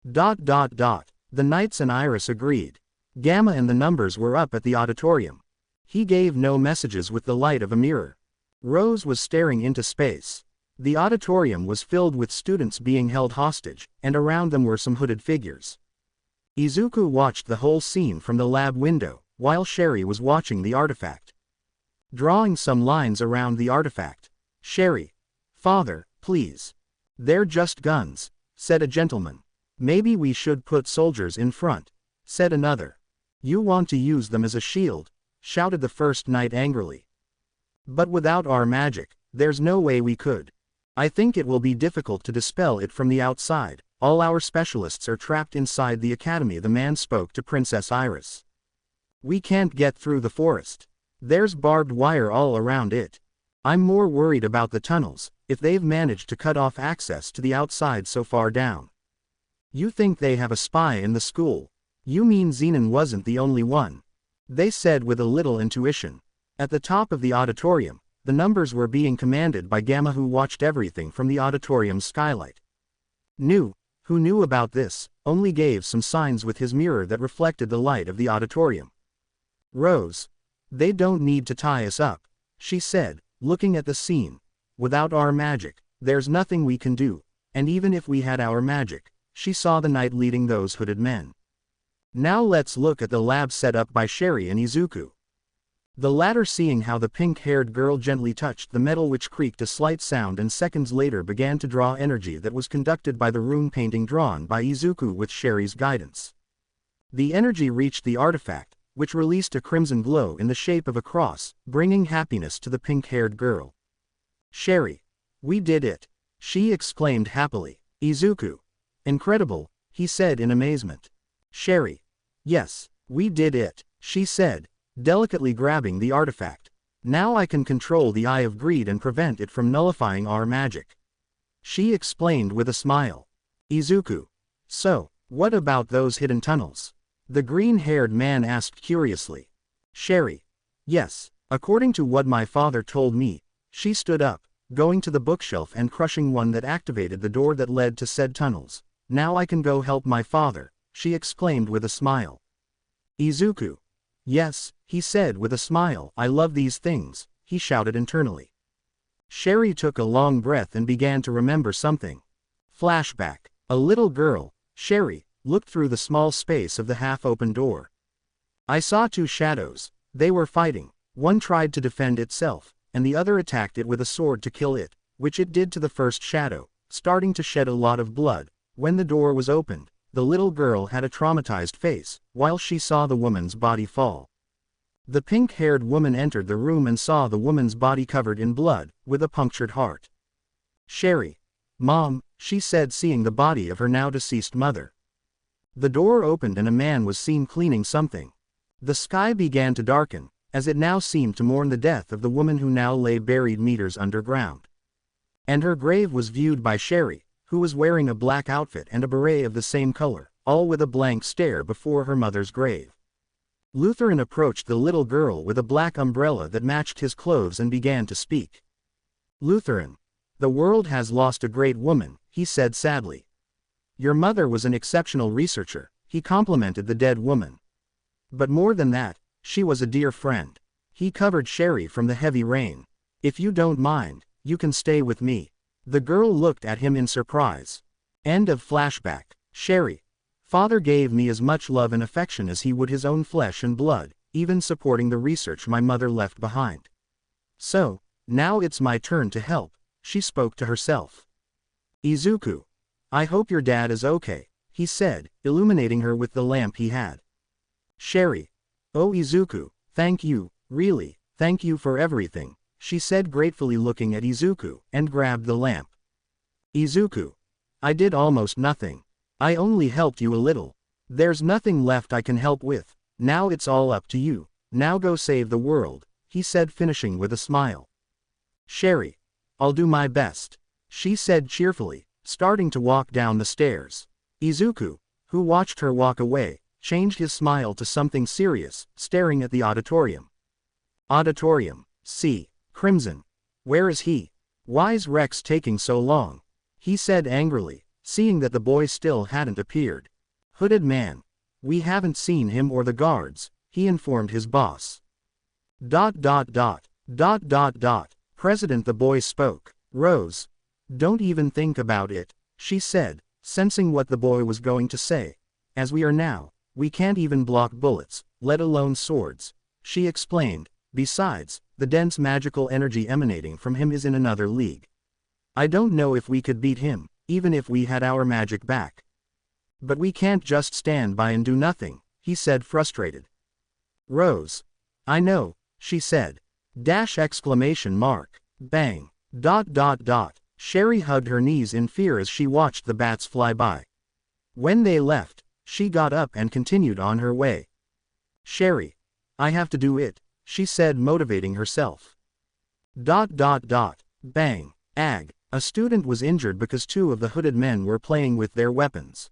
The Knights and Iris agreed. Gamma and the Numbers were up at the auditorium. He gave no messages with the light of a mirror. Rose was staring into space. The auditorium was filled with students being held hostage, and around them were some hooded figures. Izuku watched the whole scene from the lab window, while Sherry was watching the artifact. Drawing some lines around the artifact. Sherry. Father, please. They're just guns, said a gentleman. Maybe we should put soldiers in front, said another. You want to use them as a shield, shouted the first knight angrily. But without our magic, there's no way we could. I think it will be difficult to dispel it from the outside. All our specialists are trapped inside the academy, the man spoke to Princess Iris. We can't get through the forest. There's barbed wire all around it. I'm more worried about the tunnels, if they've managed to cut off access to the outside so far down. You think they have a spy in the school? You mean Zenan wasn't the only one? They said with a little intuition. At the top of the auditorium, the Numbers were being commanded by Gamma, who watched everything from the auditorium's skylight. Nu, who knew about this, only gave some signs with his mirror that reflected the light of the auditorium. Rose. They don't need to tie us up, she said, looking at the scene. Without our magic, there's nothing we can do, and even if we had our magic, she saw the knight leading those hooded men. Now let's look at the lab set up by Sherry and Izuku. The latter, seeing how the pink-haired girl gently touched the metal which creaked a slight sound and seconds later began to draw energy that was conducted by the rune painting drawn by Izuku with Sherry's guidance. The energy reached the artifact, which released a crimson glow in the shape of a cross, bringing happiness to the pink-haired girl. Sherry. We did it, she exclaimed happily. Izuku. Incredible, he said in amazement. Sherry. Yes, we did it, she said, delicately grabbing the artifact. Now I can control the Eye of Greed and prevent it from nullifying our magic. She explained with a smile. Izuku. So, what about those hidden tunnels? The green-haired man asked curiously. Sherry. Yes, according to what my father told me. She stood up, going to the bookshelf and crushing one that activated the door that led to said tunnels. Now I can go help my father, she exclaimed with a smile. Izuku. Yes, he said with a smile. I love these things, he shouted internally. Sherry took a long breath and began to remember something. Flashback. A little girl, Sherry, looked through the small space of the half-open door. I saw two shadows. They were fighting. One tried to defend itself, and the other attacked it with a sword to kill it, which it did to the first shadow, starting to shed a lot of blood. When the door was opened, the little girl had a traumatized face, while she saw the woman's body fall. The pink-haired woman entered the room and saw the woman's body covered in blood, with a punctured heart. Sherry. Mom, she said, seeing the body of her now-deceased mother. The door opened and a man was seen cleaning something. The sky began to darken, as it now seemed to mourn the death of the woman who now lay buried meters underground. And her grave was viewed by Sherry, who was wearing a black outfit and a beret of the same color, all with a blank stare before her mother's grave. Lutheran approached the little girl with a black umbrella that matched his clothes and began to speak. Lutheran, the world has lost a great woman, he said sadly. Your mother was an exceptional researcher, he complimented the dead woman. But more than that, she was a dear friend. He covered Sherry from the heavy rain. If you don't mind, you can stay with me. The girl looked at him in surprise. End of flashback. Sherry. Father gave me as much love and affection as he would his own flesh and blood, even supporting the research my mother left behind. So, now it's my turn to help, she spoke to herself. Izuku. I hope your dad is okay, he said, illuminating her with the lamp he had. Sherry. Oh Izuku, thank you, really, thank you for everything, she said gratefully looking at Izuku, and grabbed the lamp. Izuku. I did almost nothing. I only helped you a little. There's nothing left I can help with, now it's all up to you, now go save the world, he said finishing with a smile. Sherry. I'll do my best, she said cheerfully, starting to walk down the stairs. Izuku, who watched her walk away, changed his smile to something serious, staring at the auditorium. Auditorium. C. Crimson. Where is he? Why's Rex taking so long? He said angrily, seeing that the boy still hadn't appeared. Hooded man. We haven't seen him or the guards, he informed his boss. President the boy spoke. Rose. Don't even think about it, she said, sensing what the boy was going to say. As we are now, we can't even block bullets, let alone swords, she explained. Besides, the dense magical energy emanating from him is in another league. I don't know if we could beat him, even if we had our magic back. But we can't just stand by and do nothing, he said frustrated. Rose. I know, she said. Exclamation mark. Bang. Sherry hugged her knees in fear as she watched the bats fly by. When they left, she got up and continued on her way. Sherry. I have to do it, she said motivating herself. Bang. Ag. A student was injured because two of the hooded men were playing with their weapons.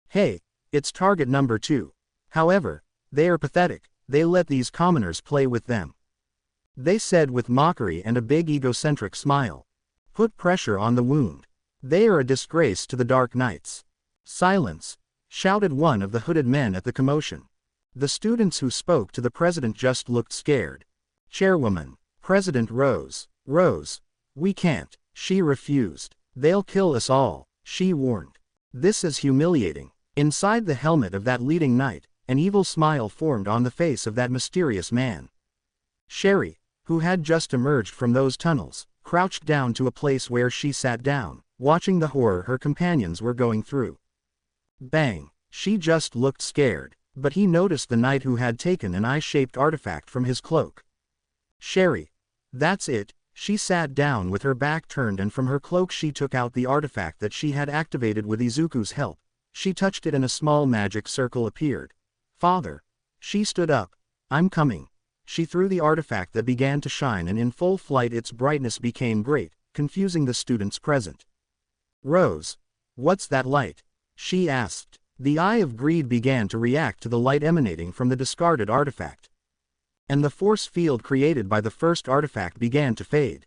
Hey, it's target number 2. However, they are pathetic, they let these commoners play with them. They said with mockery and a big egocentric smile. Put pressure on the wound. They are a disgrace to the Dark Knights. Silence, shouted one of the hooded men at the commotion. The students who spoke to the president just looked scared. Chairwoman, President Rose. Rose. We can't, she refused. They'll kill us all, she warned. This is humiliating. Inside the helmet of that leading knight, an evil smile formed on the face of that mysterious man. Sherry, who had just emerged from those tunnels, crouched down to a place where she sat down, watching the horror her companions were going through. Bang, she just looked scared, but he noticed the knight who had taken an eye-shaped artifact from his cloak. Sherry. That's it, she sat down with her back turned and from her cloak she took out the artifact that she had activated with Izuku's help. She touched it and a small magic circle appeared. Father. She stood up. I'm coming. She threw the artifact that began to shine and in full flight its brightness became great, confusing the students present. Rose. What's that light? She asked. The eye of greed began to react to the light emanating from the discarded artifact. And the force field created by the first artifact began to fade.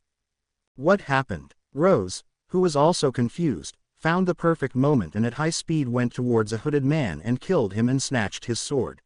What happened? Rose, who was also confused, found the perfect moment and at high speed went towards a hooded man and killed him and snatched his sword.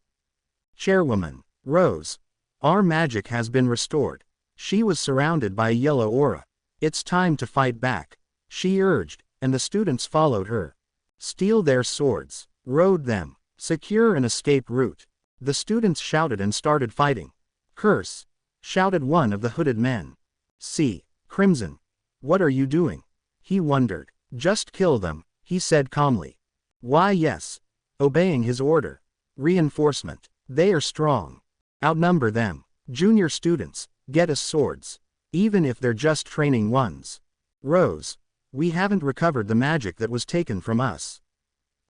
Chairwoman. Rose. Our magic has been restored. She was surrounded by a yellow aura. It's time to fight back, she urged, and the students followed her. Steal their swords. Road them. Secure an escape route. The students shouted and started fighting. Curse! Shouted one of the hooded men. See, Crimson. What are you doing? He wondered. Just kill them, he said calmly. Why yes. Obeying his order. Reinforcement. They are strong. Outnumber them. Junior students, get us swords. Even if they're just training ones. Rose. We haven't recovered the magic that was taken from us.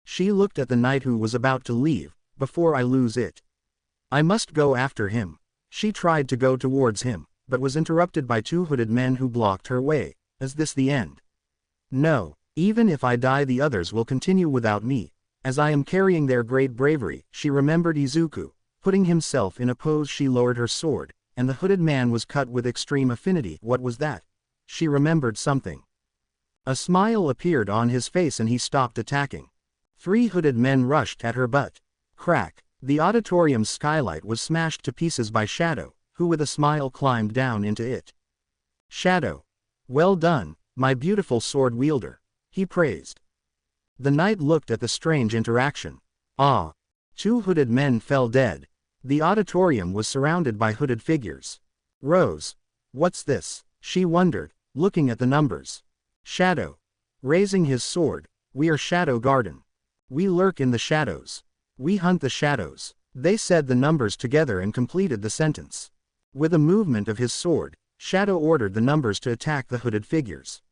She looked at the knight who was about to leave. Before I lose it. I must go after him. She tried to go towards him, but was interrupted by two hooded men who blocked her way. Is this the end? No, even if I die the others will continue without me, as I am carrying their great bravery. She remembered Izuku. Putting himself in a pose, she lowered her sword, and the hooded man was cut with extreme affinity. What was that? She remembered something. A smile appeared on his face and he stopped attacking. Three hooded men rushed at her but, crack, the auditorium's skylight was smashed to pieces by Shadow, who with a smile climbed down into it. Shadow. Well done, my beautiful sword wielder, he praised. The knight looked at the strange interaction. Ah. Two hooded men fell dead. The auditorium was surrounded by hooded figures. Rose. What's this? She wondered, looking at the numbers. Shadow. Raising his sword. We are Shadow Garden. We lurk in the shadows. We hunt the shadows. They said the numbers together and completed the sentence. With a movement of his sword, Shadow ordered the numbers to attack the hooded figures.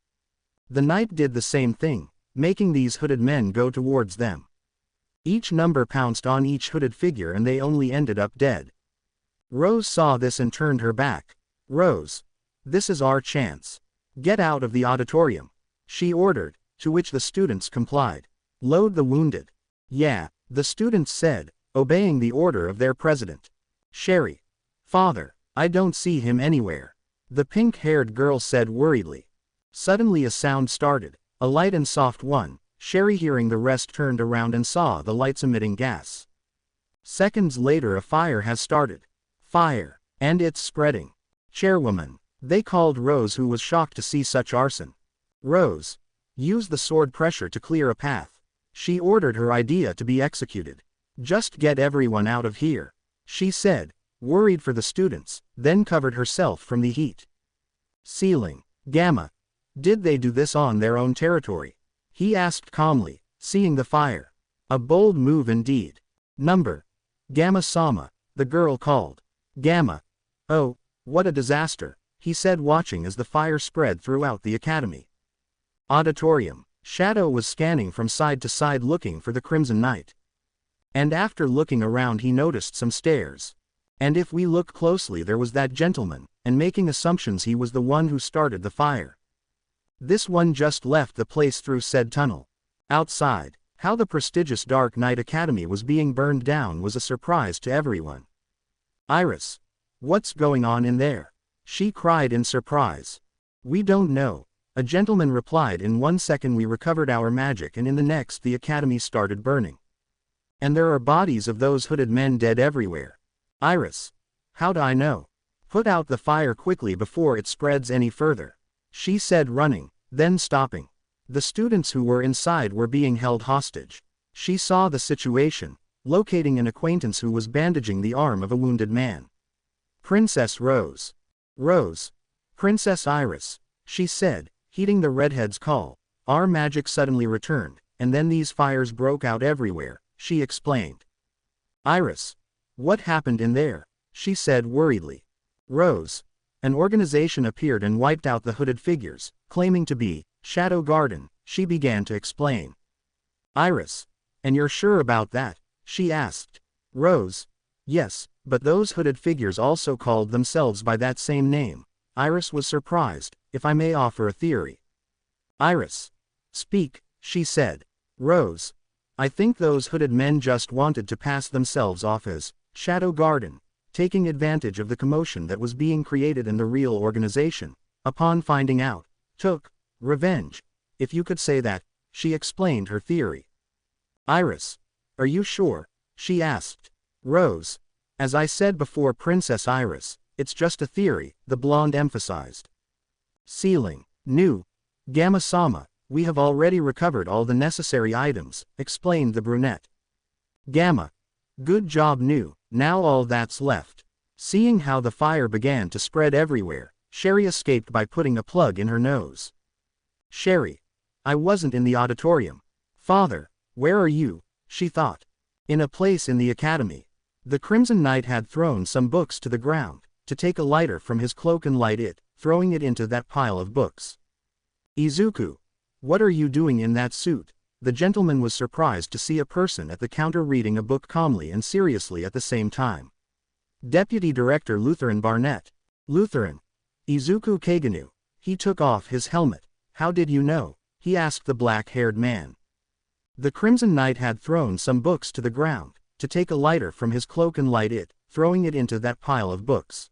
The knight did the same thing, making these hooded men go towards them. Each number pounced on each hooded figure and they only ended up dead. Rose saw this and turned her back. Rose. This is our chance. Get out of the auditorium. She ordered, to which the students complied. Load the wounded. Yeah, the students said, obeying the order of their president. Sherry. Father, I don't see him anywhere. The pink-haired girl said worriedly. Suddenly a sound started, a light and soft one. Sherry, hearing the rest, turned around and saw the lights emitting gas. Seconds later a fire has started. Fire. And it's spreading. Chairwoman. They called Rose, who was shocked to see such arson. Rose. Use the sword pressure to clear a path. She ordered her idea to be executed. Just get everyone out of here, she said, worried for the students, then covered herself from the heat. Ceiling. Gamma. Did they do this on their own territory? He asked calmly, seeing the fire. A bold move indeed. Number. Gamma-sama, the girl called. Gamma. Oh, what a disaster, he said, watching as the fire spread throughout the academy. Auditorium. Shadow was scanning from side to side looking for the Crimson Knight. And after looking around he noticed some stairs. And if we look closely there was that gentleman, and making assumptions he was the one who started the fire. This one just left the place through said tunnel. Outside, how the prestigious Dark Knight Academy was being burned down was a surprise to everyone. Iris. What's going on in there? She cried in surprise. We don't know. A gentleman replied. In 1 second we recovered our magic and in the next the academy started burning. And there are bodies of those hooded men dead everywhere. Iris. How'd I know? Put out the fire quickly before it spreads any further, she said, running, then stopping. The students who were inside were being held hostage. She saw the situation, locating an acquaintance who was bandaging the arm of a wounded man. Princess Rose. Rose. Princess Iris, she said, heeding the redhead's call. Our magic suddenly returned, and then these fires broke out everywhere, she explained. Iris. What happened in there? She said worriedly. Rose. An organization appeared and wiped out the hooded figures, claiming to be Shadow Garden, she began to explain. Iris. And you're sure about that? She asked. Rose. Yes, but those hooded figures also called themselves by that same name. Iris was surprised. If I may offer a theory. Iris. Speak, she said. Rose. I think those hooded men just wanted to pass themselves off as Shadow Garden, taking advantage of the commotion that was being created in the real organization. Upon finding out, took revenge. If you could say that, she explained her theory. Iris. Are you sure? She asked. Rose. As I said before, Princess Iris, it's just a theory, the blonde emphasized. Ceiling. New. Gamma-sama, we have already recovered all the necessary items, explained the brunette. Gamma. Good job, New, now all that's left. Seeing how the fire began to spread everywhere, Sherry escaped by putting a plug in her nose. Sherry. I wasn't in the auditorium. Father, where are you? She thought. In a place in the academy. The Crimson Knight had thrown some books to the ground, to take a lighter from his cloak and light it, throwing it into that pile of books. Izuku. What are you doing in that suit? The gentleman was surprised to see a person at the counter reading a book calmly and seriously at the same time. Deputy Director Lutheran Barnett. Lutheran. Izuku Kaganu. He took off his helmet. How did you know? He asked the black-haired man. The Crimson Knight had thrown some books to the ground, to take a lighter from his cloak and light it, throwing it into that pile of books.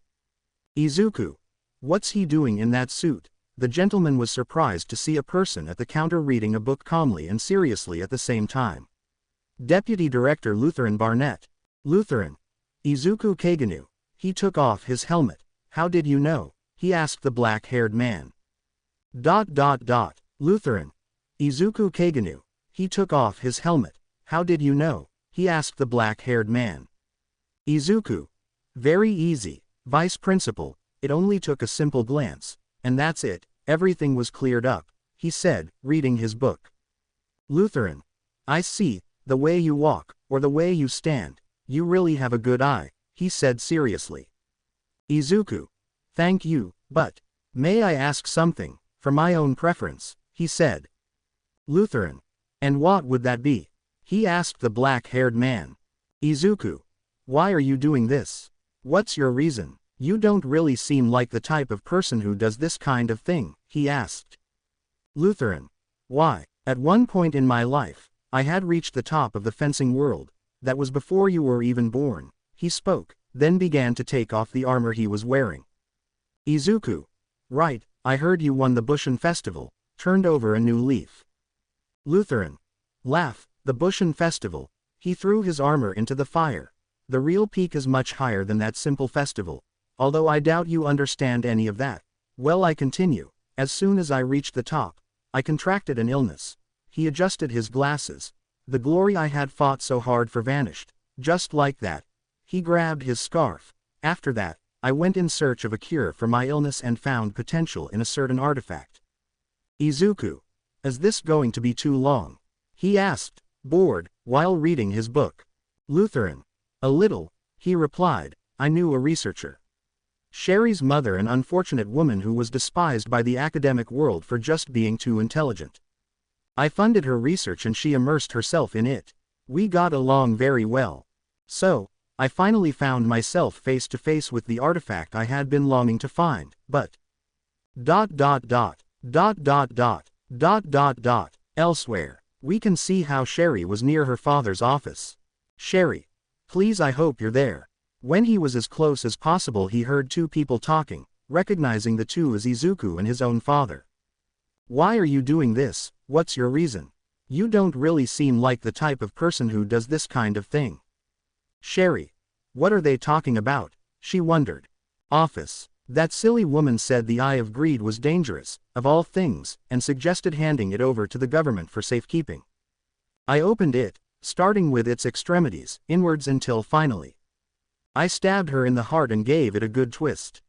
Izuku. What's he doing in that suit? The gentleman was surprised to see a person at the counter reading a book calmly and seriously at the same time. Deputy Director Lutheran Barnett. Lutheran. Izuku Kaganu. He took off his helmet. How did you know? He asked the black-haired man. Lutheran. Izuku Kaganu. He took off his helmet. How did you know? He asked the black-haired man. Izuku. Very easy, Vice Principal, it only took a simple glance, and that's it, everything was cleared up, he said, reading his book. Lutheran. I see, the way you walk, or the way you stand, you really have a good eye, he said seriously. Izuku. Thank you, but, may I ask something, for my own preference, he said. Lutheran. And what would that be? He asked the black-haired man. Izuku. Why are you doing this? What's your reason? You don't really seem like the type of person who does this kind of thing, he asked. Lutheran. Why? At one point in my life, I had reached the top of the fencing world. That was before you were even born, he spoke, then began to take off the armor he was wearing. Izuku. Right, I heard you won the Bushin Festival, turned over a new leaf. Lutheran. Laugh, the Bushin Festival. He threw his armor into the fire. The real peak is much higher than that simple festival, although I doubt you understand any of that. Well, I continue. As soon as I reached the top, I contracted an illness. He adjusted his glasses. The glory I had fought so hard for vanished, just like that. He grabbed his scarf. After that, I went in search of a cure for my illness and found potential in a certain artifact. Izuku. Is this going to be too long? He asked, bored, while reading his book. Lutheran. A little, he replied. I knew a researcher. Sherry's mother, an unfortunate woman who was despised by the academic world for just being too intelligent. I funded her research and she immersed herself in it. We got along very well. So, I finally found myself face to face with the artifact I had been longing to find, but... Elsewhere, we can see how Sherry was near her father's office. Sherry. Please, I hope you're there. When he was as close as possible, he heard two people talking, recognizing the two as Izuku and his own father. Why are you doing this? What's your reason? You don't really seem like the type of person who does this kind of thing. Sherry. What are they talking about? She wondered. Office. That silly woman said the Eye of Greed was dangerous, of all things, and suggested handing it over to the government for safekeeping. I opened it, starting with its extremities, inwards until finally. I stabbed her in the heart and gave it a good twist.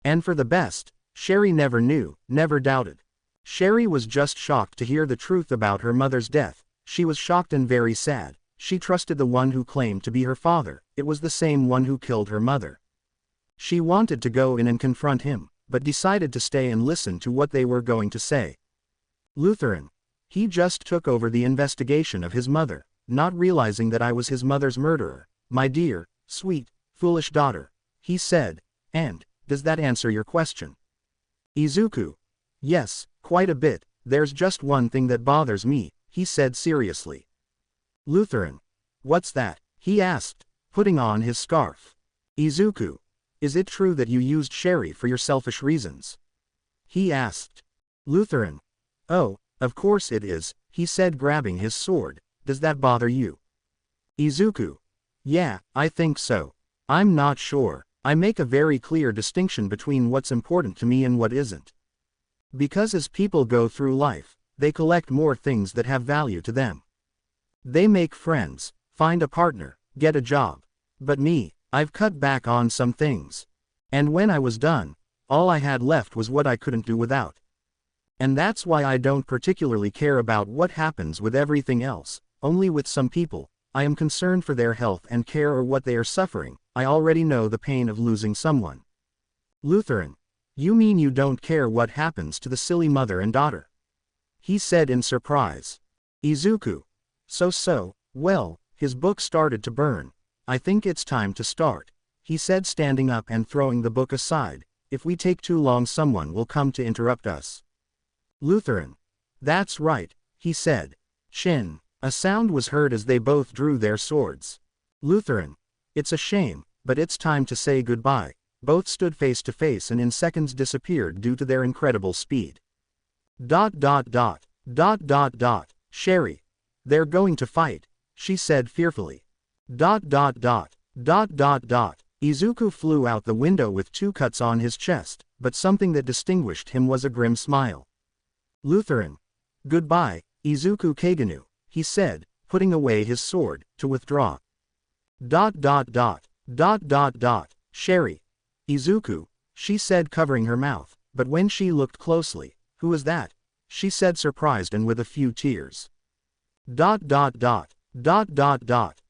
And for the best, Sherry never knew, never doubted. Sherry was just shocked to hear the truth about her mother's death. She was shocked and very sad. She trusted the one who claimed to be her father. It was the same one who killed her mother. She wanted to go in and confront him, but decided to stay and listen to what they were going to say. Lutheran. He just took over the investigation of his mother, not realizing that I was his mother's murderer. My dear, sweet, foolish daughter, he said. And, does that answer your question? Izuku. Yes, quite a bit. There's just one thing that bothers me, he said seriously. Lutheran. What's that? He asked, putting on his scarf. Izuku. Is it true that you used Sherry for your selfish reasons? He asked. Lutheran. Oh, of course it is, he said, grabbing his sword. Does that bother you? Izuku. Yeah, I think so. I'm not sure. I make a very clear distinction between what's important to me and what isn't. Because as people go through life, they collect more things that have value to them. They make friends, find a partner, get a job. But me, I've cut back on some things. And when I was done, all I had left was what I couldn't do without. And that's why I don't particularly care about what happens with everything else, only with some people. I am concerned for their health and care or what they are suffering. I already know the pain of losing someone. Lutheran. You mean you don't care what happens to the silly mother and daughter? He said in surprise. Izuku. So, well, his book started to burn. I think it's time to start. he said, standing up and throwing the book aside. If we take too long, someone will come to interrupt us. Lutheran. That's right, he said. Chin. A sound was heard as they both drew their swords. Lutheran. It's a shame, but it's time to say goodbye. Both stood face to face and in seconds disappeared due to their incredible speed. ... Sherry. They're going to fight, she said fearfully. ... Izuku flew out the window with 2 cuts on his chest, but something that distinguished him was a grim smile. Lutheran. Goodbye, Izuku Kaganu, he said, putting away his sword, to withdraw. ... Sherry. Izuku, she said, covering her mouth, but when she looked closely, who is that? She said, surprised and with a few tears. ...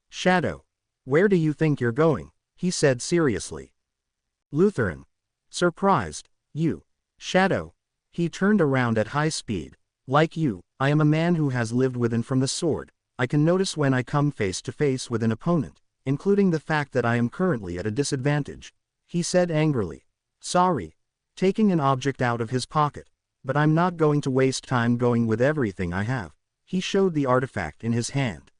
Shadow. Where do you think you're going? He said seriously. Lutheran. Surprised. You. Shadow. He turned around at high speed. Like you, I am a man who has lived with and from the sword. I can notice when I come face to face with an opponent, including the fact that I am currently at a disadvantage, he said angrily. Sorry. Taking an object out of his pocket. But I'm not going to waste time going with everything I have. He showed the artifact in his hand.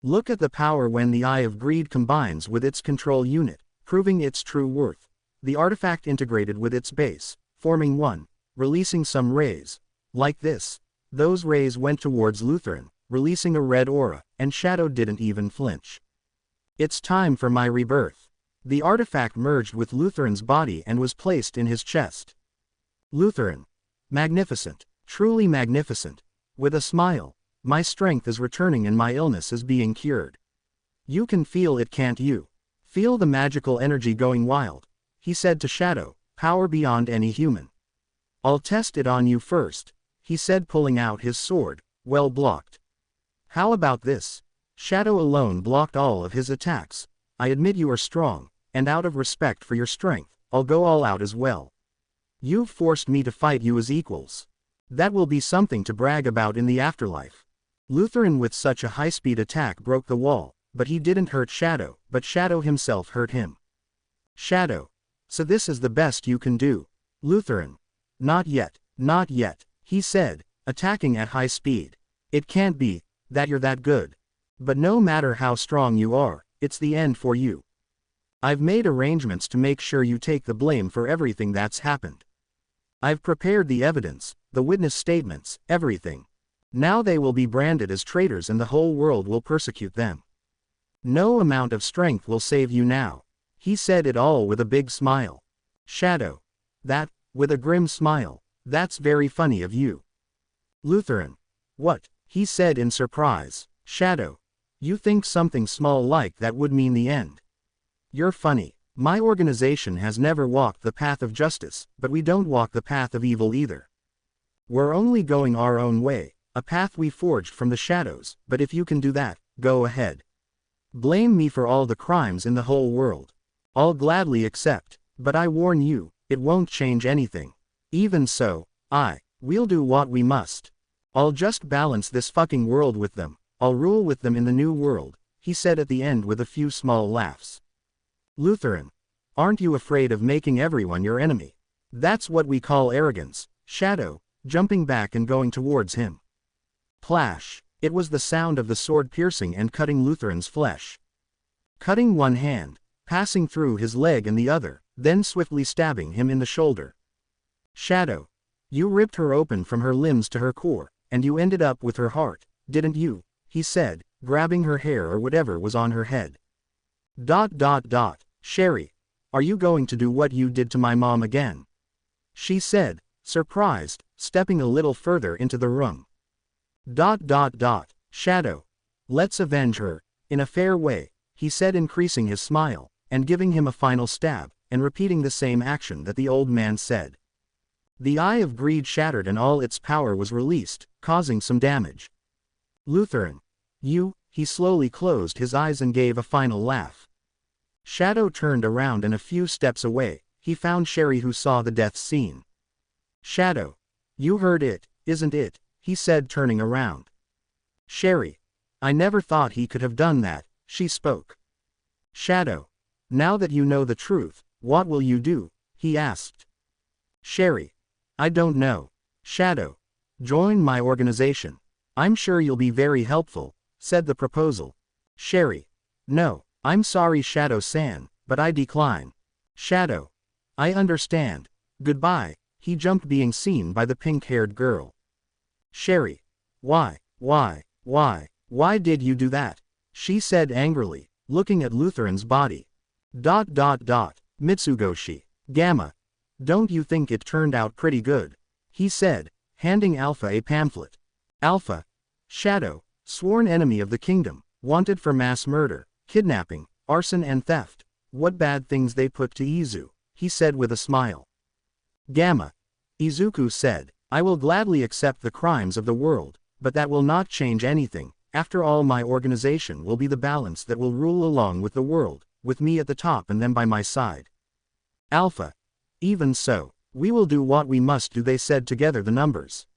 Look at the power when the Eye of Greed combines with its control unit, proving its true worth. The artifact integrated with its base, forming one, releasing some rays. Like this. Those rays went towards Lutheran, releasing a red aura, and Shadow didn't even flinch. It's time for my rebirth. The artifact merged with Lutheran's body and was placed in his chest. Lutheran. Magnificent. Truly magnificent. With a smile. My strength is returning and my illness is being cured. You can feel it, can't you? Feel the magical energy going wild, he said to Shadow, power beyond any human. I'll test it on you first, he said, pulling out his sword, well blocked. How about this? Shadow alone blocked all of his attacks. I admit you are strong, and out of respect for your strength, I'll go all out as well. You've forced me to fight you as equals. That will be something to brag about in the afterlife. Lutheran with such a high-speed attack broke the wall, but he didn't hurt Shadow, but Shadow himself hurt him. Shadow. So this is the best you can do? Lutheran. Not yet, he said, attacking at high speed. It can't be that you're that good. But no matter how strong you are, it's the end for you. I've made arrangements to make sure you take the blame for everything that's happened. I've prepared the evidence, the witness statements, everything. Now they will be branded as traitors and the whole world will persecute them. No amount of strength will save you now. He said it all with a big smile. Shadow. That, with a grim smile, that's very funny of you. Lutheran. What? He said in surprise. Shadow. You think something small like that would mean the end? You're funny. My organization has never walked the path of justice, but we don't walk the path of evil either. We're only going our own way. A path we forged from the shadows, but if you can do that, go ahead. Blame me for all the crimes in the whole world. I'll gladly accept, but I warn you, it won't change anything. Even so, we'll do what we must. I'll just balance this fucking world with them. I'll rule with them in the new world, he said at the end with a few small laughs. Lutheran. Aren't you afraid of making everyone your enemy? That's what we call arrogance. Shadow, jumping back and going towards him. Plash. It was the sound of the sword piercing and cutting Lutheran's flesh. Cutting one hand, passing through his leg and the other, then swiftly stabbing him in the shoulder. Shadow. You ripped her open from her limbs to her core, and you ended up with her heart, didn't you? He said, grabbing her hair or whatever was on her head. ... Sherry. Are you going to do what you did to my mom again? She said, surprised, stepping a little further into the room. ... Shadow. Let's avenge her, in a fair way, he said, increasing his smile, and giving him a final stab, and repeating the same action that the old man said. The Eye of Greed shattered and all its power was released, causing some damage. Lutheran. You, he slowly closed his eyes and gave a final laugh. Shadow turned around and a few steps away, he found Sherry who saw the death scene. Shadow. You heard it, isn't it? He said, turning around. Sherry. I never thought he could have done that, she spoke. Shadow. Now that you know the truth, what will you do? He asked. Sherry. I don't know. Shadow. Join my organization. I'm sure you'll be very helpful, said the proposal. Sherry. No, I'm sorry Shadow-san, but I decline. Shadow. I understand. Goodbye. He jumped being seen by the pink-haired girl. Sherry. Why did you do that? She said angrily, looking at Lutheran's body. Mitsugoshi. Gamma. Don't you think it turned out pretty good? He said, handing Alpha a pamphlet. Alpha. Shadow, sworn enemy of the kingdom, wanted for mass murder, kidnapping, arson and theft. What bad things they put to Izu, he said with a smile. Gamma. Izuku said, I will gladly accept the crimes of the world, but that will not change anything. After all, my organization will be the balance that will rule along with the world, with me at the top and them by my side. Alpha. Even so, we will do what we must do, they said together, the numbers.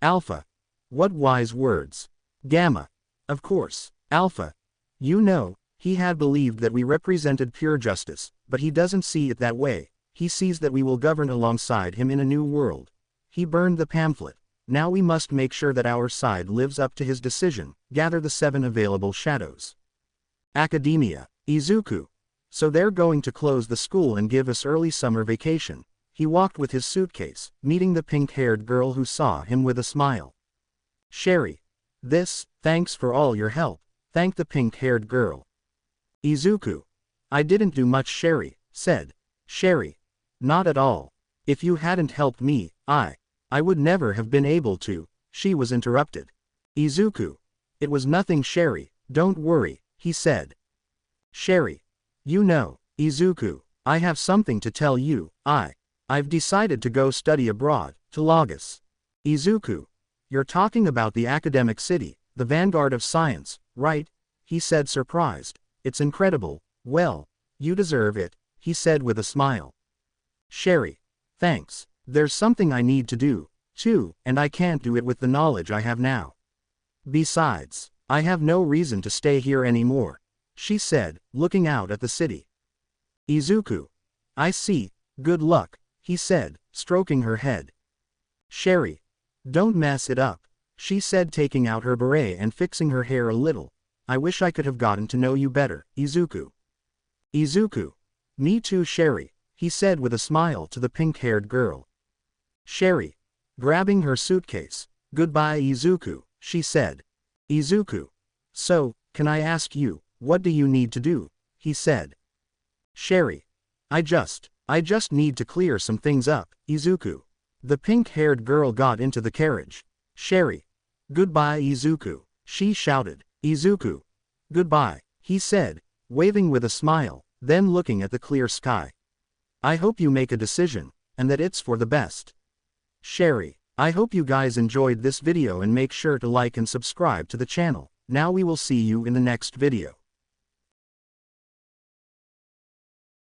Alpha. What wise words. Gamma. Of course, Alpha. You know, he had believed that we represented pure justice, but he doesn't see it that way. He sees that we will govern alongside him in a new world. He burned the pamphlet. Now we must make sure that our side lives up to his decision, gather the 7 available shadows. Academia. Izuku. So they're going to close the school and give us early summer vacation. He walked with his suitcase, meeting the pink-haired girl who saw him with a smile. Sherry. Thanks for all your help, thanked the pink-haired girl. Izuku. I didn't do much, Sherry said. Sherry. Not at all. If you hadn't helped me, I would never have been able to. She was interrupted. Izuku. It was nothing, Sherry, don't worry, he said. Sherry. You know, Izuku, I have something to tell you. I've decided to go study abroad, to Lagos. Izuku. You're talking about the academic city, the vanguard of science, right? He said, surprised. It's incredible. Well, you deserve it, he said with a smile. Sherry. Thanks. There's something I need to do, too, and I can't do it with the knowledge I have now. Besides, I have no reason to stay here anymore, she said, looking out at the city. Izuku. I see. Good luck, he said, stroking her head. Sherry. Don't mess it up, she said, taking out her beret and fixing her hair a little. I wish I could have gotten to know you better, Izuku. Izuku. Me too, Sherry, he said with a smile to the pink-haired girl. Sherry. Grabbing her suitcase. Goodbye, Izuku, she said. Izuku. So, can I ask you, what do you need to do? He said. Sherry. I just need to clear some things up, Izuku. The pink-haired girl got into the carriage. Sherry. Goodbye, Izuku, she shouted. Izuku. Goodbye, he said, waving with a smile, then looking at the clear sky. I hope you make a decision, and that it's for the best. Sherry. I hope you guys enjoyed this video and make sure to like and subscribe to the channel. Now we will see you in the next video.